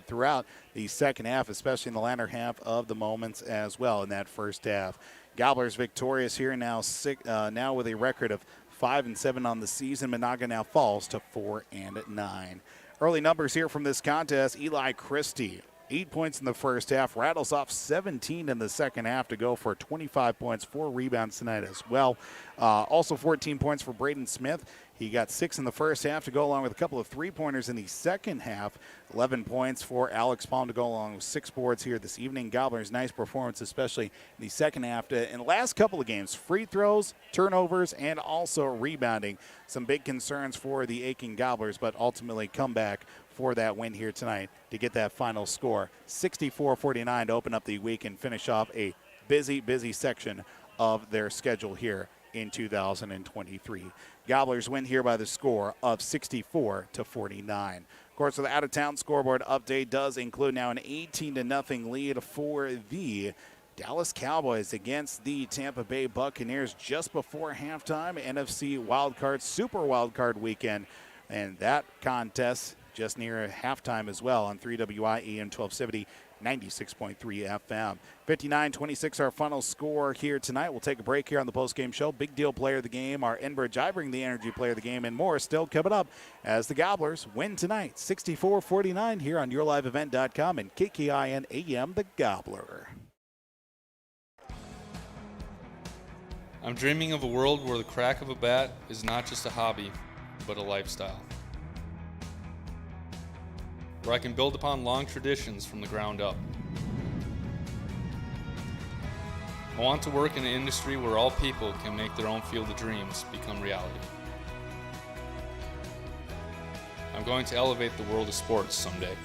throughout the second half, especially in the latter half of the moments as well in that first half. Gobblers victorious here now, now with a record of 5-7 on the season. Menahga now falls to 4-9. Early numbers here from this contest: Eli Christie, 8 points in the first half, rattles off 17 in the second half to go for 25 points, 4 rebounds tonight as well. Also 14 points for Braden Smith. He got 6 in the first half to go along with a couple of three-pointers in the second half. 11 points for Alex Palm to go along with 6 boards here this evening. Gobblers, nice performance, especially in the second half. In the last couple of games, free throws, turnovers, and also rebounding. Some big concerns for the Aiken Gobblers, but ultimately come back for that win here tonight to get that final score. 64-49 to open up the week and finish off a busy section of their schedule here in 2023. Gobblers win here by the score of 64-49. Of course, the out-of-town scoreboard update does include now an 18-0 lead for the Dallas Cowboys against the Tampa Bay Buccaneers just before halftime. NFC wildcard, super wildcard weekend, and that contest just near halftime as well on 3WI AM 1270, 96.3 FM. 59-26 our final score here tonight. We'll take a break here on the postgame show. Big deal player of the game, our Enbridge I Bring the Energy player of the game, and more still coming up as the Gobblers win tonight 64-49 here on yourliveevent.com and KKIN AM The Gobbler. I'm dreaming of a world where the crack of a bat is not just a hobby, but a lifestyle. Where I can build upon long traditions from the ground up. I want to work in an industry where all people can make their own field of dreams become reality. I'm going to elevate the world of sports someday.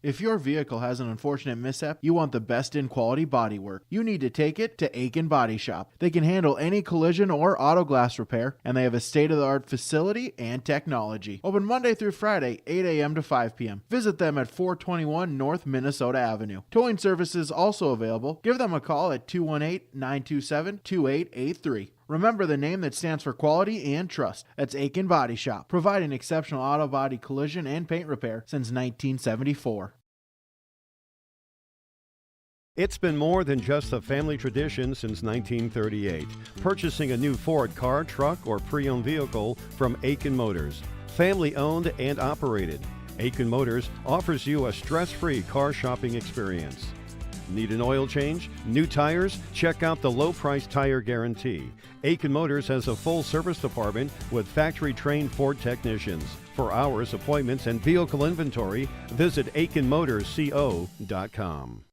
If your vehicle has an unfortunate mishap, you want the best in quality bodywork. You need to take it to Aitkin Body Shop. They can handle any collision or auto glass repair, and they have a state-of-the-art facility and technology. Open Monday through Friday, 8 a.m. to 5 p.m. Visit them at 421 North Minnesota Avenue. Towing services also available. Give them a call at 218-927-2883. Remember the name that stands for quality and trust. That's Aitkin Body Shop, providing exceptional auto body collision and paint repair since 1974. It's been more than just a family tradition since 1938. Purchasing a new Ford car, truck, or pre-owned vehicle from Aitkin Motors. Family owned and operated. Aitkin Motors offers you a stress-free car shopping experience. Need an oil change? New tires? Check out the low price tire guarantee. Aitkin Motors has a full service department with factory-trained Ford technicians. For hours, appointments, and vehicle inventory, visit AitkinMotorsCO.com.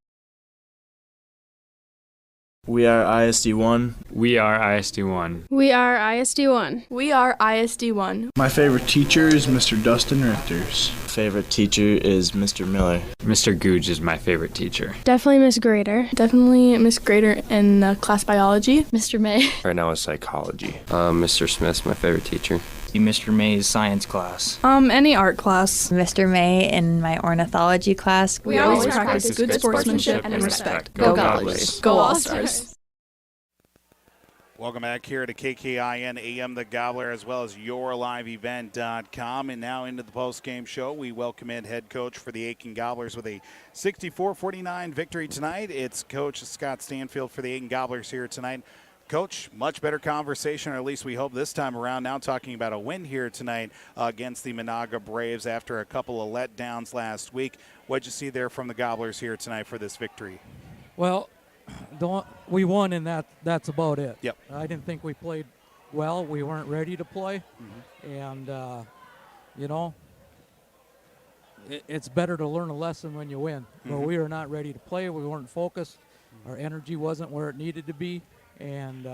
We are ISD1. We are ISD1. We are ISD1. We are ISD1. My favorite teacher is Mr. Dustin Richters. Favorite teacher is Mr. Miller. Mr. Googe is my favorite teacher. Definitely Miss Grader. Definitely Miss Grader in class biology. Mr. May. Right now is psychology. Mr. Smith's my favorite teacher. Mr. May's science class. Any art class. Mr. May in my ornithology class. We always practice good sportsmanship and respect. Go Gobblers. Go All-Stars. Welcome back here to KKIN AM The Gobbler, as well as YourLiveEvent.com. And now into the post-game show, we welcome in head coach for the Aitkin Gobblers with a 64-49 victory tonight. It's Coach Scott Stanfield for the Aitkin Gobblers here tonight. Coach, much better conversation, or at least we hope this time around, now talking about a win here tonight against the Menahga Braves after a couple of letdowns last week. What'd you see there from the Gobblers here tonight for this victory? Well, we won, and that's about it. Yep. I didn't think we played well. We weren't ready to play. And, it's better to learn a lesson when you win. But we were not ready to play. We weren't focused. Our energy wasn't where it needed to be. And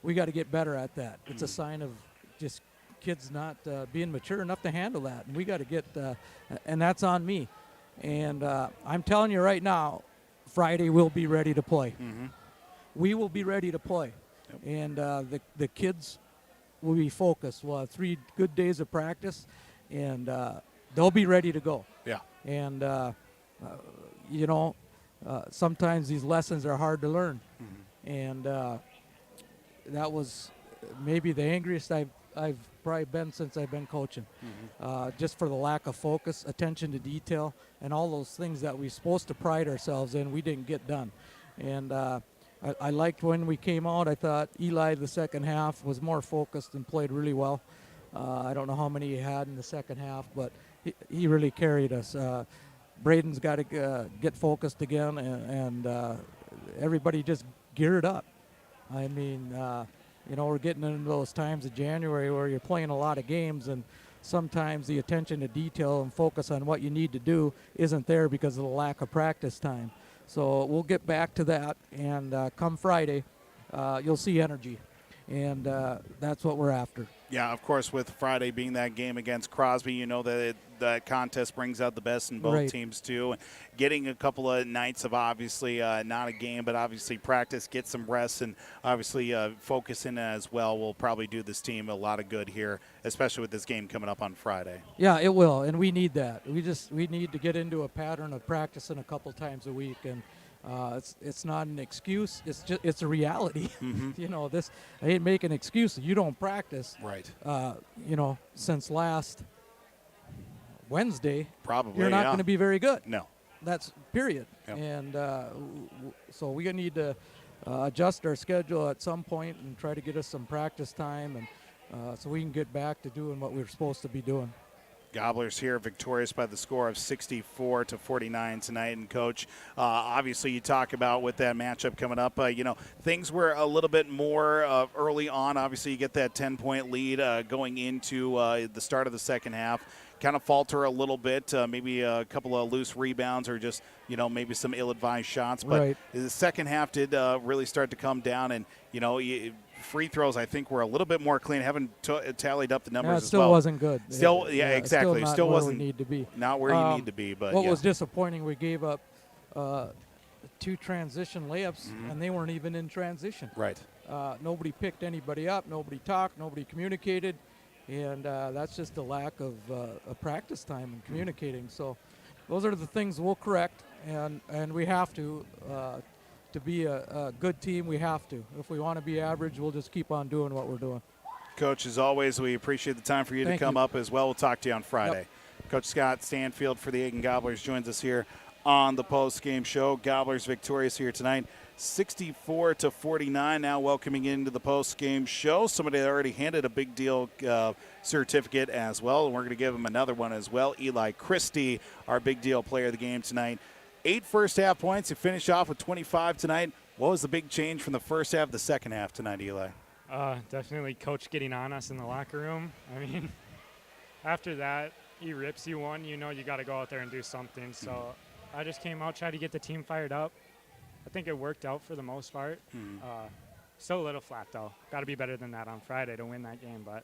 we got to get better at that. It's a sign of just kids not being mature enough to handle that. And we got to get and that's on me. And I'm telling you right now, Friday we'll be ready to play. We will be ready to play. Yep. And the kids will be focused. We'll have 3 good days of practice, and they'll be ready to go. Yeah. And, sometimes these lessons are hard to learn. And that was maybe the angriest I've probably been since I've been coaching, just for the lack of focus, attention to detail, and all those things that we're supposed to pride ourselves in, we didn't get done. And I liked when we came out. I thought Eli, the second half, was more focused and played really well. I don't know how many he had in the second half, but he really carried us. Braden's got to get focused again, and everybody just geared up. I mean, we're getting into those times of January where you're playing a lot of games, and sometimes the attention to detail and focus on what you need to do isn't there because of the lack of practice time. So we'll get back to that, and come Friday, you'll see energy, and that's what we're after. Yeah, of course, with Friday being that game against Crosby, you know that that contest brings out the best in both teams, too. And getting a couple of nights of obviously not a game, but obviously practice, get some rest, and obviously focus in as well will probably do this team a lot of good here, especially with this game coming up on Friday. Yeah, it will, and we need that. We need to get into a pattern of practicing a couple times a week, and it's not an excuse. It's a reality. This I ain't making excuses. You don't practice, right? Since last Wednesday, probably you're not going to be very good. No, that's period. Yep. And so we need to adjust our schedule at some point and try to get us some practice time, and so we can get back to doing what we're supposed to be doing. Gobblers here victorious by the score of 64-49 tonight. And Coach, obviously you talk about with that matchup coming up, things were a little bit more early on. Obviously you get that 10-point lead going into the start of the second half. Kind of falter a little bit, maybe a couple of loose rebounds or just, maybe some ill-advised shots. But the second half did really start to come down, and, free throws, I think, were a little bit more clean. Haven't tallied up the numbers as well. Still wasn't good. Still, exactly. Still wasn't where we need to be. Not where you need to be. But what was disappointing, we gave up 2 transition layups, and they weren't even in transition. Right. Nobody picked anybody up. Nobody talked. Nobody communicated. And that's just a lack of practice time and communicating. So those are the things we'll correct, and we have to be a good team. We have to. If we want to be average, we'll just keep on doing what we're doing. Coach, as always, we appreciate the time for you to come up as well. We'll talk to you on Friday. Yep. Coach Scott Stanfield for the Aitkin Gobblers joins us here on the post-game show. Gobblers victorious here tonight, 64-49. Now welcoming into the post-game show somebody that already handed a big deal certificate as well, and we're going to give him another one as well. Eli Christie, our big deal player of the game tonight. 8 first-half points. He finished off with 25 tonight. What was the big change from the first half to the second half tonight, Eli? Definitely Coach getting on us in the locker room. I mean, after that, he rips you one, you got to go out there and do something. So I just came out, tried to get the team fired up. I think it worked out for the most part. Still a little flat, though. Got to be better than that on Friday to win that game, but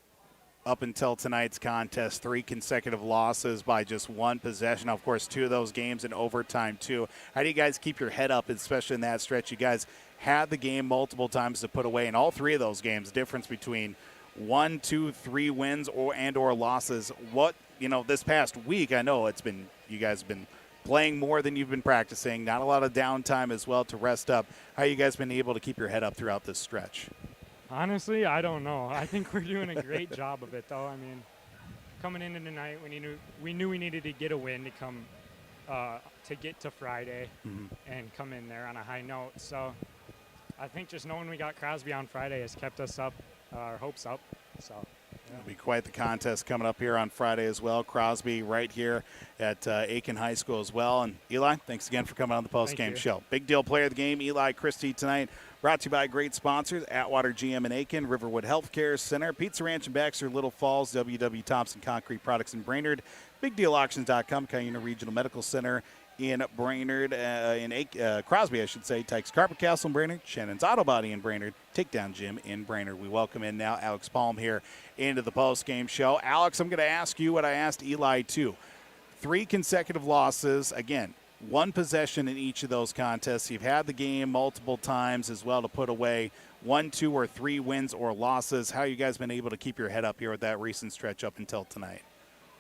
up until tonight's contest, 3 consecutive losses by just 1 possession. Of course, 2 of those games in overtime, too. How do you guys keep your head up, especially in that stretch? You guys had the game multiple times to put away. In all 3 of those games, difference between 1, 2, 3 wins or losses. What, this past week, I know you guys have been playing more than you've been practicing. Not a lot of downtime as well to rest up. How you guys been able to keep your head up throughout this stretch? Honestly, I don't know. I think we're doing a great job of it, though. I mean, coming into tonight, we knew we needed to get a win to come to get to Friday and come in there on a high note. So I think just knowing we got Crosby on Friday has kept us up, our hopes up. So. It'll be quite the contest coming up here on Friday as well. Crosby right here at Aitkin High School as well. And Eli, thanks again for coming on the post-game show. Big deal player of the game, Eli Christie tonight. Brought to you by great sponsors, Atwater GM in Aitkin, Riverwood Healthcare Center, Pizza Ranch in Baxter, Little Falls, WW Thompson Concrete Products in Brainerd, BigDealAuctions.com, Cuyuna Regional Medical Center in Brainerd, Crosby, I should say, Tykes Carpet Castle in Brainerd, Shannon's Auto Body in Brainerd, Takedown Gym in Brainerd. We welcome in now Alex Palm here into the post-game show. Alex, I'm going to ask you what I asked Eli too. 3 consecutive losses, again, 1 possession in each of those contests. You've had the game multiple times as well to put away 1, 2, or 3 wins or losses. How you guys been able to keep your head up here with that recent stretch up until tonight?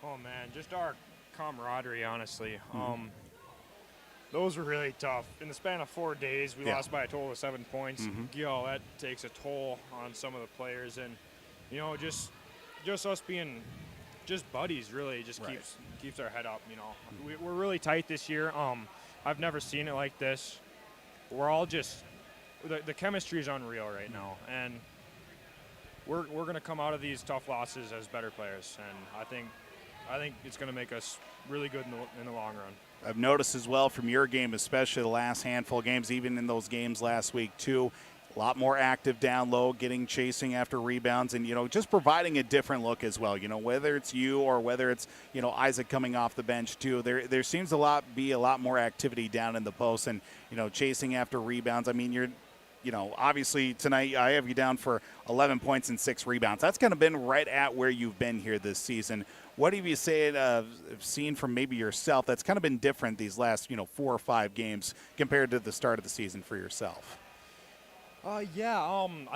Oh, man, just our camaraderie, honestly. Those were really tough. In the span of 4 days, we lost by a total of 7 points. That takes a toll on some of the players. And, you know, just us being just buddies really just keeps our head up, you know. We're really tight this year. I've never seen it like this. We're all just the chemistry is unreal right now. And we're going to come out of these tough losses as better players. And I think it's going to make us really good in the long run. I've noticed as well from your game, especially the last handful of games, even in those games last week too, a lot more active down low, chasing after rebounds, and, you know, just providing a different look as well. You know, whether it's you or whether it's, you know, Isaac coming off the bench too, there seems to be a lot more activity down in the post and, you know, chasing after rebounds. I mean, you know, obviously tonight I have you down for 11 points and 6 rebounds. That's kind of been right at where you've been here this season. What have you seen from maybe yourself that's kind of been different these last, 4 or 5 games compared to the start of the season for yourself? I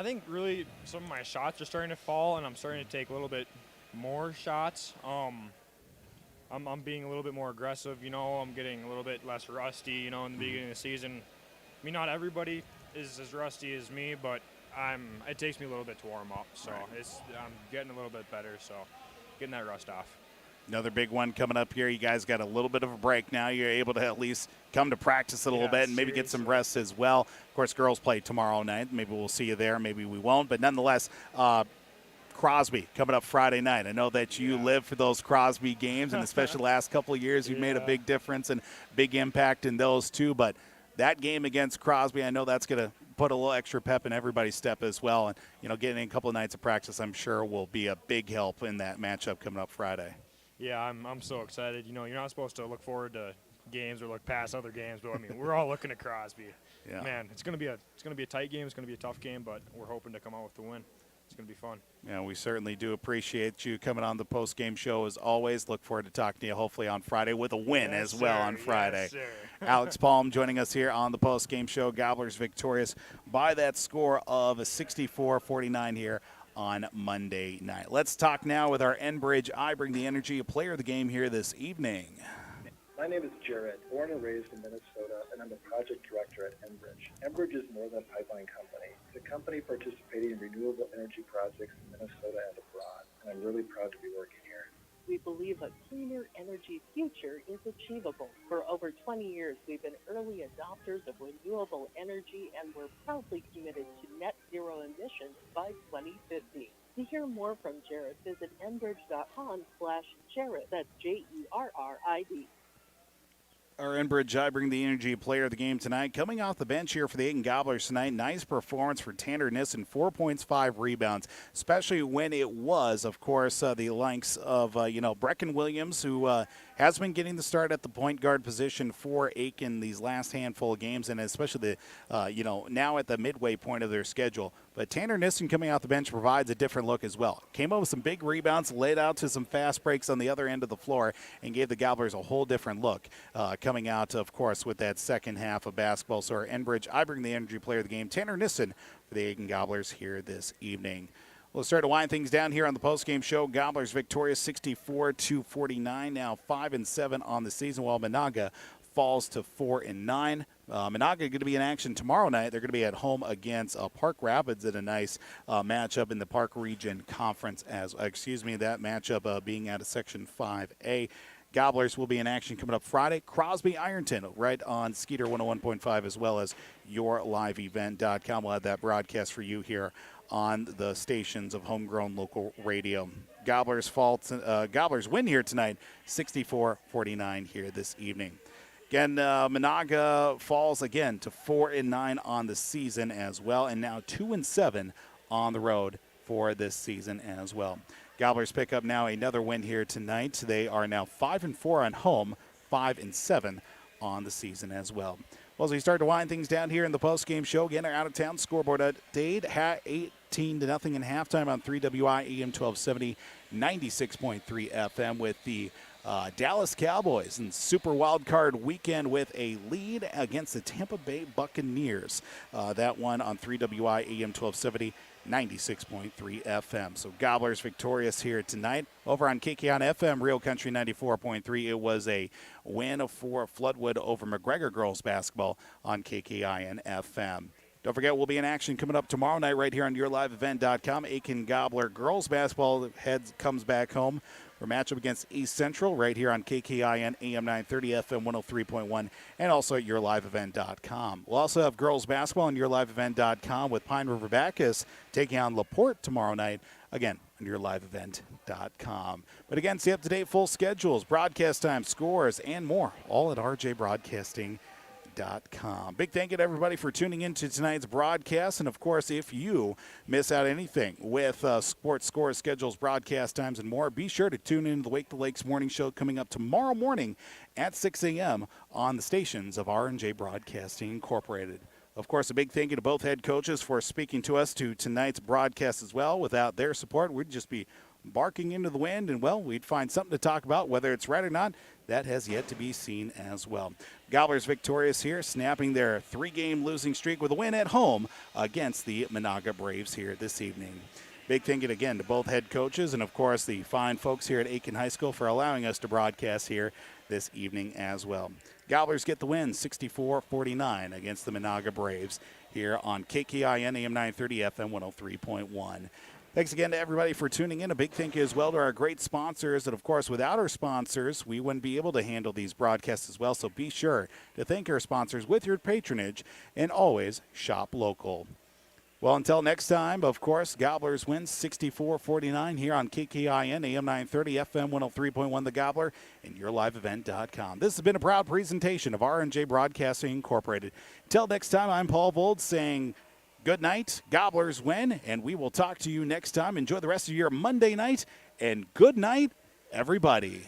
think really some of my shots are starting to fall, and I'm starting to take a little bit more shots. I'm being a little bit more aggressive, you know. I'm getting a little bit less rusty, you know, in the beginning of the season. I mean, not everybody is as rusty as me, but it takes me a little bit to warm up, so I'm getting a little bit better, so getting that rust off. Another big one coming up here. You guys got a little bit of a break now. You're able to at least come to practice a little bit and maybe get some rest as well. Of course, girls play tomorrow night. Maybe we'll see you there. Maybe we won't. But nonetheless, Crosby coming up Friday night. I know that you live for those Crosby games, and especially the last couple of years, you've made a big difference and big impact in those too. But that game against Crosby, I know that's going to put a little extra pep in everybody's step as well. And, you know, getting a couple of nights of practice, I'm sure, will be a big help in that matchup coming up Friday. Yeah, I'm so excited. You know, you're not supposed to look forward to games or look past other games, but I mean, we're all looking at Crosby. Yeah. Man, it's gonna be a tight game. It's gonna be a tough game, but we're hoping to come out with the win. It's gonna be fun. Yeah, we certainly do appreciate you coming on the post-game show as always. Look forward to talking to you hopefully on Friday with a win as well on Friday. Yes, Alex Palm joining us here on the post-game show. Gobblers victorious by that score of 64-49 here on Monday night. Let's talk now with our Enbridge I Bring the Energy, a player of the game here this evening. My name is Jared, born and raised in Minnesota, and I'm the project director at Enbridge. Enbridge is more than a pipeline company. It's a company participating in renewable energy projects in Minnesota and abroad, and I'm really proud to be working here. We believe a cleaner energy future is achievable. For over 20 years, we've been early adopters of renewable energy, and we're proudly committed to net zero emissions by 2050. To hear more from Jared, visit enbridge.com/Jared. That's Jerrid. Our Enbridge I Bring the Energy player of the game tonight. Coming off the bench here for the Aitkin Gobblers tonight. Nice performance for Tanner Nissen, 4 points, 5 rebounds, especially when it was, of course, the likes of, Brecken Williams, who has been getting the start at the point guard position for Aitkin these last handful of games, and especially now at the midway point of their schedule. But Tanner Nissen coming out the bench provides a different look as well. Came up with some big rebounds, laid out to some fast breaks on the other end of the floor, and gave the Gobblers a whole different look coming out, of course, with that second half of basketball. So our Enbridge I Bring the Energy player of the game, Tanner Nissen, for the Aitkin Gobblers here this evening. We'll start to wind things down here on the postgame show. Gobblers victorious 64-49, now 5-7 on the season, while Menahga falls to 4-9. Menahga going to be in action tomorrow night. They're going to be at home against Park Rapids in a nice matchup in the Park Region Conference. That matchup being out of Section 5A. Gobblers will be in action coming up Friday. Crosby Ironton right on Skeeter 101.5 as well as yourliveevent.com. We'll have that broadcast for you here on the stations of homegrown local radio. Gobblers win here tonight, 64-49 here this evening. Again, Menahga falls again to 4-9 on the season as well, and now 2-7 on the road for this season as well. Gobblers pick up now another win here tonight. They are now 5-4 on home, 5-7 on the season as well. Well, as we start to wind things down here in the postgame show, again, our out-of-town scoreboard update, 18-0 in halftime on 3WI AM 1270, 96.3 FM with the Dallas Cowboys in Super Wild Card Weekend with a lead against the Tampa Bay Buccaneers. That one on 3WI AM 1270, 96.3 FM. So Gobblers victorious here tonight. Over on KK on FM, Real Country 94.3. It was a win for Floodwood over McGregor girls basketball on KKIN FM. Don't forget, we'll be in action coming up tomorrow night right here on yourliveevent.com. Aitkin Gobbler girls basketball comes back home for a matchup against East Central right here on KKIN AM 930 FM 103.1 and also at yourliveevent.com. We'll also have girls basketball on yourliveevent.com with Pine River Bacchus taking on LaPorte tomorrow night, again, on yourliveevent.com. But again, see up-to-date full schedules, broadcast time, scores, and more, all at rjbroadcasting.com. Big thank you to everybody for tuning in to tonight's broadcast. And, of course, if you miss out anything with sports scores, schedules, broadcast times, and more, be sure to tune in to the Wake the Lakes morning show coming up tomorrow morning at 6 a.m. on the stations of R&J Broadcasting Incorporated. Of course, a big thank you to both head coaches for speaking to us to tonight's broadcast as well. Without their support, we'd just be barking into the wind, and, well, we'd find something to talk about. Whether it's right or not, that has yet to be seen as well. Gobblers victorious here, snapping their three-game losing streak with a win at home against the Menahga Braves here this evening. Big thank you again to both head coaches and, of course, the fine folks here at Aitkin High School for allowing us to broadcast here this evening as well. Gobblers get the win, 64-49 against the Menahga Braves here on KKIN AM 930 FM 103.1. Thanks again to everybody for tuning in. A big thank you as well to our great sponsors. And, of course, without our sponsors, we wouldn't be able to handle these broadcasts as well. So be sure to thank our sponsors with your patronage and always shop local. Well, until next time, of course, Gobblers win 64-49 here on KKIN AM 930 FM 103.1 The Gobbler and yourliveevent.com. This has been a proud presentation of R&J Broadcasting Incorporated. Until next time, I'm Paul Vold saying good night, Gobblers win, and we will talk to you next time. Enjoy the rest of your Monday night, and good night, everybody.